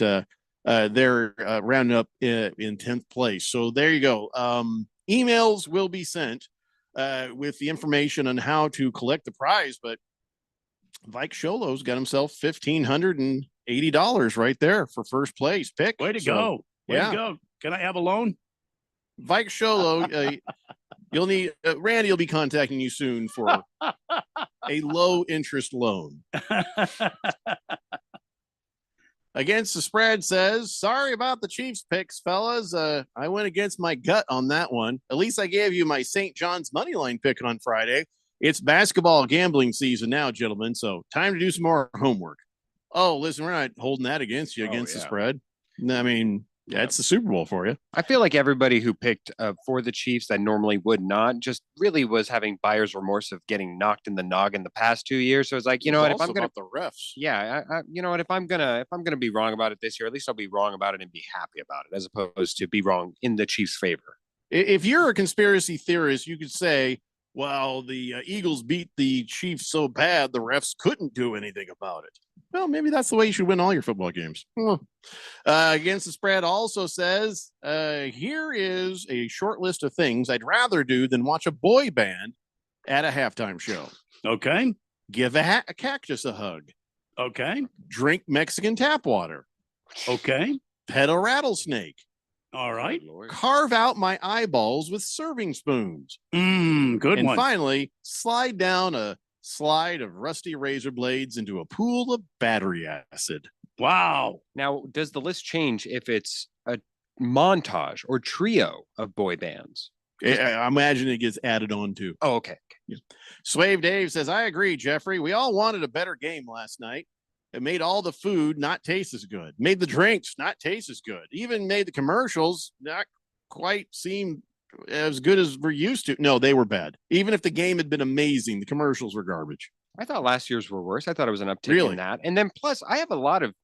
they're rounding up in 10th place. So there you go. Emails will be sent with the information on how to collect the prize, but Vike Sholo's got himself $1,580 right there for first place pick. Way to go. Way to go. Can I have a loan? Vike Sholo, you'll need Randy will be contacting you soon for a low interest loan. Against the Spread says, sorry about the Chiefs picks, fellas. I went against my gut on that one. At least I gave you my St. John's money line pick on Friday. It's basketball gambling season now, gentlemen. So time to do some more homework. Oh, listen, we're not holding that against you against the Spread. I mean, yeah, it's the Super Bowl for you. I feel like everybody who picked for the Chiefs that normally would not just really was having buyer's remorse of getting knocked in the noggin the past 2 years. So it's like, you know what, if I'm gonna the refs, you know what, if I'm gonna be wrong about it this year, at least I'll be wrong about it and be happy about it, as opposed to be wrong in the Chiefs' favor. If you're a conspiracy theorist, you could say, well, the Eagles beat the Chiefs so bad the refs couldn't do anything about it. Well, maybe that's the way you should win all your football games. Against the Spread also says, here is a short list of things I'd rather do than watch a boy band at a halftime show. Okay. Give a cactus a hug. Okay. Drink Mexican tap water. Okay. Pet a rattlesnake. All right. Carve out my eyeballs with serving spoons. Good one. And finally, slide down a slide of rusty razor blades into a pool of battery acid. Wow. Now, does the list change if it's a montage or trio of boy bands? I imagine it gets added on too. Oh, okay. Yeah. Swave Dave says, I agree, Jeffrey. We all wanted a better game last night. It made all the food not taste as good, made the drinks not taste as good, even made the commercials not quite seem as good as we're used to. No, they were bad. Even if the game had been amazing, the commercials were garbage. I thought last year's were worse. I thought it was an uptick in that. And then plus I have a lot of,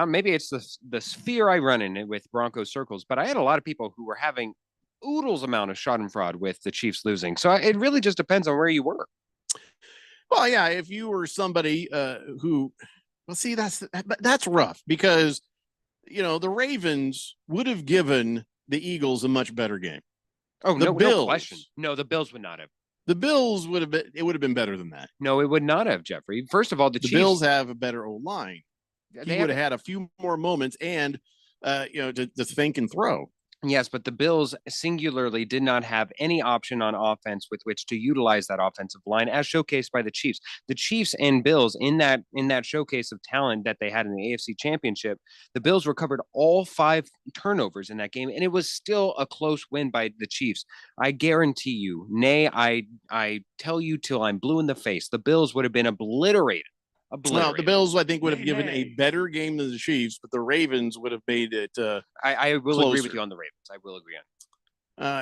maybe it's the sphere I run in it with Broncos circles, but I had a lot of people who were having oodles amount of schadenfreude with the Chiefs losing. So it really just depends on where you were. Well, yeah, if you were somebody who, well, see, that's rough because, you know, the Ravens would have given the Eagles a much better game. Oh, no question. No, the Bills would not have. The Bills would have been, it would have been better than that. No, it would not have, Jeffrey. First of all, the Chiefs, Bills have a better O-line. He would have had a few more moments and, you know, to think and throw. Yes, but the Bills singularly did not have any option on offense with which to utilize that offensive line, as showcased by the Chiefs. The Chiefs and Bills in that showcase of talent that they had in the AFC Championship, the Bills recovered all 5 turnovers in that game, and it was still a close win by the Chiefs. I guarantee you, nay, I tell you till I'm blue in the face, the Bills would have been obliterated. Well, the Bills, I think, would have given a better game than the Chiefs, but the Ravens would have made it. I will closer. agree with you on the Ravens. I will agree on.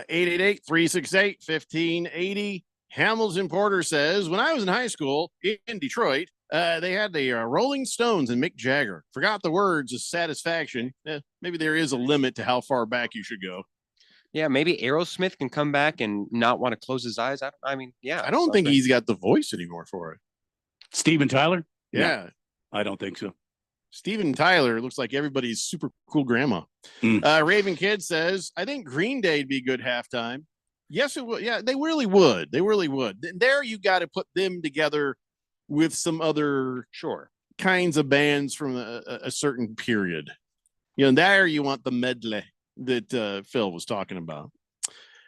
888-368-1580. Hamilton Porter says, when I was in high school in Detroit, they had the Rolling Stones and Mick Jagger. Forgot the words of Satisfaction. Maybe there is a limit to how far back you should go. Yeah, maybe Aerosmith can come back and not want to close his eyes. I mean, yeah. I don't think he's got the voice anymore for it. Steven Tyler? Yeah. No, I don't think so. Steven Tyler looks like everybody's super cool grandma. Raven Kid says, I think Green Day'd be good halftime. Yes, it would. Yeah, they really would. They really would. There you got to put them together with some other kinds of bands from a certain period. You know, there you want the medley that Phil was talking about.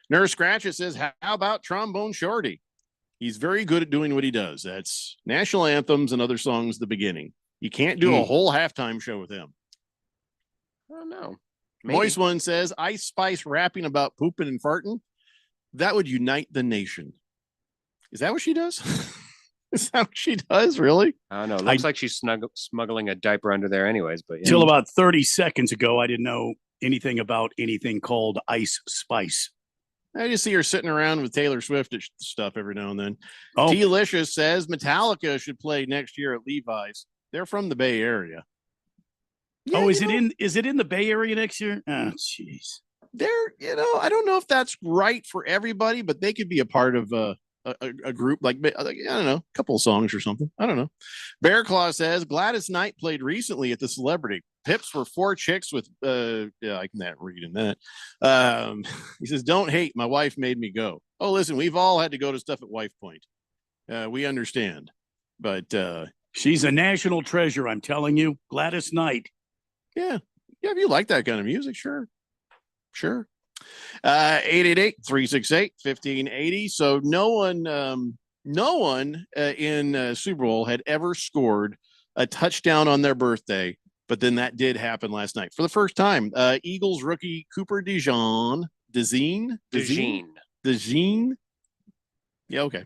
Nurse Scratches says, how about Trombone Shorty? He's very good at doing what he does. That's national anthems and other songs at the beginning. You can't do a whole halftime show with him. I don't know. Moist One says, Ice Spice rapping about pooping and farting. That would unite the nation. Is that what she does? Is that what she does, really? I don't know. It looks like she's smuggling a diaper under there anyways. But Till about 30 seconds ago, I didn't know anything about anything called Ice Spice. I just see her sitting around with Taylor Swift stuff every now and then. Delicious says Metallica should play next year at Levi's. They're from the Bay Area. Yeah, is it in the Bay Area next year? Oh, jeez. They're, I don't know if that's right for everybody, but they could be a part of a group like, I don't know, a couple of songs or something. I don't know. Bear Claw says Gladys Knight played recently at the Celebrity. Pips were 4 chicks with I can't read in that. He says, don't hate, my wife made me go. Oh, listen, we've all had to go to stuff at Wife Point. We understand, but she's a national treasure, I'm telling you. Gladys Knight. Yeah, if you like that kind of music, sure. 888-368-1580. So no one in Super Bowl had ever scored a touchdown on their birthday, but then that did happen last night for the first time. Eagles rookie Cooper DeJean. Yeah, okay.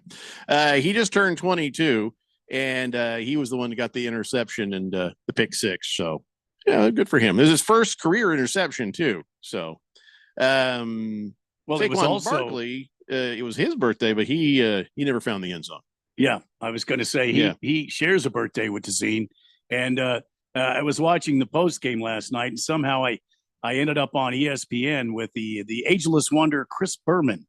He just turned 22, and he was the one that got the interception and the pick 6. So yeah, good for him. This is his first career interception too. So well, it was also Barkley. It was his birthday, but he never found the end zone. Yeah, I was going to say he shares a birthday with DeZine, and I was watching the post game last night, and somehow I ended up on ESPN with the ageless wonder Chris Berman,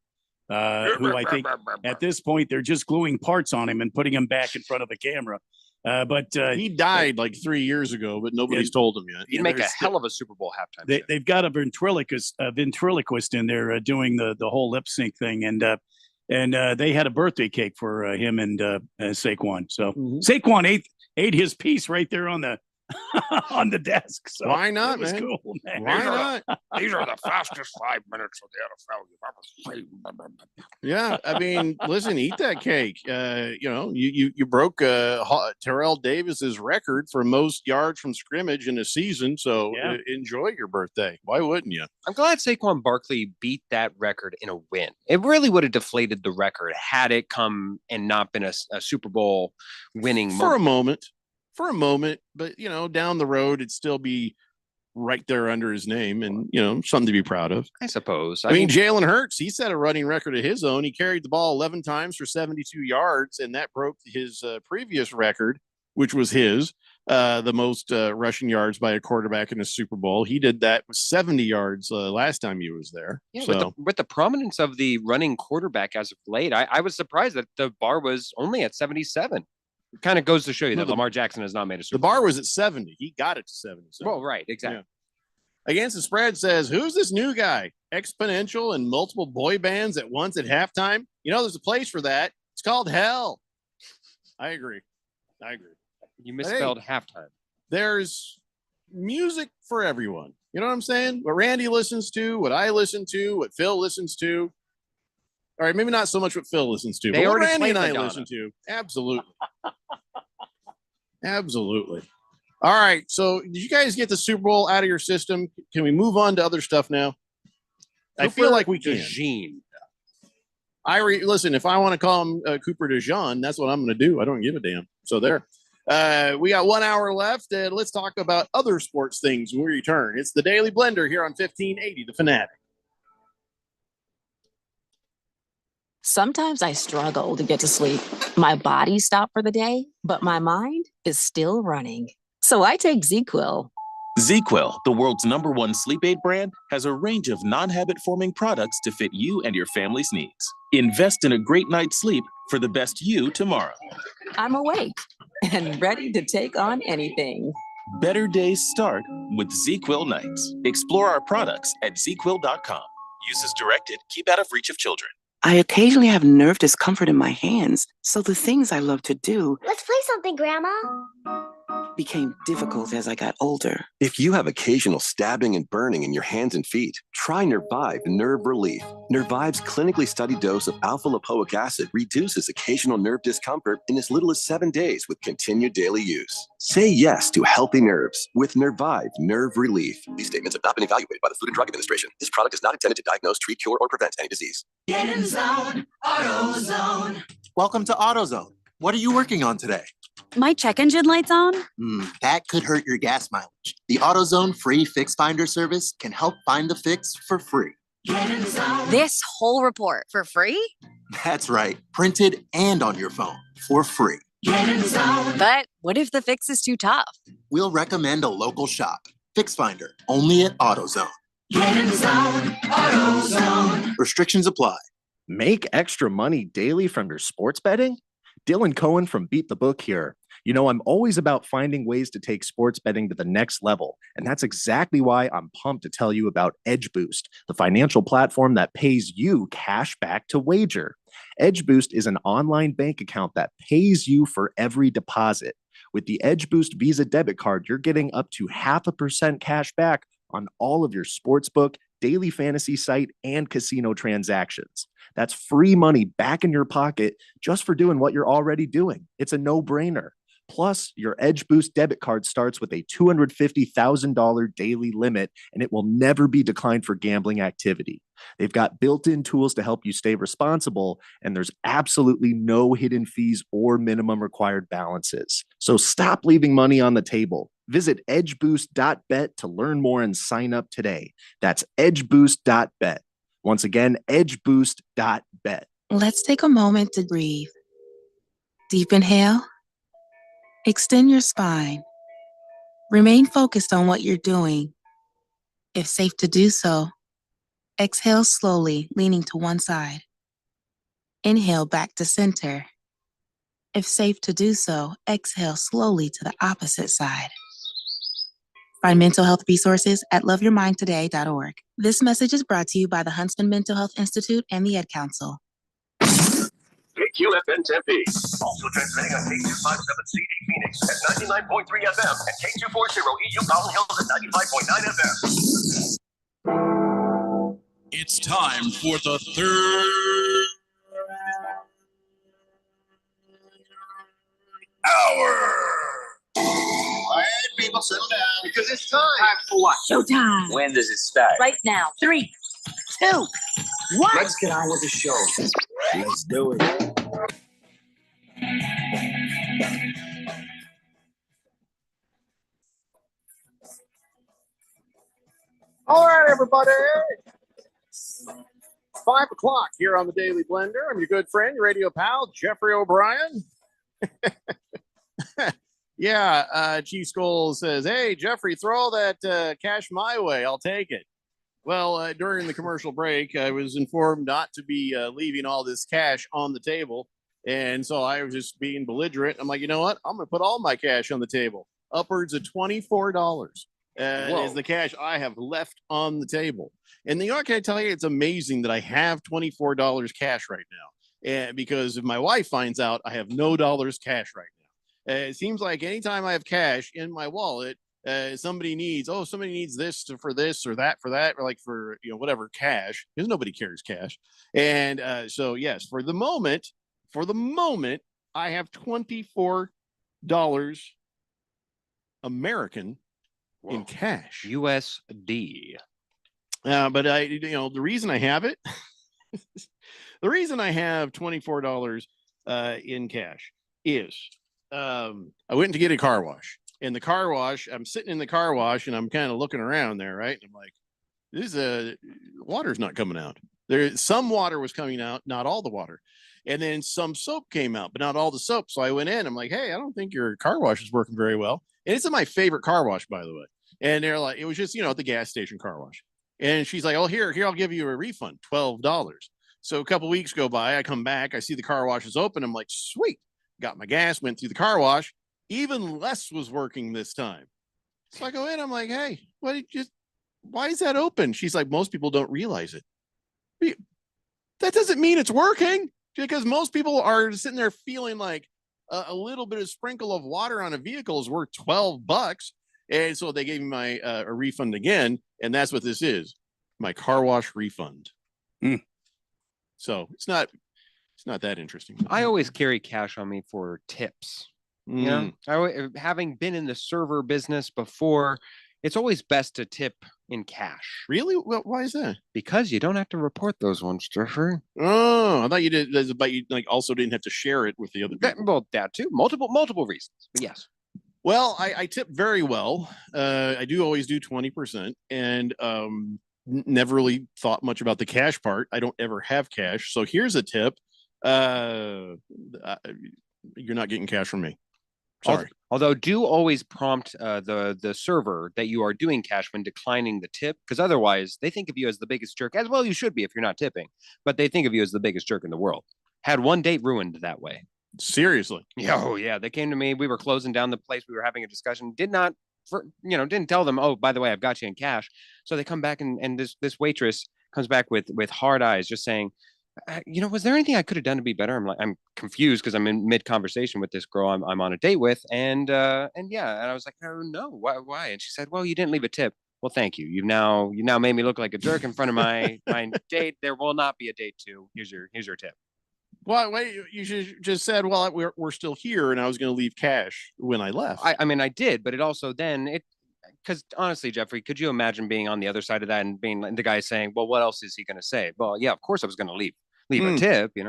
who I think at this point they're just gluing parts on him and putting him back in front of the camera. But he died like 3 years ago, but nobody's told him yet. He'd make a hell of a Super Bowl halftime show. They've got a ventriloquist in there doing the whole lip sync thing, and they had a birthday cake for him and Saquon. So Saquon ate his piece right there on the on the desk. So why not, man? Cool, man? Why not? These are the fastest 5 minutes of the NFL you've ever seen. Yeah, I mean, listen, eat that cake. You broke Terrell Davis's record for most yards from scrimmage in a season. So enjoy your birthday. Why wouldn't you? I'm glad Saquon Barkley beat that record in a win. It really would have deflated the record had it come and not been a Super Bowl winning for a moment. But down the road, it'd still be right there under his name, and something to be proud of, I suppose. I mean, Jalen Hurts, he set a running record of his own. He carried the ball 11 times for 72 yards, and that broke his previous record, which was the most rushing yards by a quarterback in a Super Bowl. He did that with 70 yards last time he was there. Yeah, so with the prominence of the running quarterback as of late, I was surprised that the bar was only at 77. It kind of goes to show you that Lamar Jackson has not made a Super Bowl. The bar was at 70. He got it to 77. Well, right, exactly. Yeah. Against the Spread says, who's this new guy? Exponential and multiple boy bands at once at halftime? There's a place for that. It's called hell. I agree. You misspelled halftime. There's music for everyone. You know what I'm saying? What Randy listens to, what I listen to, what Phil listens to. All right, maybe not so much what Phil listens to, They but what already Randy and played I Madonna. listen to. Absolutely. Absolutely. All right. So did you guys get the Super Bowl out of your system? Can we move on to other stuff now? I feel like we can. DeJean. Listen, if I want to call him Cooper DeJean, that's what I'm going to do. I don't give a damn. So there. We got 1 hour left, and let's talk about other sports things when we return. It's the Daily Blender here on 1580 The Fanatic. Sometimes I struggle to get to sleep. My body stopped for the day, but my mind is still running. So I take ZQuil. ZQuil, the world's #1 sleep aid brand, has a range of non-habit forming products to fit you and your family's needs. Invest in a great night's sleep for the best you tomorrow. I'm awake and ready to take on anything. Better days start with ZQuil nights. Explore our products at ZQuil.com. Use as directed. Keep out of reach of children. I occasionally have nerve discomfort in my hands, so the things I love to do Let's play something, Grandma. became difficult as I got older. If you have occasional stabbing and burning in your hands and feet, try Nervive Nerve Relief. Nervive's clinically studied dose of alpha-lipoic acid reduces occasional nerve discomfort in as little as 7 days with continued daily use. Say yes to healthy nerves with Nervive Nerve Relief. These statements have not been evaluated by the Food and Drug Administration. This product is not intended to diagnose, treat, cure, or prevent any disease. Get in zone, AutoZone. Welcome to AutoZone. What are you working on today? My check engine light's on? That could hurt your gas mileage. The AutoZone free fix finder service can help find the fix for free. This whole report for free? That's right, printed and on your phone for free. But what if the fix is too tough? We'll recommend a local shop. Fix Finder, only at AutoZone. AutoZone. Restrictions apply. Make extra money daily from your sports betting? Dylan Cohen from Beat the Book here. You know, I'm always about finding ways to take sports betting to the next level. And that's exactly why I'm pumped to tell you about Edge Boost, the financial platform that pays you cash back to wager. Edge Boost is an online bank account that pays you for every deposit. With the Edge Boost Visa debit card, you're getting up to 0.5% cash back on all of your sportsbook, daily fantasy site, and casino transactions. That's free money back in your pocket just for doing what you're already doing. It's a no-brainer. Plus, your Edge Boost debit card starts with a $250,000 daily limit, and it will never be declined for gambling activity. They've got built-in tools to help you stay responsible, and there's absolutely no hidden fees or minimum required balances. So stop leaving money on the table. Visit edgeboost.bet to learn more and sign up today. That's edgeboost.bet. Once again, edgeboost.bet. Let's take a moment to breathe. Deep inhale. Extend your spine. Remain focused on what you're doing. If safe to do so, exhale slowly, leaning to one side. Inhale back to center. If safe to do so, exhale slowly to the opposite side. Find mental health resources at loveyourmindtoday.org. This message is brought to you by the Huntsman Mental Health Institute and the Ed Council. KQFN Tempe. Also transmitting on K257CD Phoenix at 99.3 FM and K240 EU Mountain Hills at 95.9 FM. It's time for the third hour. All right, people, settle down. Because it's time. Time for what? Showtime. When does it start? Right now. 3, 2, 1. Let's get on with the show. Let's do it. All right, everybody. 5 o'clock here on the Daily Blender. I'm your good friend, your radio pal, Jeffrey O'Brien. Yeah, Chief Skull says, hey, Jeffrey, throw all that cash my way. I'll take it. Well, during the commercial break, I was informed not to be leaving all this cash on the table. And so I was just being belligerent. I'm like, you know what? I'm going to put all my cash on the table. Upwards of $24 is the cash I have left on the table. And you know what, can I tell you? It's amazing that I have $24 cash right now. And because if my wife finds out, I have no dollars cash right now. It seems like anytime I have cash in my wallet, somebody needs this for this or that for that, or like for whatever cash, because nobody carries cash. And so yes, for the moment, I have $24 American in cash. USD. But the reason I have it, the reason I have $24 in cash is I went to get a car wash. In the car wash, I'm sitting in the car wash and I'm kind of looking around there, right? And I'm like, water's not coming out. Some water was coming out, not all the water. And then some soap came out, but not all the soap. So I went in, I'm like, hey, I don't think your car wash is working very well. And it's my favorite car wash, by the way. And they're like, it was just, at the gas station car wash. And she's like, oh, here, I'll give you a refund, $12. So a couple weeks go by, I come back, I see the car wash is open. I'm like, sweet, got my gas, went through the car wash. Even less was working this time. So I go in, I'm like, hey, why is that open? She's like, most people don't realize it. That doesn't mean it's working, because most people are sitting there feeling like a little bit of sprinkle of water on a vehicle is worth $12. And so they gave me my a refund again. And that's what this is, my car wash refund. So it's not that interesting. I always carry cash on me for tips. Having been in the server business before, it's always best to tip in cash. Really? Well, why is that? Because you don't have to report those ones, Jeffrey. Oh, I thought you did, but you also didn't have to share it with the other people. Well, that too. Multiple reasons. But yes. Well, I tip very well. I do always do 20%, and never really thought much about the cash part. I don't ever have cash. So here's a tip. You're not getting cash from me. Sorry. Although do always prompt the server that you are doing cash when declining the tip, because otherwise they think of you as the biggest jerk. As well, you should be if you're not tipping, but they think of you as the biggest jerk in the world. Had one date ruined that way. Seriously? Oh yeah, they came to me. We were closing down the place. We were having a discussion. Didn't tell them. Oh, by the way, I've got you in cash. So they come back and this waitress comes back with hard eyes, just saying, was there anything I could have done to be better? I'm confused because I'm in mid conversation with this girl I'm on a date with, and I was like, oh no, why? And she said, well, you didn't leave a tip. Well, thank you. You now made me look like a jerk in front of my date. There will not be a date 2. Here's your tip. Well, wait, you should just said, well, we're still here, and I was going to leave cash when I left. I did, but it also because honestly, Jeffrey, could you imagine being on the other side of that and being the guy saying, well, what else is he going to say? Well, yeah, of course I was going to leave a tip, Yeah,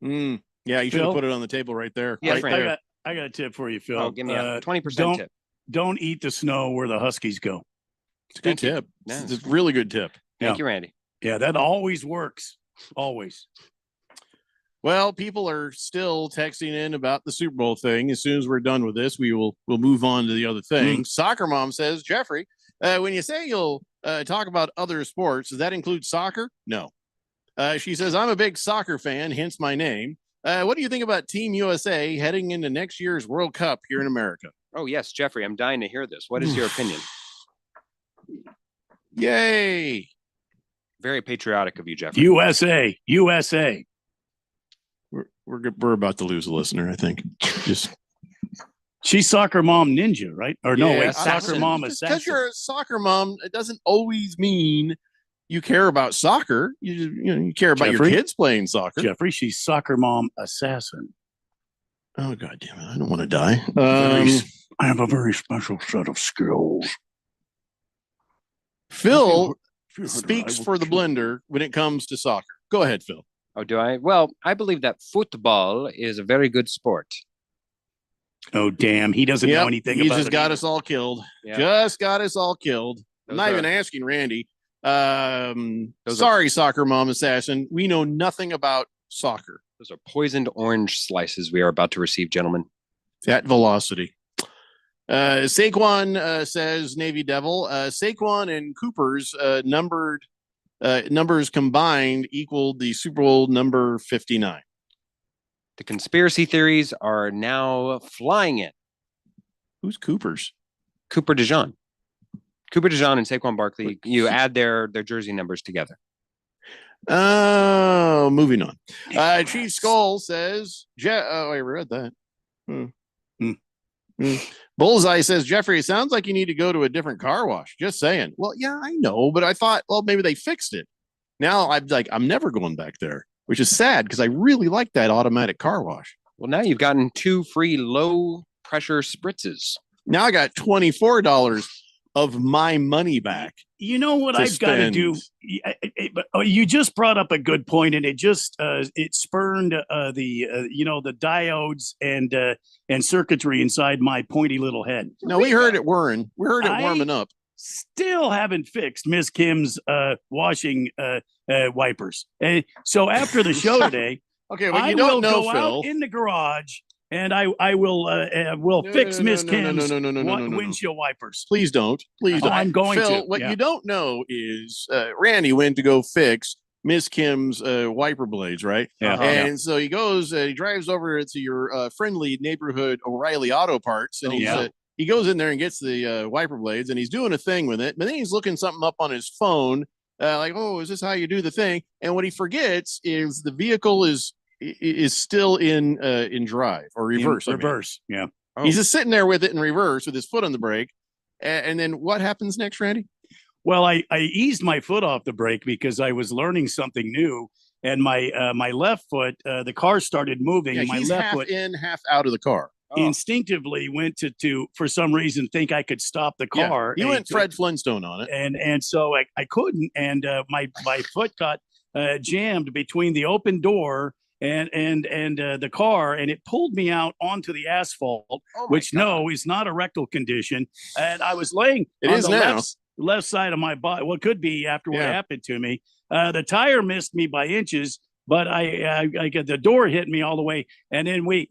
you should have put it on the table right there. Yeah, right there. I got a tip for you, Phil. Oh, give me a 20% tip. Don't eat the snow where the Huskies go. It's a good tip. It's a really good tip. Thank you, Randy. Yeah, that always works. Always. Well, people are still texting in about the Super Bowl thing. As soon as we're done with this, we'll move on to the other thing. Soccer Mom says, Jeffrey, when you say you'll talk about other sports, does that include soccer? No. She says, I'm a big soccer fan, hence my name. What do you think about Team USA heading into next year's World Cup here in America? Oh, yes, Jeffrey, I'm dying to hear this. What is your opinion? Yay. Very patriotic of you, Jeffrey. USA. We're about to lose a listener, I think. She's Soccer Mom Ninja, right? Or no, wait, Soccer Mom Assassin. Because you're a soccer mom, it doesn't always mean you care about soccer. You care about your kids playing soccer. Jeffrey, she's Soccer Mom Assassin. Oh, God damn it. I don't want to die. I have a very special set of skills. Phil speaks for the blender when it comes to soccer. Go ahead, Phil. Oh, do I? Well, I believe that football is a very good sport. Oh, damn. He doesn't know anything about it. He just got us all killed. Yeah. Just got us all killed. I'm not even asking Randy. Sorry, Soccer Mom Assassin. We know nothing about soccer. Those are poisoned orange slices we are about to receive, gentlemen. At velocity. Saquon says Navy Devil. Saquon and Cooper's numbers combined equaled the Super Bowl number 59. The conspiracy theories are now flying in. Who's Cooper's? Cooper DeJean. Cooper DeJean and Saquon Barkley. You add their jersey numbers together. Oh, moving on. Chief Skull says, I read that. Bullseye says, Jeffrey, it sounds like you need to go to a different car wash. Just saying. Well, yeah, I know, but I thought, well, maybe they fixed it. Now I'm never going back there, which is sad because I really like that automatic car wash. Well, now you've gotten 2 free low pressure spritzes. Now I got $24 of my money back. You know what I've got to do? You just brought up a good point, and it just it spurned the diodes and circuitry inside my pointy little head. No, we heard it whirring. We heard it warming up. Still haven't fixed Miss Kim's washing wipers. And so after the show today, okay, well, you don't know, go Phil. out in the garage. And I will fix Miss Kim's windshield wipers. Please don't. Please don't. I'm going Phil, to. What you don't know is Randy went to go fix Miss Kim's wiper blades, right? Yeah. And so he goes, he drives over to your friendly neighborhood O'Reilly Auto Parts, and he goes in there and gets the wiper blades, and he's doing a thing with it. But then he's looking something up on his phone, like, oh, is this how you do the thing? And what he forgets is the vehicle is still in drive or reverse. Reverse. Yeah. Oh. He's just sitting there with it in reverse with his foot on the brake. And then what happens next, Randy? Well, I eased my foot off the brake because I was learning something new. And my left foot, the car started moving. Yeah, my he's left half foot in, half out of the car. Instinctively went to for some reason think I could stop the car. You went Fred Flintstone on it. And so I couldn't. And my foot got jammed between the open door and the car, and it pulled me out onto the asphalt, which is not a rectal condition. And I was laying on the left side of my body. Well, it could be after what happened to me. The tire missed me by inches, but I get the door hit me all the way, and then we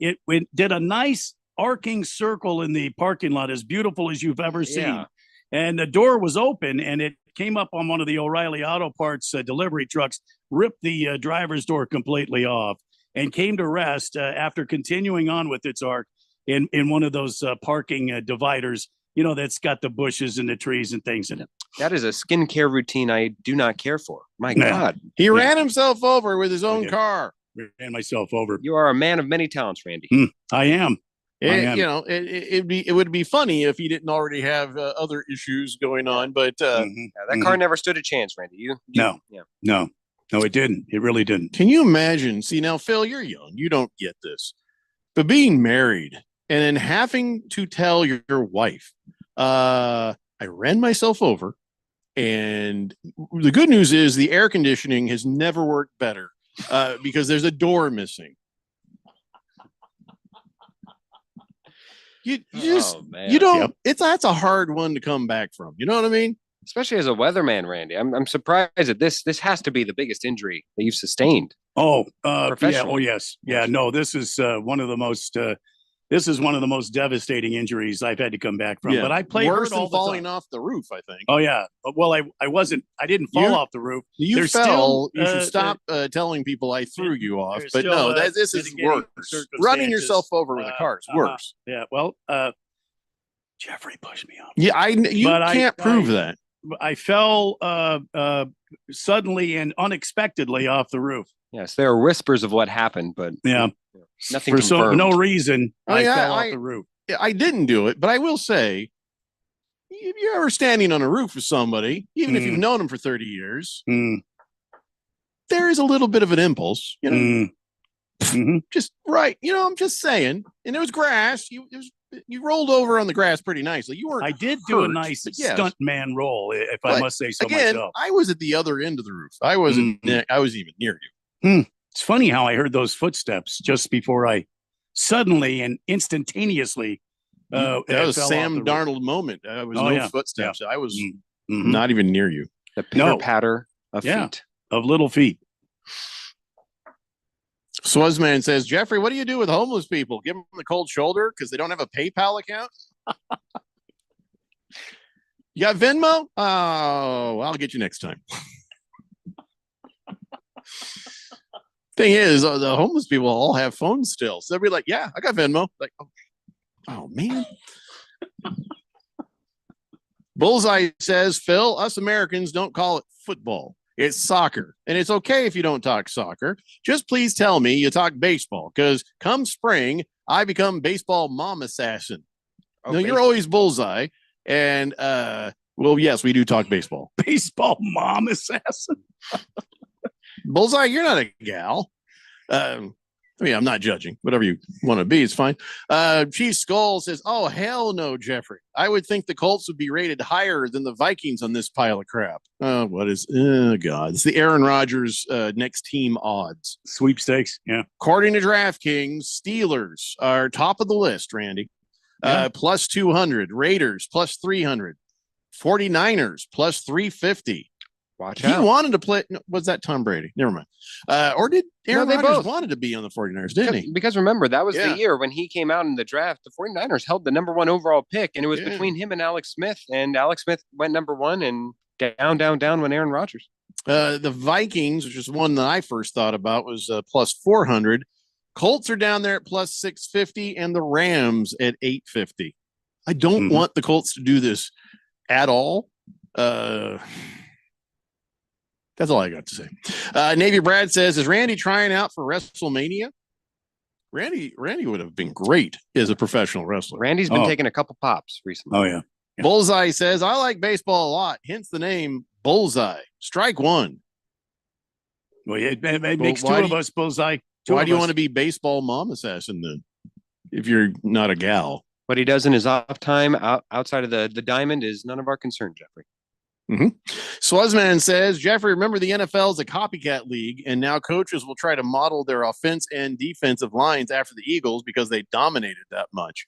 did a nice arcing circle in the parking lot, as beautiful as you've ever seen. And the door was open, and it came up on one of the O'Reilly Auto Parts delivery trucks, ripped the driver's door completely off, and came to rest after continuing on with its arc in one of those parking dividers, that's got the bushes and the trees and things in it. That is a skincare routine I do not care for. My God. He ran himself over with his own car. Ran myself over. You are a man of many talents, Randy. I am. It would be funny if he didn't already have other issues going on, but that car never stood a chance, Randy. No, it didn't. It really didn't. Can you imagine? See, now, Phil, you're young. You don't get this. But being married and then having to tell your wife, I ran myself over, and the good news is the air conditioning has never worked better because there's a door missing. You don't. That's a hard one to come back from. You know what I mean? Especially as a weatherman, Randy. I'm surprised that this has to be the biggest injury that you've sustained. Oh, yes. Yeah, no, this is one of the most devastating injuries I've had to come back from. Yeah. But I played worse hurt all than the falling time. off the roof, I think. Oh yeah. Well, I didn't fall off the roof. You There's fell. Still, you should stop telling people I threw you off. there's But still, no, this is mitigating worse. Running circumstances. yourself over with a car is worse. Yeah. Well, Jeffrey pushed me off. Yeah, you can't prove that. I fell suddenly and unexpectedly off the roof. Yes, there are whispers of what happened, but nothing for no reason. I yeah, fell off the roof. I didn't do it, but I will say, if you're ever standing on a roof with somebody, even if you've known them for 30 years, there is a little bit of an impulse, just right. I'm just saying. And it was grass. You rolled over on the grass pretty nicely. You weren't. I did do a nice stunt man roll, if I must say so myself. I was at the other end of the roof. I wasn't. I was even near you. It's funny how I heard those footsteps just before I suddenly and instantaneously. That was Sam Darnold moment. It was no footsteps. Yeah. I was not even near you. The pitter patter of feet. Of little feet. Swazman says, Jeffrey, what do you do with homeless people? Give them the cold shoulder because they don't have a PayPal account? You got Venmo? Oh, I'll get you next time. Thing is, the homeless people all have phones still. So they'll be like, yeah, I got Venmo. Like, oh man. Bullseye says, Phil, us Americans don't call it football. It's soccer. And it's okay if you don't talk soccer. Just please tell me you talk baseball, because come spring, I become baseball mom assassin. No, you're always Bullseye. And well, yes, we do talk baseball. Baseball mom assassin. Bullseye, you're not a gal. I mean, I'm not judging. Whatever you want to be is fine. Chief Skull says, "Oh, hell no, Jeffrey. I would think the Colts would be rated higher than the Vikings on this pile of crap." What is, oh, God. It's the Aaron Rodgers next team odds. Sweepstakes, yeah. According to DraftKings, Steelers are top of the list, Randy. Plus 200. Raiders, plus 300. 49ers, plus 350. Watch out. out. He wanted to play. No, was that Tom Brady? Never mind. Or did Aaron they Rodgers both wanted to be on the 49ers, didn't he? Because remember, that was Yeah. the year when he came out in the draft. The 49ers held the #1 overall pick, and it was between him and Alex Smith. And Alex Smith went #1 and down when Aaron Rodgers. The Vikings, which is one that I first thought about, was plus 400. Colts are down there at plus 650, and the Rams at 850. I don't want the Colts to do this at all. That's all I got to say. Navy Brad says, "Is Randy trying out for WrestleMania?" Randy would have been great as a professional wrestler. Randy's been taking a couple pops recently. Oh, yeah. Bullseye says, "I like baseball a lot, hence the name Bullseye. Strike one." Well, it makes two of us Bullseye. Why do you want to be baseball mom assassin then, if you're not a gal? What he does in his off time outside of the diamond is none of our concern, Jeffrey. Swazman says, "Jeffrey, remember the NFL is a copycat league, and now coaches will try to model their offense and defensive lines after the Eagles because they dominated that much."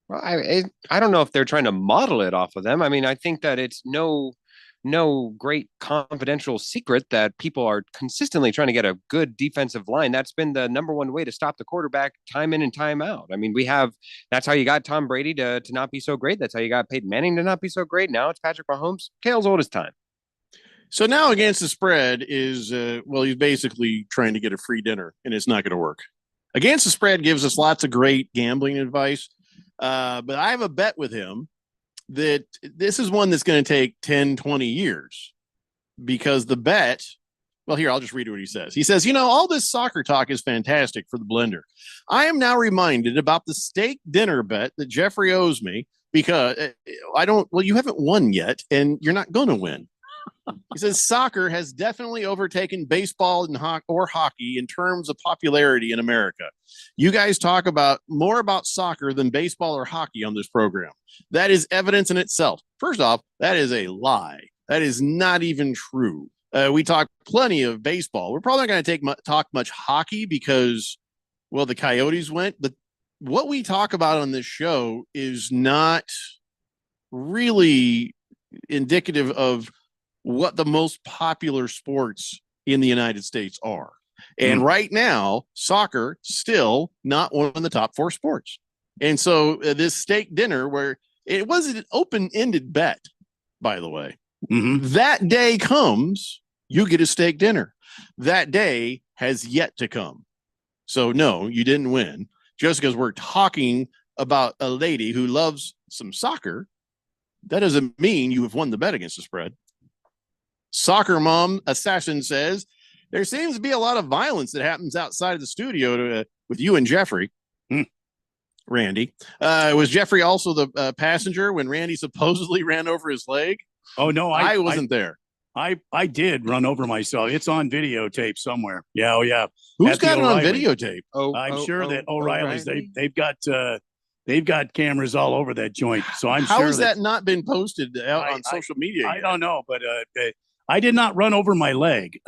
Well, I don't know if they're trying to model it off of them. I mean, I think that it's no great confidential secret that people are consistently trying to get a good defensive line. That's been the #1 way to stop the quarterback time in and time out. I mean, that's how you got Tom Brady to not be so great. That's how you got Peyton Manning to not be so great. Now it's Patrick Mahomes. Tale's old as time. So now against the spread is, he's basically trying to get a free dinner, and it's not going to work. Against the spread gives us lots of great gambling advice, but I have a bet with him that this is one that's going to take 10, 20 years because the bet, well, here, I'll just read what he says. He says, all this soccer talk is fantastic for the blender. I am now reminded about the steak dinner bet that Jeffrey owes me because you haven't won yet and you're not going to win. He says soccer has definitely overtaken baseball and hockey in terms of popularity in America. You guys talk more about soccer than baseball or hockey on this program. That is evidence in itself. First off, that is a lie. That is not even true. We talk plenty of baseball. We're probably not going to talk much hockey because, well, the Coyotes went. But what we talk about on this show is not really indicative of what the most popular sports in the United States are. And right now, soccer still not one of the top 4 sports. And so this steak dinner, where it was an open-ended bet, by the way, that day comes, you get a steak dinner. That day has yet to come. So no, you didn't win. Just because we're talking about a lady who loves some soccer, that doesn't mean you have won the bet against the spread. Soccer Mom Assassin says, there seems to be a lot of violence that happens outside of the studio with you and Jeffrey. Randy. Was Jeffrey also the passenger when Randy supposedly ran over his leg? Oh, no. I wasn't there. I did run over myself. It's on videotape somewhere. Yeah, oh, yeah. Who's got it on videotape? I'm sure that O'Reilly's, they've got cameras all over that joint. So I'm How sure has that not been posted out on social media? I don't know, but I did not run over my leg,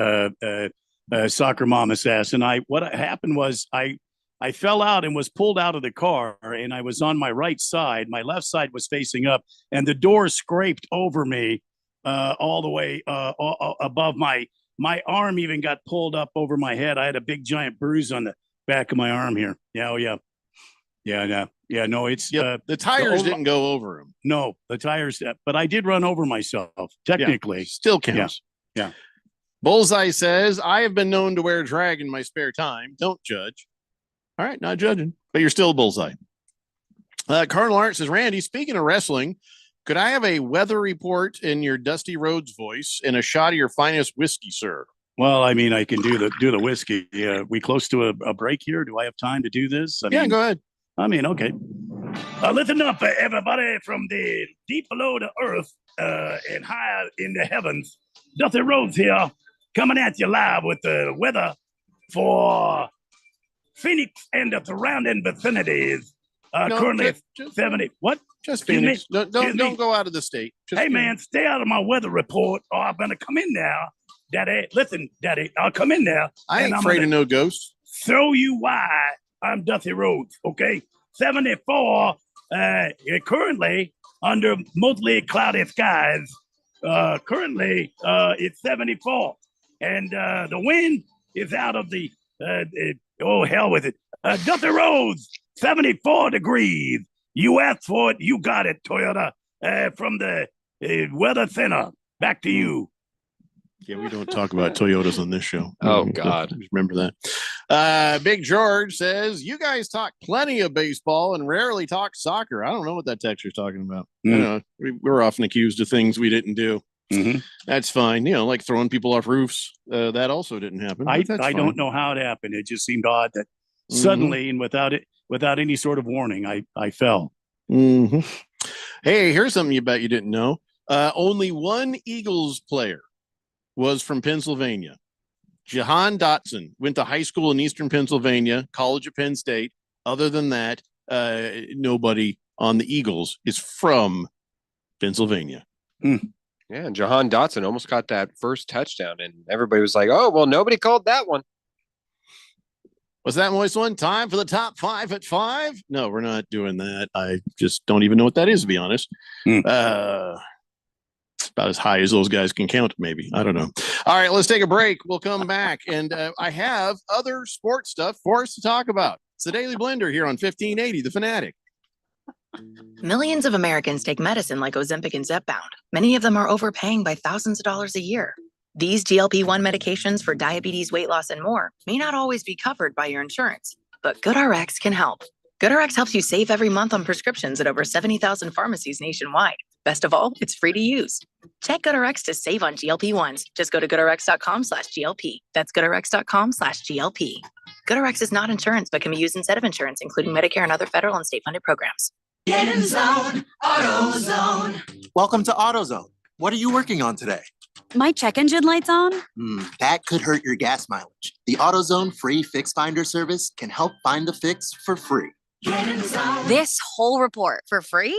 Soccer Mom Assassin. What happened was I fell out and was pulled out of the car, and I was on my right side. My left side was facing up, and the door scraped over me all the way above my arm. Even got pulled up over my head. I had a big giant bruise on the back of my arm here. Yeah, oh yeah, yeah. No, it's the tires didn't go over him. No, the tires, but I did run over myself. Technically, still counts. Yeah. Bullseye says, I have been known to wear drag in my spare time. Don't judge. All right, not judging, but you're still Bullseye. Colonel Art says, Randy, speaking of wrestling, could I have a weather report in your Dusty Rhodes voice and a shot of your finest whiskey, sir? Well, I mean, I can do the whiskey. We close to a break here. Do I have time to do this? Go ahead. I mean, okay. Listen up, everybody, from the deep below the earth and high in the heavens. Dusty Rhodes here, coming at you live with the weather for Phoenix and the surrounding vicinities. No, Currently just 70. What? Just Excuse me? Phoenix. Don't go out of the state. Just Hey, Phoenix. man, stay out of my weather report, or I'm going to come in there. Daddy, listen, Daddy, I'll come in there. I ain't and I'm afraid gonna of no ghosts. Show you why I'm Dusty Rhodes, okay? 74, currently under mostly cloudy skies. Currently, it's 74. And the wind is out of the, oh, hell with it. Dusty Rhodes, 74 degrees. You asked for it, you got it, Toyota. From the Weather Center. Back to you. Yeah, we don't talk about Toyotas on this show. Oh, God. Just remember that. Big George says, you guys talk plenty of baseball and rarely talk soccer. I don't know what that texture's talking about. You know, we're often accused of things we didn't do. That's fine. You know, like throwing people off roofs. That also didn't happen. I That's fine. don't know how it happened. It just seemed odd that suddenly and without any sort of warning, I fell. Hey, here's something you bet you didn't know. Only one Eagles player was from Pennsylvania. Jahan Dotson went to high school in Eastern Pennsylvania, college at Penn State. Other than that, nobody on the Eagles is from Pennsylvania. Yeah, and Jahan Dotson almost got that first touchdown, and everybody was like, oh, well, nobody called that one. Was that Moist One? Time for the top 5 at 5? No, we're not doing that. I just don't even know what that is, to be honest. It's about as high as those guys can count, maybe. I don't know. All right, let's take a break. We'll come back, and I have other sports stuff for us to talk about. It's the Daily Blender here on 1580, The Fanatic. Millions of Americans take medicine like Ozempic and Zepbound. Many of them are overpaying by thousands of dollars a year. These GLP-1 medications for diabetes, weight loss, and more may not always be covered by your insurance, but GoodRx can help. GoodRx helps you save every month on prescriptions at over 70,000 pharmacies nationwide. Best of all, it's free to use. Check GoodRx to save on GLP-1s. Just go to goodrx.com/GLP. That's goodrx.com/GLP. GoodRx is not insurance, but can be used instead of insurance, including Medicare and other federal and state-funded programs. Get in zone, AutoZone. Welcome to AutoZone. What are you working on today? My check engine light's on? That could hurt your gas mileage. The AutoZone free Fix Finder service can help find the fix for free. This whole report for free?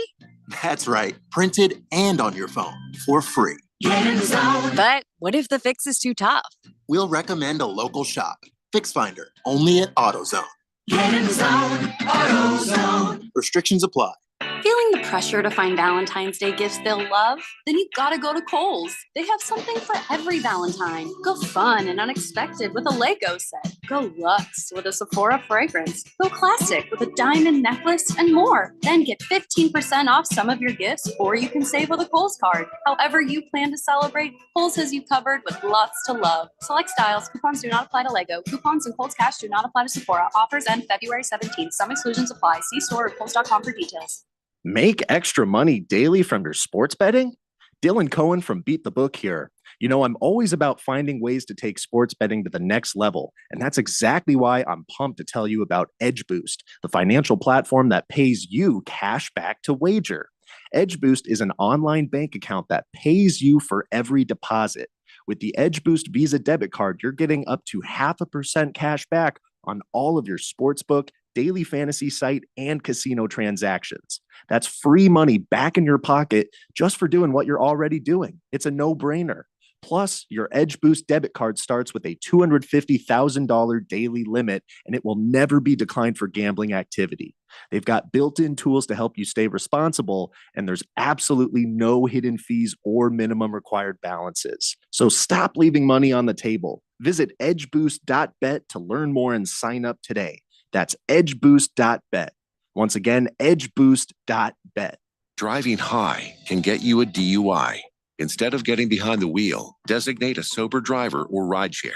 That's right. Printed and on your phone for free. But what if the fix is too tough? We'll recommend a local shop. Fix Finder, only at AutoZone. Get in zone, AutoZone. Restrictions apply. Feeling the pressure to find Valentine's Day gifts they'll love? Then you gotta go to Kohl's. They have something for every Valentine. Go fun and unexpected with a Lego set. Go luxe with a Sephora fragrance. Go classic with a diamond necklace and more. Then get 15% off some of your gifts, or you can save with a Kohl's card. However you plan to celebrate, Kohl's has you covered with lots to love. Select styles. Coupons do not apply to Lego. Coupons and Kohl's Cash do not apply to Sephora. Offers end February 17th. Some exclusions apply. See store or Kohl's.com for details. Make extra money daily from your sports betting? Dylan Cohen from Beat the Book here. You know, I'm always about finding ways to take sports betting to the next level, and that's exactly why I'm pumped to tell you about Edge Boost, the financial platform that pays you cash back to wager. Edge Boost is an online bank account that pays you for every deposit. With the Edge Boost Visa debit card, you're getting up to 0.5% cash back on all of your sportsbook, daily fantasy site, and casino transactions. That's free money back in your pocket just for doing what you're already doing. It's a no-brainer. Plus, your Edge Boost debit card starts with a $250,000 daily limit, and it will never be declined for gambling activity. They've got built-in tools to help you stay responsible, and there's absolutely no hidden fees or minimum required balances. So stop leaving money on the table. Visit edgeboost.bet to learn more and sign up today. That's edgeboost.bet. Once again, edgeboost.bet. Driving high can get you a DUI. Instead of getting behind the wheel, designate a sober driver or rideshare.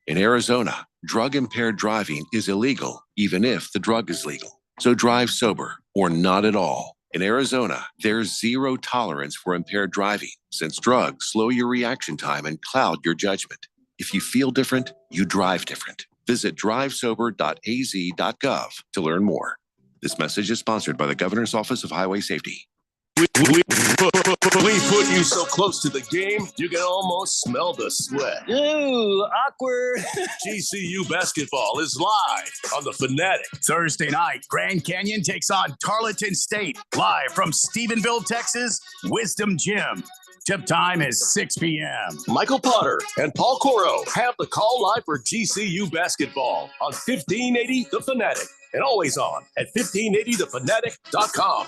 In Arizona, drug-impaired driving is illegal, even if the drug is legal. So drive sober or not at all. In Arizona, there's zero tolerance for impaired driving, since drugs slow your reaction time and cloud your judgment. If you feel different, you drive different. Visit drivesober.az.gov to learn more. This message is sponsored by the Governor's Office of Highway Safety. We put you so close to the game, you can almost smell the sweat. Ooh, awkward. GCU basketball is live on the Fanatic. Thursday night, Grand Canyon takes on Tarleton State. Live from Stephenville, Texas, Wisdom Gym. Tip time is 6 p.m. Michael Potter and Paul Coro have the call live for GCU basketball on 1580 The Fanatic and always on at 1580thefanatic.com.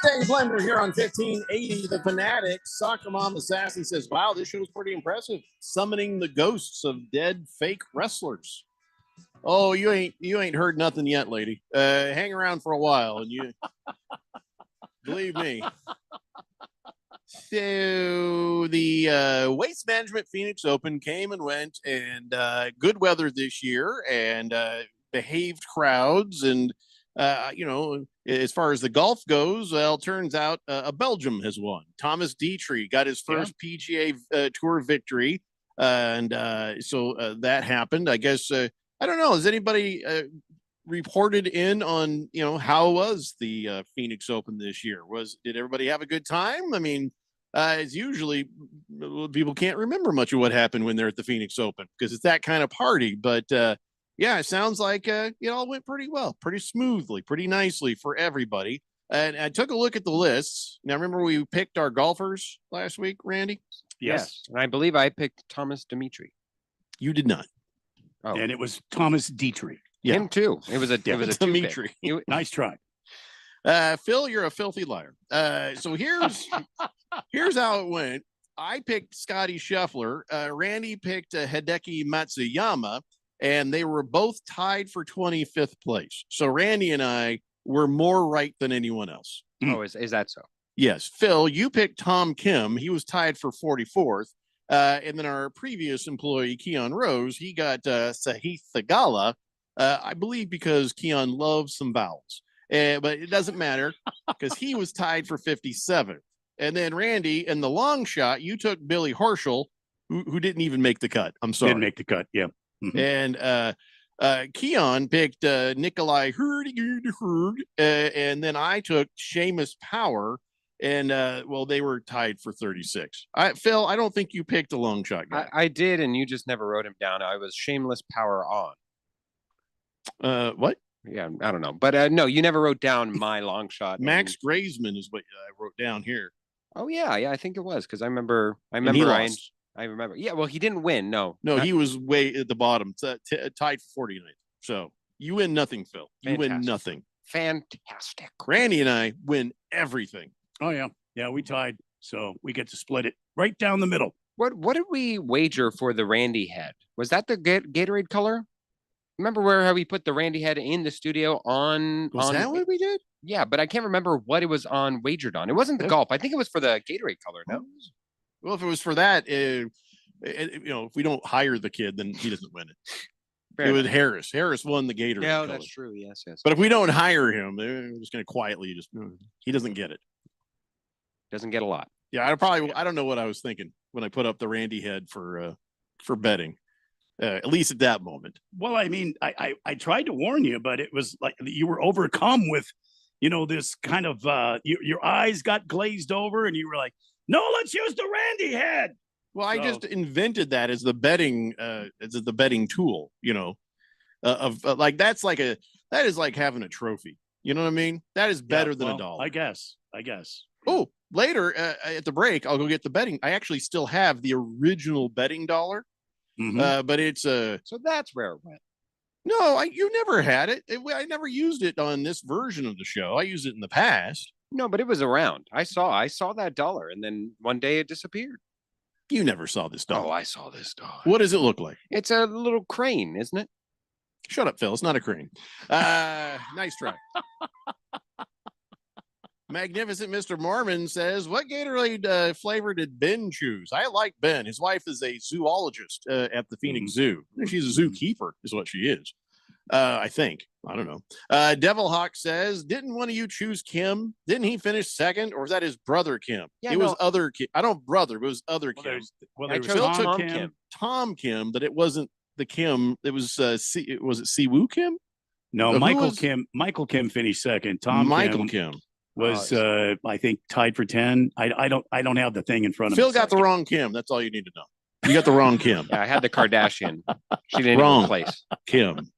Stay blender here on 1580 The Fanatic. Soccer Mom Assassin says, wow, this show is pretty impressive. Summoning the ghosts of dead fake wrestlers. Oh, you ain't heard nothing yet, lady. Hang around for a while and you believe me. So the Waste Management Phoenix Open came and went, and good weather this year, and behaved crowds, and as far as the golf goes, well, turns out Belgium has won. Thomas Dietrich got his first PGA Tour victory, and so that happened. I guess I don't know. Has anybody reported in on how was the Phoenix Open this year? Did everybody have a good time? I mean, it's usually people can't remember much of what happened when they're at the Phoenix Open because it's that kind of party. But yeah, it sounds like it all went pretty well, pretty smoothly, pretty nicely for everybody. And I took a look at the lists. Now, remember we picked our golfers last week, Randy? Yes. And I believe I picked Thomas Dimitri. You did not. Oh. And it was Thomas Dietrich. Yeah. Him too. It was a Dimitri. Nice try. Phil, you're a filthy liar. So here's how it went. I picked Scotty Scheffler. Randy picked Hideki Matsuyama, and they were both tied for 25th place. So Randy and I were more right than anyone else. Oh, is that so? Yes. Phil, you picked Tom Kim. He was tied for 44th. And then our previous employee, Keon Rose, he got Sahith Thagala, I believe because Keon loves some vowels. But it doesn't matter because he was tied for 57th. And then Randy, in the long shot, you took Billy Horschel, who didn't even make the cut. I'm sorry. Didn't make the cut, yeah. Mm-hmm. And Keon picked Nikolai Hurd, and then I took Seamus Power, and they were tied for 36. Phil, I don't think you picked a long shot guy. I did, and you just never wrote him down. I was Shameless Power on. What? Yeah, I don't know. But no, you never wrote down my long shot. Max Graysman is what I wrote down here. Oh, yeah, I think it was because I remember. I remember. Yeah, well, he didn't win. No, he was way at the bottom, tied for 49th. So you win nothing, Phil. You win nothing. Fantastic. Randy and I win everything. Oh, yeah, we tied. So we get to split it right down the middle. What did we wager for the Randy head? Was that the Gatorade color? Remember how we put the Randy head in the studio on? Was that what we did? Yeah, but I can't remember what it was on wagered on. It wasn't the golf. I think it was for the Gatorade color. No. Well, if it was for that, if we don't hire the kid, then he doesn't win it. It was Harris. Harris won the Gatorade. Yeah, color. that's true. Yes. But if we don't hire him, they're just going to quietly he doesn't get it. Doesn't get a lot. Yeah, I don't know what I was thinking when I put up the Randy head for betting. At least at that moment. Well, I mean, I tried to warn you, but it was like you were overcome with, this kind of your eyes got glazed over, and you were like, "No, let's use the Randy head." Well, I just invented that as the betting tool. That is like having a trophy. You know what I mean? That is better than a dollar. I guess. Oh, later at the break, I'll go get the betting. I actually still have the original betting dollar. Mm-hmm. But it's so that's where it went. No, you never had it. I never used it on this version of the show. I used it in the past. No, but it was around. I saw that dollar, and then one day it disappeared. You never saw this dollar. Oh, I saw this dollar. What does it look like? It's a little crane, isn't it? Shut up, Phil. It's not a crane. Nice try. Magnificent Mr. Mormon says, what Gatorade flavor did Ben choose? I like Ben. His wife is a zoologist at the Phoenix Zoo. She's a zookeeper is what she is. I think. I don't know. Devil Hawk says, didn't one of you choose Kim? Didn't he finish second, or was that his brother Kim? Yeah, it was other Kim. I don't brother, but it was other Kim. There was Phil Tom took Kim. Tom Kim, but it wasn't the Kim. It was was it Siwoo Kim? No, Who Michael was- Kim. Michael Kim finished second. Tom Michael Kim Kim. was I think tied for 10. I don't have the thing in front of Phil me. got the wrong Kim. That's all you need to know. You got the wrong Kim. Yeah, I had the Kardashian. She didn't Wrong. even place. Kim.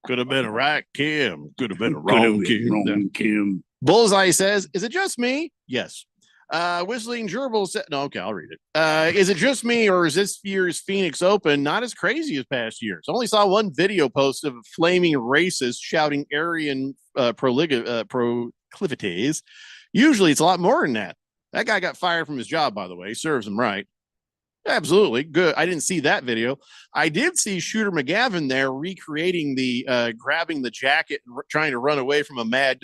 Could have been a right Kim. Could have been a wrong Kim. Wrong Kim. Bullseye says, is it just me? Yes. Whistling Gerbil said, no, okay, I'll read it. Is it just me, or is this year's Phoenix Open not as crazy as past years? I only saw one video post of a flaming racist shouting Aryan proclivities. Usually it's a lot more than that. That guy got fired from his job, by the way. Serves him right. Absolutely. Good. I didn't see that video. I did see Shooter McGavin there recreating the grabbing the jacket and trying to run away from a mad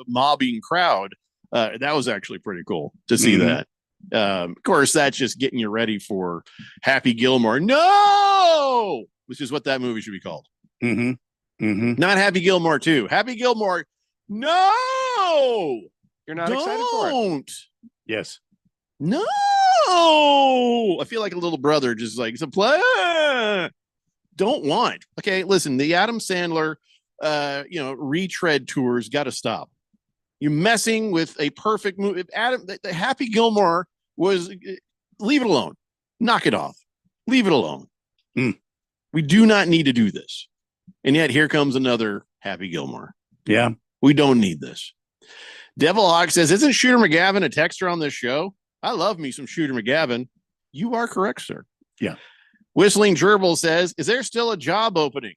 mobbing crowd. That was actually pretty cool to see that. Of course, that's just getting you ready for Happy Gilmore. No, which is what that movie should be called. Not Happy Gilmore 2. Happy Gilmore. No, you're not excited for it. Don't. Yes. No. I feel like a little brother, just like it's a play. Don't want. Okay, listen. The Adam Sandler, retread tours got to stop. You're messing with a perfect movie. If Adam, the Happy Gilmore was, leave it alone. Knock it off. Leave it alone. We do not need to do this. And yet here comes another Happy Gilmore. Yeah. We don't need this. Devil Hawk says, isn't Shooter McGavin a texter on this show? I love me some Shooter McGavin. You are correct, sir. Yeah. Whistling Gerbil says, is there still a job opening?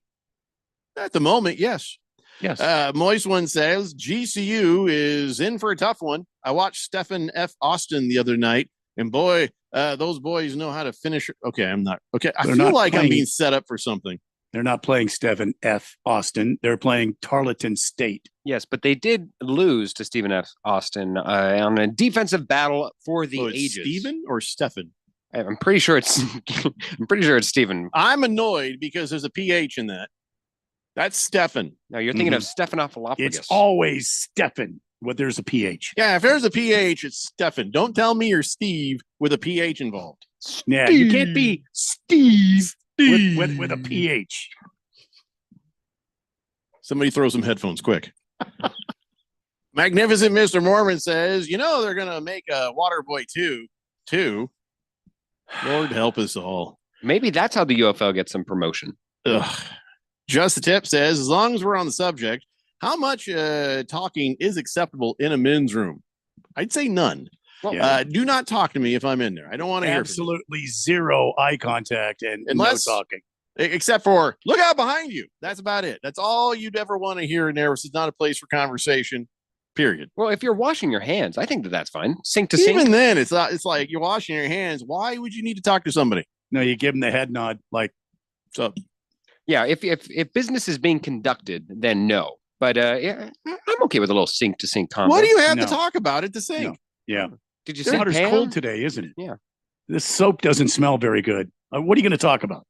At the moment, yes. Yes. Moist One says, GCU is in for a tough one. I watched Stephen F. Austin the other night, and boy, those boys know how to finish. Okay, I'm not. Okay, I They're feel not like I'm playing- being set up for something. They're not playing Stephen F. Austin. They're playing Tarleton State. Yes, but they did lose to Stephen F. Austin on a defensive battle for the Oh, it's ages. Stephen or Stephen? I'm pretty sure it's. I'm pretty sure it's Stephen. I'm annoyed because there's a PH in that. That's Stephen. No, you're thinking of Stephanopoulos. It's always Stephen, but there's a PH. Yeah, if there's a PH, it's Stephen. Don't tell me you're Steve with a PH involved. Yeah, you can't be Steve with a PH. Somebody throw some headphones quick. Magnificent Mr. Mormon says, they're going to make a Waterboy 2. Lord help us all. Maybe that's how the UFL gets some promotion. Ugh. Just the Tip says, as long as we're on the subject, how much talking is acceptable in a men's room? I'd say none. Yeah. Do not talk to me if I'm in there. I don't want to hear from you. Absolutely zero eye contact and Unless- no talking. Except for look out behind you. That's about it. That's all you'd ever want to hear in there. This is not a place for conversation. Period. Well, if you're washing your hands, I think that's fine. Sink to Even sink. then, it's not. It's like you're washing your hands. Why would you need to talk to somebody? No, you give them the head nod, like, so. Yeah, if business is being conducted, then no. But yeah, I'm okay with a little sink to sink convo. What do you have No. to talk about at the sink? Yeah. Did you The say water's Pam? cold today, isn't it? Yeah. This soap doesn't smell very good. What are you going to talk about?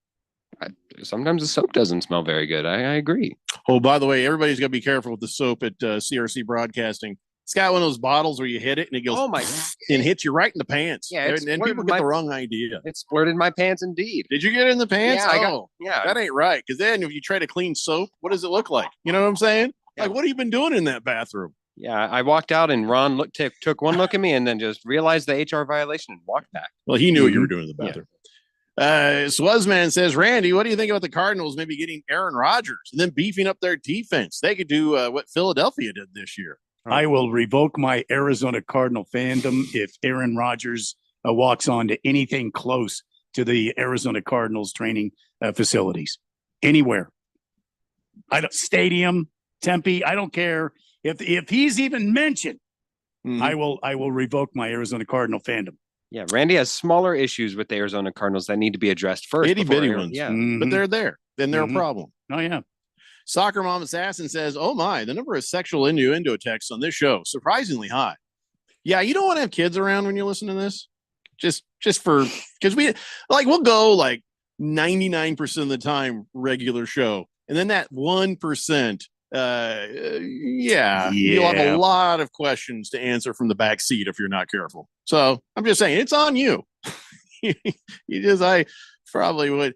Sometimes the soap doesn't smell very good. I agree. Oh, by the way, everybody's got to be careful with the soap at CRC Broadcasting. It's got one of those bottles where you hit it and it goes, Oh my! and hits you right in the pants. Yeah, it's and splurted people get my- the wrong idea. It splurted my pants indeed. Did you get it in the pants? Yeah, I got- Oh, yeah. that ain't right. Because then if you try to clean soap, what does it look like? You know what I'm saying? Like, what have you been doing in that bathroom? Yeah, I walked out and Ron took one look at me and then just realized the HR violation and walked back. Well, he knew what you were doing in the bathroom. Swazman says, Randy, what do you think about the Cardinals maybe getting Aaron Rodgers and then beefing up their defense? They could do what Philadelphia did this year. I will revoke my Arizona Cardinal fandom if Aaron Rodgers walks on to anything close to the Arizona Cardinals training facilities anywhere. Stadium, Tempe, I don't care if he's even mentioned. I will revoke my Arizona Cardinal fandom. Yeah, Randy has smaller issues with the Arizona Cardinals that need to be addressed first. Itty before bitty Aaron- ones. Yeah. But they're there. Then they're a problem. Oh, yeah. Soccer Mom Assassin says, oh my, the number of sexual innuendo texts on this show, surprisingly high. Yeah, you don't want to have kids around when you listen to this. Just for, because we'll go like 99% of the time regular show. And then that 1%, you'll have a lot of questions to answer from the back seat if you're not careful. So I'm just saying, it's on you. I probably would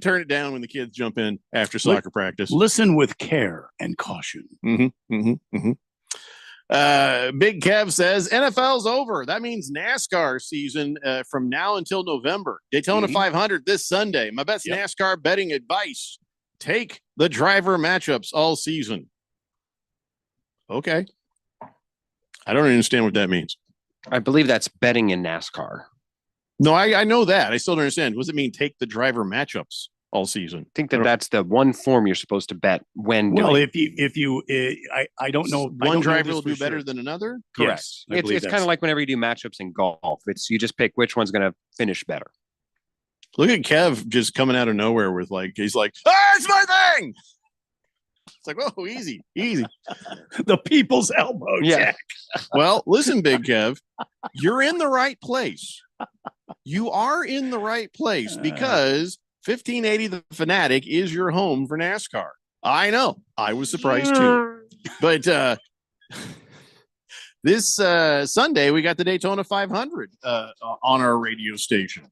turn it down when the kids jump in after soccer practice. Listen with care and caution. Big Kev says NFL's over. That means NASCAR season from now until November. Daytona 500 this Sunday. My best NASCAR betting advice: take the driver matchups all season. Okay. I don't understand what that means. I believe that's betting in NASCAR. No, I know that. I still don't understand. What does it mean, take the driver matchups all season? I think that's the one form you're supposed to bet when. Well, if you, I don't know. One driver will do better than another. Correct. Yes, it's kind of like whenever you do matchups in golf. You just pick which one's going to finish better. Look at Kev just coming out of nowhere with he's like, it's my thing. It's like, oh, easy. The people's elbow, Jack. Well, listen, Big Kev, you're in the right place. You are in the right place because 1580 The Fanatic is your home for NASCAR. I know. I was surprised too. But this Sunday, we got the Daytona 500 on our radio station.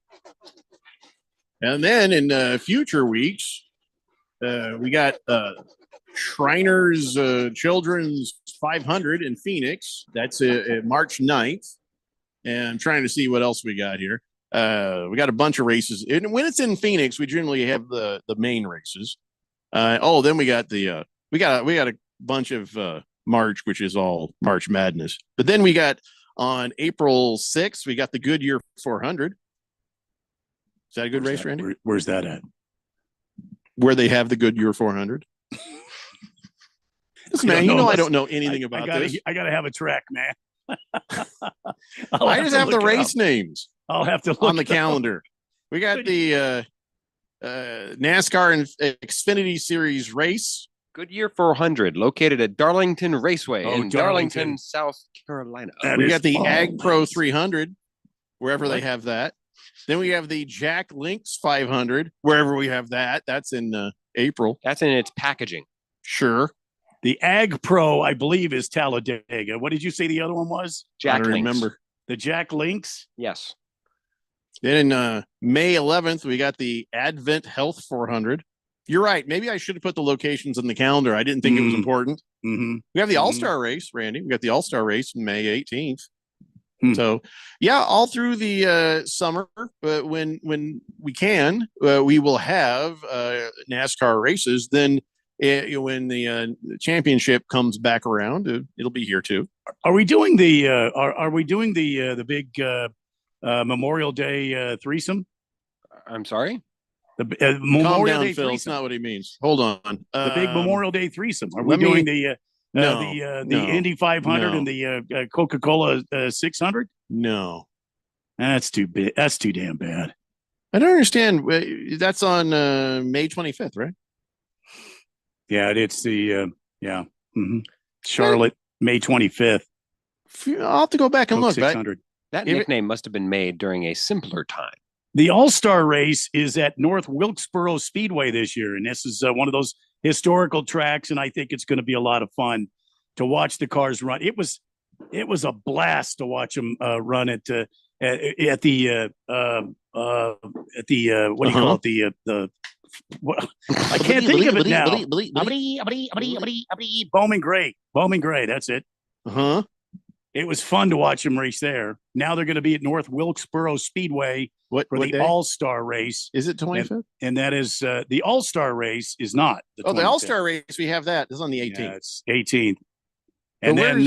And then in future weeks, we got Shriners Children's 500 in Phoenix. That's March 9th. And I'm trying to see what else we got here. We got a bunch of races. And when it's in Phoenix, we generally have the main races. Then we got we got a bunch of March, which is all March Madness. But then we got on April 6th, we got the Goodyear 400. Is that a good race, Randy? Where's that at? Where they have the Goodyear 400. Listen, man, I don't know anything about this. I got to have a track, man. I just have the race names. I'll have to look on the calendar. We got the NASCAR and Xfinity Series race. Goodyear 400, located at Darlington Raceway in Darlington, South Carolina. We got the Ag Pro 300, wherever they have that. Then we have the Jack Links 500, wherever we have that. That's in April. That's in its packaging. Sure. The Ag Pro, I believe, is Talladega. What did you say the other one was? Jack I don't Links. remember. The Jack Links? Yes. Then in May 11th, we got the Advent Health 400. You're right. Maybe I should have put the locations in the calendar. I didn't think it was important. Mm-hmm. We have the All-Star race, Randy. We got the All-Star race May 18th. So, all through the summer, when we can, we will have NASCAR races. Then when the championship comes back around, it'll be here too. Are we doing the are we doing the big Memorial Day threesome? I'm sorry. The Memorial Day Phil. threesome. It's not what he means. Hold on. The big Memorial Day threesome. Are we doing the Indy 500 and the Coca-Cola 600? No, that's too big. That's too damn bad. I don't understand. That's on May 25th, right? Yeah, it's the Charlotte, May 25th. I'll have to go back and look. 600. That nickname must have been made during a simpler time. The All-Star race is at North Wilkesboro Speedway this year, and this is one of those historical tracks, and I think it's going to be a lot of fun to watch the cars run. It was a blast to watch them run at the what do you call it? I can't think of it now. Bowman Gray. That's it. It was fun to watch them race there. Now they're going to be at North Wilkesboro Speedway for the All-Star race. Is it 25th? And that is the All-Star race is not. The All-Star race, we have that. It's on the 18th. Yeah, it's 18th. And then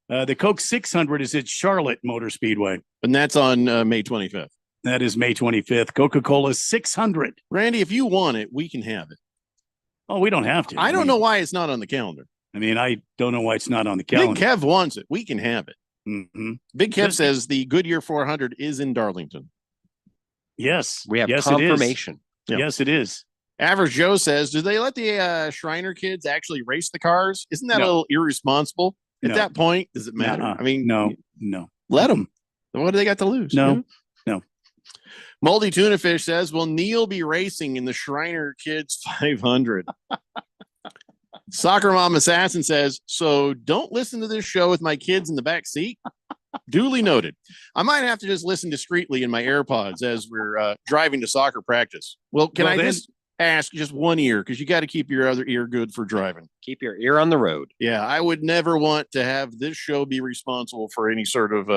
the Coke 600 is at Charlotte Motor Speedway. And that's on May 25th. That is May 25th. Coca-Cola 600. Randy, if you want it, we can have it. Oh, we don't have to. I don't know why it's not on the calendar. I mean, I don't know why it's not on the calendar. Big Kev wants it. We can have it. Mm-hmm. Big Kev says the Goodyear 400 is in Darlington. Yes. We have confirmation. Yep. Yes, it is. Average Joe says, do they let the Shriner kids actually race the cars? Isn't that a little irresponsible? At that point, does it matter? I mean, no. Let them. What do they got to lose? No. Moldy Tuna Fish says, will Neil be racing in the Shriner Kids 500? Soccer Mom Assassin says, so don't listen to this show with my kids in the back seat. Duly noted. I might have to just listen discreetly in my AirPods as we're driving to soccer practice. Well, can I just ask just one ear, because you got to keep your other ear good for driving. Keep your ear on the road. Yeah, I would never want to have this show be responsible for any sort of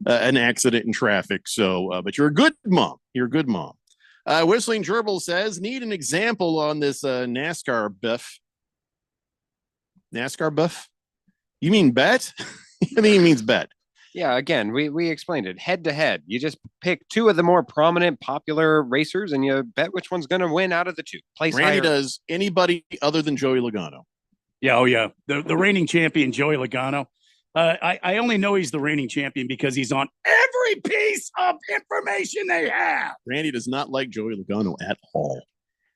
an accident in traffic. So, but you're a good mom. You're a good mom. Whistling Gerbil says, need an example on this NASCAR buff. NASCAR buff? You mean bet? I think he means bet. Yeah, again, we explained it. Head to head. You just pick two of the more prominent, popular racers, and you bet which one's going to win out of the two. Place Randy higher. does anybody other than Joey Logano. Yeah, oh yeah. The reigning champion, Joey Logano. I only know he's the reigning champion because he's on every piece of information they have. Randy does not like Joey Logano at all.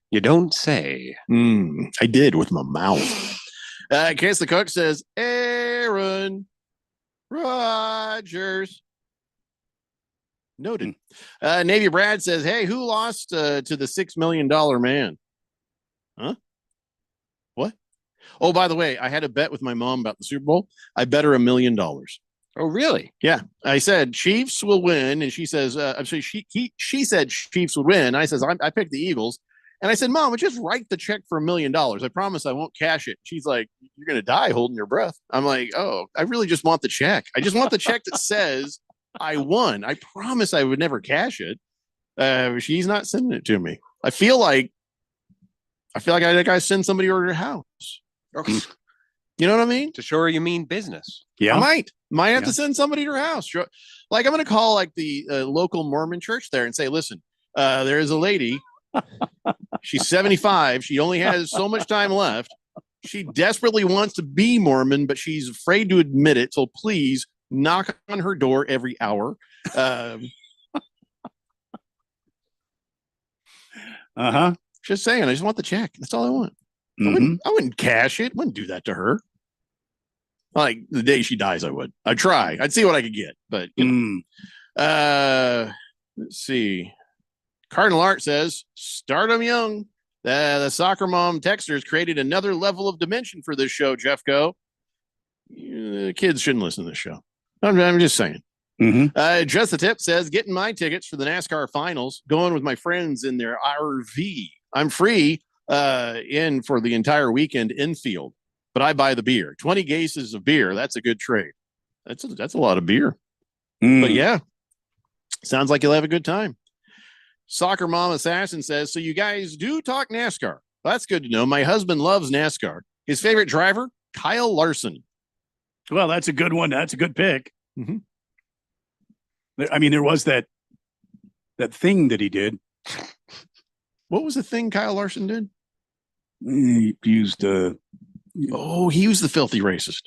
You don't say. I did with my mouth. Case the Cook says, Aaron Rodgers. Noted. Navy Brad says, hey, who lost to the $6 million man? Huh? What? Oh, by the way, I had a bet with my mom about the Super Bowl. I bet her $1 million. Oh, really? Yeah. I said Chiefs will win. And she says, I'm sorry, she said Chiefs would win. I says, I picked the Eagles. And I said, Mom, just write the check for $1 million. I promise I won't cash it. She's like, you're going to die holding your breath. I'm like, oh, I really just want the check. I just want the check that says I won. I promise I would never cash it. She's not sending it to me. I feel like I gotta send somebody over to her house. You know what I mean? To show her you mean business. Yeah. I might have to send somebody to her house. Like I'm going to call like the local Mormon church there and say, listen, there is a lady. She's 75. She only has so much time left. She desperately wants to be Mormon, but she's afraid to admit it. So please knock on her door every hour. Just saying, I just want the check. That's all I want. I wouldn't cash it. Wouldn't do that to her. Like the day she dies, I would. I'd try. I'd see what I could get. But you know. Let's see. Cardinal Art says, start them young. The soccer mom texters created another level of dimension for this show, Jeffco. Kids shouldn't listen to this show. I'm just saying. Just the Tip says, getting my tickets for the NASCAR finals, going with my friends in their RV. I'm free in for the entire weekend infield, but I buy the beer. 20 cases of beer. That's a good trade. That's a lot of beer. But yeah, sounds like you'll have a good time. Soccer Mom Assassin says, so you guys do talk NASCAR. Well, that's good to know. My husband loves NASCAR. His favorite driver, Kyle Larson. Well, that's a good one. That's a good pick. I mean, there was that thing that he did. What was the thing Kyle Larson did? He used he used the filthy racist.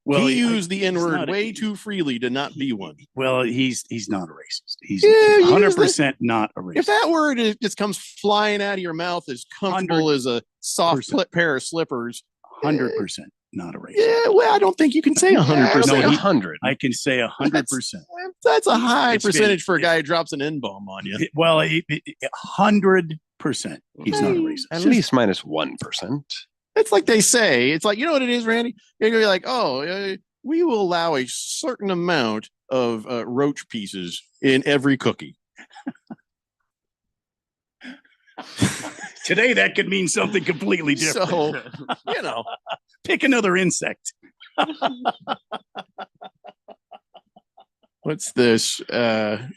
Well, he used the N-word way too freely to not be one. Well, he's not a racist. He's 100% not a racist. If that word just comes flying out of your mouth as comfortable as a soft pair of slippers, 100% not a racist. Yeah, well, I don't think you can say 100%. No, 100. I can say 100%. That's a high percentage for a guy who drops an N-bomb on you. Well, 100%. He's not a racist. At least minus 1%. It's like they say. It's like, you know what it is, Randy? You're going to be like, we will allow a certain amount of roach pieces in every cookie. Today, that could mean something completely different. So, pick another insect. What's this? Yeah,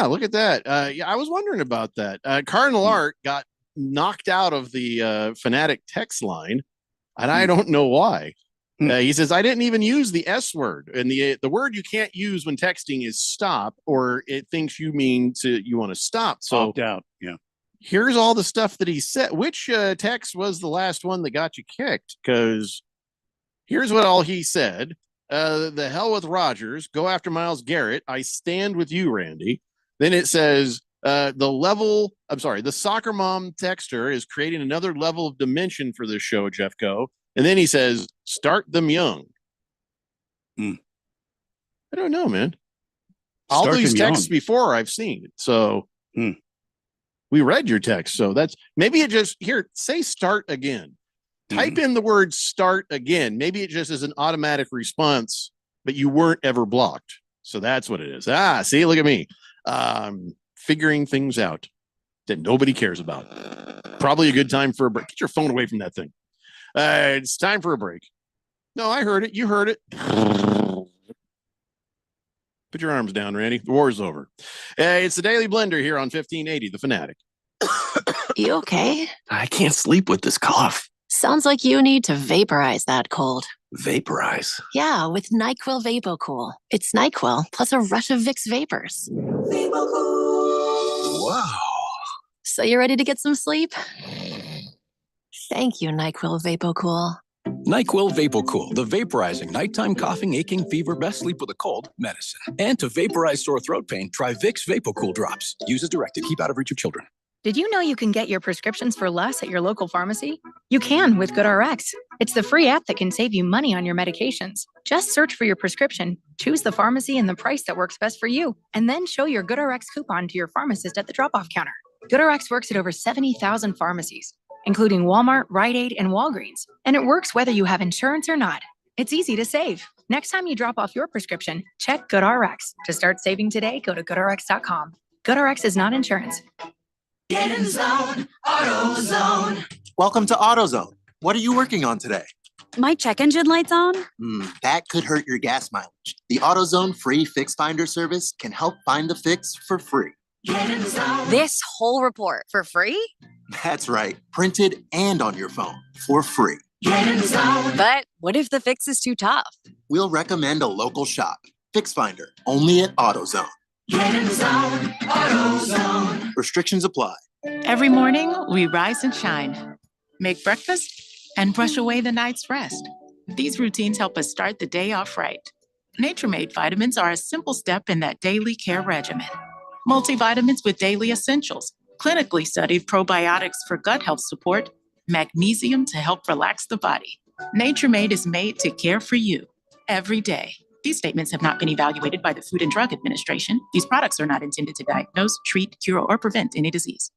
look at that. I was wondering about that. Cardinal Art got knocked out of the Fanatic text line, and I don't know why. He says, I didn't even use the S word, and the word you can't use when texting is stop, or it thinks you mean you want to stop. So opt out. Yeah. Here's all the stuff that he said. Which text was the last one that got you kicked? Because here's what all he said. The hell with Rodgers. Go after Myles Garrett. I stand with you, Randy. Then it says, the soccer mom texter is creating another level of dimension for this show, Jeffco. And then he says, start them young. I don't know, man. all Start these them texts young. before I've seen. So we read your text. So that's maybe it just here, say start again. Type in the word start again. Maybe it just is an automatic response, but you weren't ever blocked. So that's what it is. See, look at me. Figuring things out that nobody cares about. Probably a good time for a break. Get your phone away from that thing. It's time for a break. No, I heard it. You heard it. Put your arms down, Randy. The war's over. It's the Daily Blender here on 1580, The Fanatic. You okay? I can't sleep with this cough. Sounds like you need to vaporize that cold. Vaporize. Yeah, with NyQuil VapoCool. It's NyQuil plus a rush of Vicks vapors. Wow. So you ready to get some sleep? Thank you, NyQuil VapoCool. NyQuil VapoCool, the vaporizing nighttime coughing, aching, fever, best sleep with a cold medicine. And to vaporize sore throat pain, try Vicks VapoCool drops. Use as directed. Keep out of reach of children. Did you know you can get your prescriptions for less at your local pharmacy? You can with GoodRx. It's the free app that can save you money on your medications. Just search for your prescription, choose the pharmacy and the price that works best for you, and then show your GoodRx coupon to your pharmacist at the drop-off counter. GoodRx works at over 70,000 pharmacies, including Walmart, Rite Aid, and Walgreens, and it works whether you have insurance or not. It's easy to save. Next time you drop off your prescription, check GoodRx. To start saving today, go to goodrx.com. GoodRx is not insurance. Get in zone, AutoZone. Welcome to AutoZone. What are you working on today? My check engine light's on? That could hurt your gas mileage. The AutoZone free Fix Finder service can help find the fix for free. Get in zone. This whole report for free? That's right, printed and on your phone for free. Get in zone. But what if the fix is too tough? We'll recommend a local shop. Fix Finder, only at AutoZone. Get in zone, AutoZone. Restrictions apply. Every morning, we rise and shine, make breakfast, and brush away the night's rest. These routines help us start the day off right. Nature-Made vitamins are a simple step in that daily care regimen. Multivitamins with daily essentials, clinically studied probiotics for gut health support, magnesium to help relax the body. Nature-Made is made to care for you every day. These statements have not been evaluated by the Food and Drug Administration. These products are not intended to diagnose, treat, cure, or prevent any disease.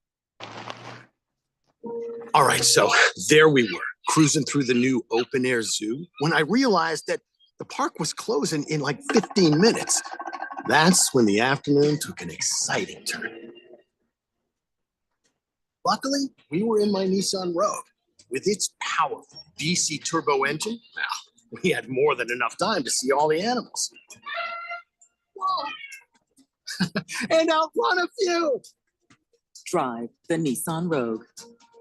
All right, so there we were, cruising through the new open air zoo when I realized that the park was closing in like 15 minutes. That's when the afternoon took an exciting turn. Luckily, we were in my Nissan Rogue. With its powerful DC turbo engine, well, we had more than enough time to see all the animals. Whoa. And outrun a few. Drive the Nissan Rogue.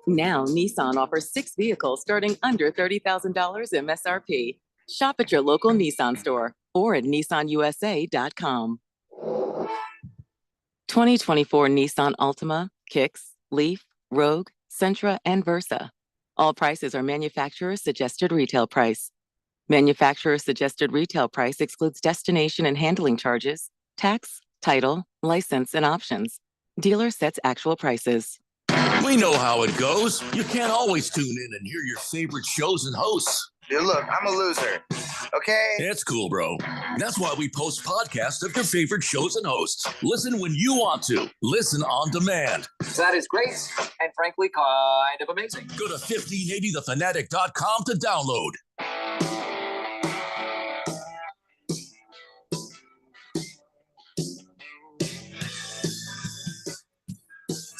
Now, Nissan offers 6 vehicles starting under $30,000 MSRP. Shop at your local Nissan store or at nissanusa.com. 2024 Nissan Altima, Kicks, Leaf, Rogue, Sentra, and Versa. All prices are manufacturer's suggested retail price. Manufacturer's suggested retail price excludes destination and handling charges, tax, title, license, and options. Dealer sets actual prices. We know how it goes. You can't always tune in and hear your favorite shows and hosts. Dude, look, I'm a loser. Okay? It's cool, bro. That's why we post podcasts of your favorite shows and hosts. Listen when you want to. Listen on demand. That is great and frankly kind of amazing. Go to 1580thefanatic.com to download.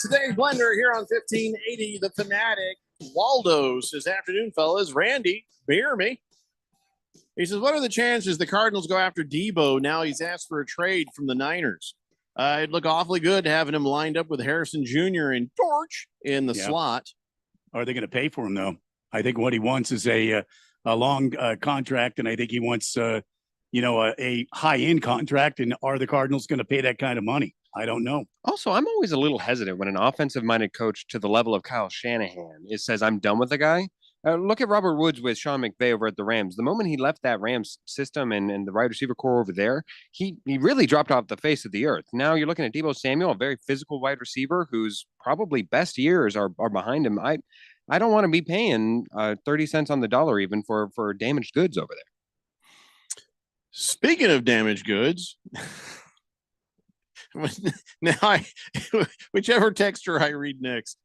Today's Blender here on 1580 The Fanatic. Waldo's this afternoon, fellas. Randy, bear me. He says, what are the chances the Cardinals go after Debo now he's asked for a trade from the Niners? It'd look awfully good having him lined up with Harrison Jr. and Torch in the slot. Are they going to pay for him, though? I think what he wants is a long contract, and I think he wants, a high-end contract. And are the Cardinals going to pay that kind of money? I don't know. Also, I'm always a little hesitant when an offensive-minded coach to the level of Kyle Shanahan says, I'm done with the guy. Look at Robert Woods with Sean McVay over at the Rams. The moment he left that Rams system and the wide receiver core over there, he really dropped off the face of the earth. Now you're looking at Deebo Samuel, a very physical wide receiver whose probably best years are behind him. I don't want to be paying 30 cents on the dollar even for damaged goods over there. Speaking of damaged goods, Now whichever texture I read next.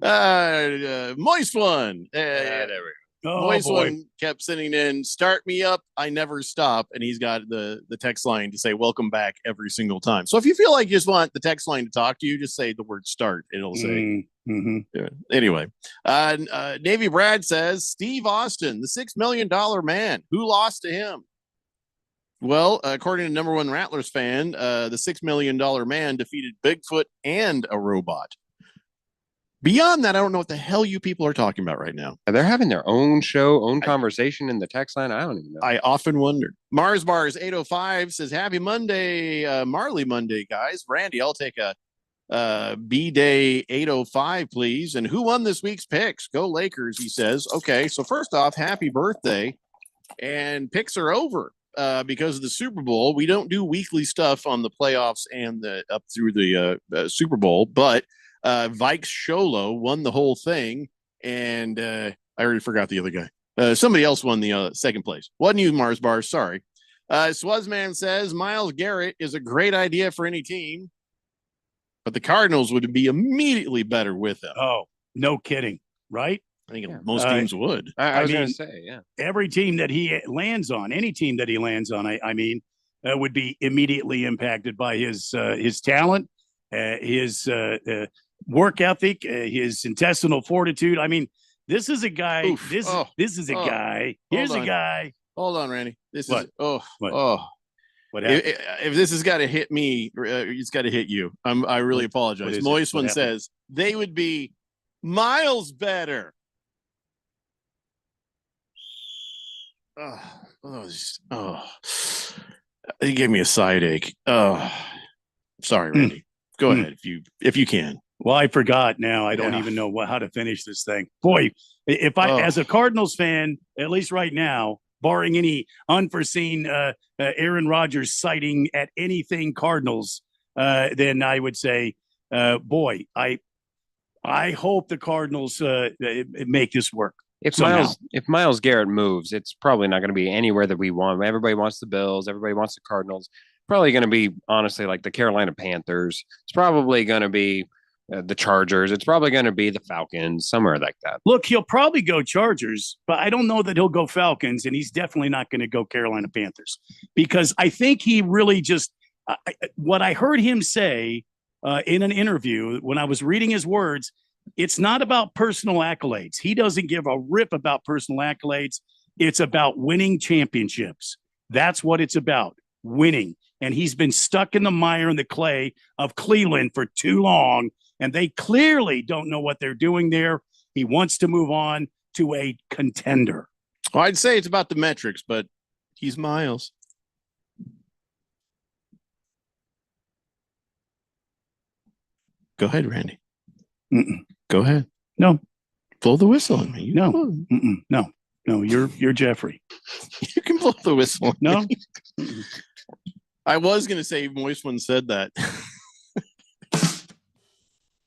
Moist one. There we go. Oh, Moist boy. one kept sending in, start me up, I never stop. And he's got the text line to say welcome back every single time. So if you feel like you just want the text line to talk to you, just say the word start. It'll say. Yeah. Anyway, Navy Brad says Steve Austin, the $6 million man. Who lost to him? Well, according to number one Rattlers fan, the $6 million man defeated Bigfoot and a robot. Beyond that, I don't know what the hell you people are talking about right now. They're having their own show, own conversation in the text line. I don't even know. I often wondered. Mars Bars 805 says, happy Monday, Marley Monday, guys. Randy, I'll take a B-Day 805, please. And who won this week's picks? Go Lakers, he says. Okay, so first off, happy birthday. And picks are over because of the Super Bowl. We don't do weekly stuff on the playoffs and the up through the Super Bowl, but Vikes Sholo won the whole thing, and I already forgot the other guy. Somebody else won the second place. Wasn't you, Mars Bar? Sorry. Swazman says Myles Garrett is a great idea for any team, but the Cardinals would be immediately better with him. Oh, no kidding, right? I think most teams would. I was going to say, yeah. Every team that he lands on, any team that he lands on, I mean, would be immediately impacted by his talent, his work ethic, his intestinal fortitude. I mean, this is a guy. Oof. This is a guy. Here's a guy. Hold on, Randy. This What? is What? What happened? If this has got to hit me, it's got to hit you. I really What apologize. is it? Moist What one happened? says they would be miles better. He gave me a side ache. Sorry, Randy. Go ahead if you can. Well, I forgot now. I don't Yeah. even know how to finish this thing. Boy, if I, as a Cardinals fan, at least right now, barring any unforeseen Aaron Rodgers sighting at anything Cardinals, then I would say, boy, I hope the Cardinals make this work. If somehow. Myles Garrett moves, it's probably not going to be anywhere that we want. Everybody wants the Bills. Everybody wants the Cardinals. Probably going to be, honestly, like the Carolina Panthers. It's probably going to be the Chargers. It's probably going to be the Falcons, somewhere like that. Look, he'll probably go Chargers, but I don't know that he'll go Falcons, and he's definitely not going to go Carolina Panthers because I think he really just what I heard him say in an interview when I was reading his words, it's not about personal accolades. He doesn't give a rip about personal accolades. It's about winning championships. That's what it's about, winning. And he's been stuck in the mire and the clay of Cleveland for too long, and they clearly don't know what they're doing there. He wants to move on to a contender. Well, I'd say it's about the metrics, but he's Miles. Go ahead, Randy. Mm-mm. Go ahead. No. Blow the whistle on me. No. Mm-mm. No, you're Jeffrey. You can blow the whistle. No. I was going to say Moist one said that.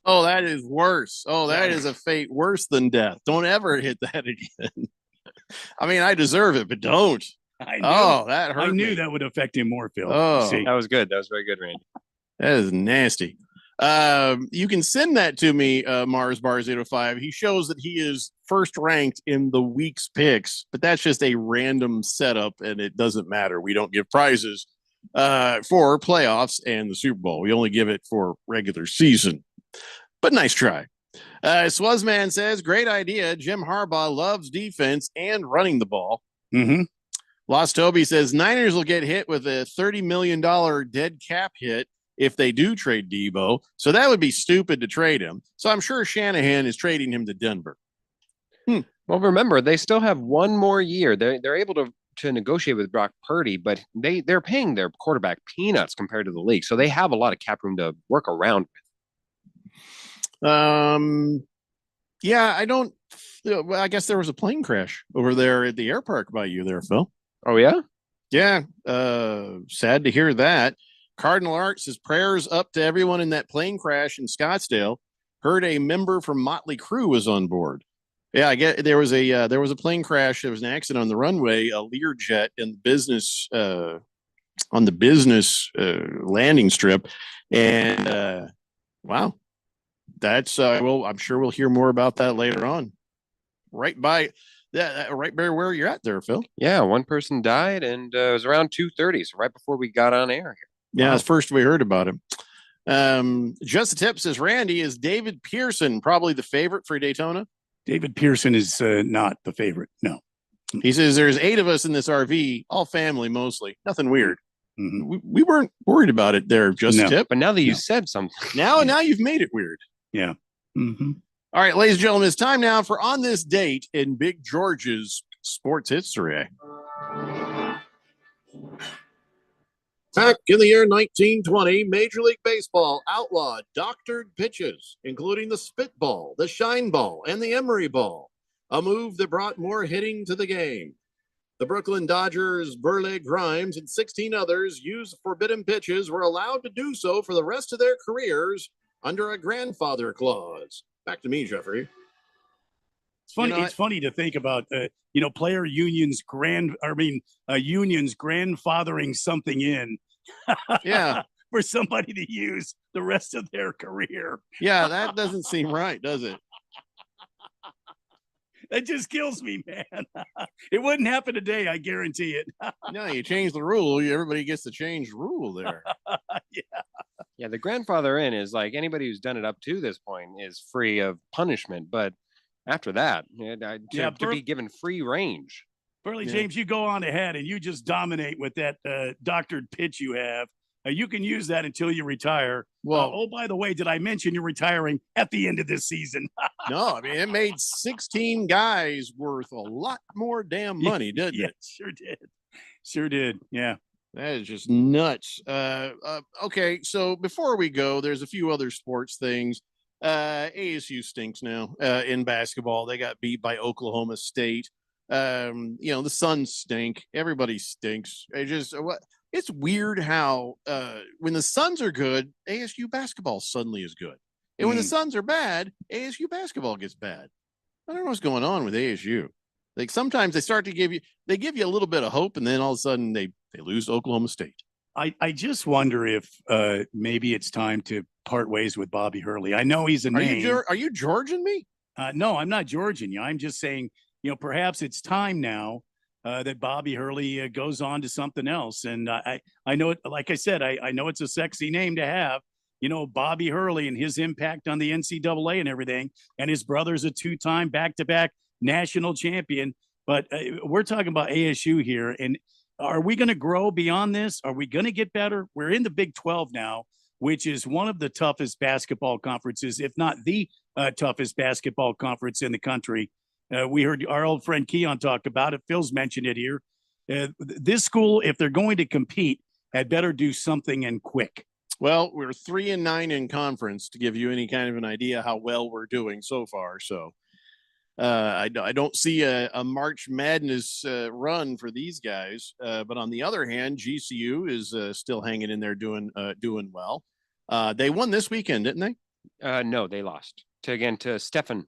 Oh, that is worse. Oh, that is a fate worse than death. Don't ever hit that again. I mean, I deserve it, but don't. That hurt. I knew me. that would affect him more, Phil. Oh. See? That was good. That was very good, Randy. That is nasty. You can send that to me, Mars Bars 805. He shows that he is first ranked in the week's picks, but that's just a random setup, and it doesn't matter. We don't give prizes for playoffs and the Super Bowl. We only give it for regular season. But nice try. Swazman says, great idea. Jim Harbaugh loves defense and running the ball. Mm-hmm. Lost Toby says Niners will get hit with a $30 million dead cap hit if they do trade Debo. So that would be stupid to trade him. So I'm sure Shanahan is trading him to Denver. Well, remember, they still have one more year. They're able to negotiate with Brock Purdy, but they're paying their quarterback peanuts compared to the league. So they have a lot of cap room to work around with. Yeah, I guess there was a plane crash over there at the air park by you there, Phil. Oh, yeah? Yeah. Sad to hear that. Cardinal Art says prayers up to everyone in that plane crash in Scottsdale. Heard a member from Motley Crue was on board. Yeah, I get there was a plane crash. There was an accident on the runway, a Learjet in the business the business landing strip, and wow, that's well, I'm sure we'll hear more about that later on. Right by that, right by where you're at there, Phil. Yeah, one person died, and it was around 2:30, so right before we got on air here. Yeah, that's first we heard about him. Just a tip, says Randy, is David Pearson probably the favorite for Daytona? David Pearson is not the favorite. No. He says there's 8 of us in this RV, all family mostly. Nothing weird. We weren't worried about it there, just a tip. But now that you said something. Now you've made it weird. Yeah. All right, ladies and gentlemen, it's time now for On This Date in Big George's sports history. Back in the year 1920, Major League Baseball outlawed doctored pitches, including the spitball, the shine ball, and the emery ball, a move that brought more hitting to the game. The Brooklyn Dodgers, Burleigh Grimes, and 16 others used forbidden pitches were allowed to do so for the rest of their careers under a grandfather clause. Back to me, Jeffrey. It's funny. It's funny to think about, player unions unions grandfathering something in. Yeah. For somebody to use the rest of their career. Yeah, that doesn't seem right, does it? That just kills me, man. It wouldn't happen today, I guarantee it. No, you change the rule, everybody gets to change the rule there. Yeah, the grandfather in is like anybody who's done it up to this point is free of punishment. But after that, to be given free range. Burley James, you go on ahead and you just dominate with that doctored pitch you have. You can use that until you retire. Well, oh, by the way, did I mention you're retiring at the end of this season? No, I mean, it made 16 guys worth a lot more damn money, didn't it? Sure did. Sure did. Yeah. That is just nuts. Okay, so before we go, there's a few other sports things. ASU stinks now in basketball. They got beat by Oklahoma State. The Suns stink. Everybody stinks. It's weird how when the Suns are good, ASU basketball suddenly is good. And when the Suns are bad, ASU basketball gets bad. I don't know what's going on with ASU. Like sometimes they start to give you a little bit of hope, and then all of a sudden they lose to Oklahoma State. I just wonder if maybe it's time to part ways with Bobby Hurley. I know he's a name. Are you Georgian me? No, I'm not Georgian you. I'm just saying, perhaps it's time now that Bobby Hurley goes on to something else. And I know it, like I said, I know it's a sexy name to have, Bobby Hurley and his impact on the NCAA and everything. And his brother's a 2-time back-to-back national champion. But we're talking about ASU here. And are we going to grow beyond this? Are we going to get better? We're in the Big 12 now, which is one of the toughest basketball conferences, if not the toughest basketball conference in the country. We heard our old friend Keon talk about it. Phil's mentioned it here. This school, if they're going to compete, had better do something and quick. Well, we're 3-9 in conference to give you any kind of an idea how well we're doing so far. So I don't see a March Madness run for these guys. But on the other hand, GCU is still hanging in there doing well. They won this weekend, didn't they? No, they lost to Stephen.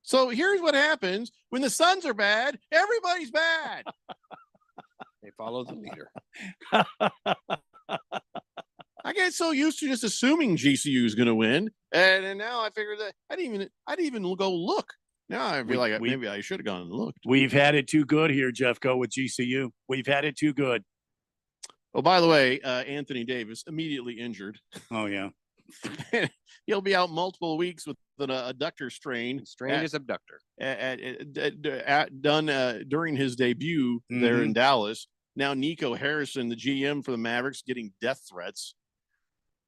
So here's what happens when the Suns are bad. Everybody's bad. They follow the leader. I get so used to just assuming GCU is going to win, and now I figured that I didn't even go look. Now I feel like maybe I should have gone and looked. We've had it too good here, Jeffco, with GCU. We've had it too good. Oh, by the way, Anthony Davis immediately injured. Oh yeah, he'll be out multiple weeks with an adductor strain. Strained his abductor. Done during his debut there in Dallas. Now Nico Harrison, the GM for the Mavericks, getting death threats.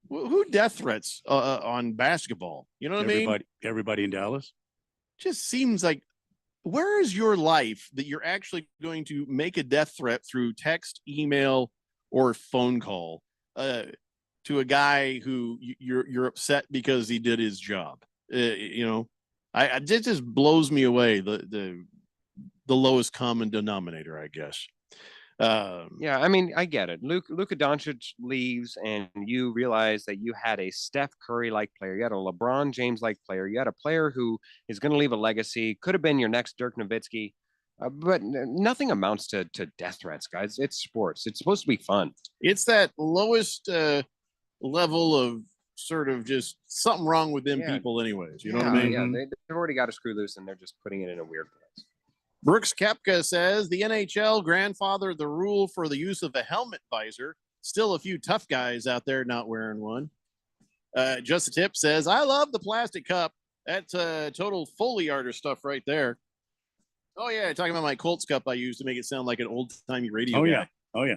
Who death threats on basketball? You know what I mean? Everybody in Dallas. Just seems like, where is your life that you're actually going to make a death threat through text, email, or phone call to a guy who you're upset because he did his job? It just blows me away. The lowest common denominator, I guess. Yeah, I mean, I get it. Luka Doncic leaves, and you realize that you had a Steph Curry-like player. You had a LeBron James-like player. You had a player who is going to leave a legacy. Could have been your next Dirk Nowitzki. But nothing amounts to death threats, guys. It's sports. It's supposed to be fun. It's that lowest level of sort of just something wrong with them people anyways. You know what I mean? Yeah, they've already got a screw loose and they're just putting it in a weird place. Brooks Koepka says the NHL grandfathered the rule for the use of a helmet visor. Still a few tough guys out there not wearing one. Just a Tip says, I love the plastic cup. That's total Foley artist stuff right there. Oh, yeah. Talking about my Colts cup I used to make it sound like an old-timey radio Oh, guy. yeah. Oh, yeah.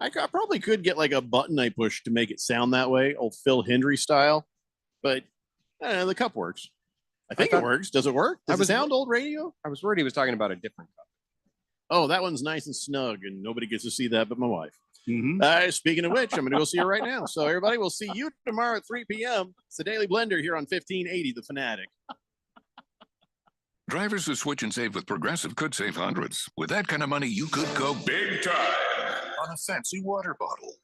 I probably could get like a button I push to make it sound that way, old Phil Hendry style. But I don't know, the cup works. I think it works. Does it work? Does it sound old radio? I was worried he was talking about a different cup. Oh, that one's nice and snug, and nobody gets to see that but my wife. Mm-hmm. Speaking of which, I'm going to go see her right now. So, everybody, we'll see you tomorrow at 3 p.m. It's the Daily Blender here on 1580 The Fanatic. Drivers who switch and save with Progressive could save hundreds. With that kind of money, you could go big time on a fancy water bottle.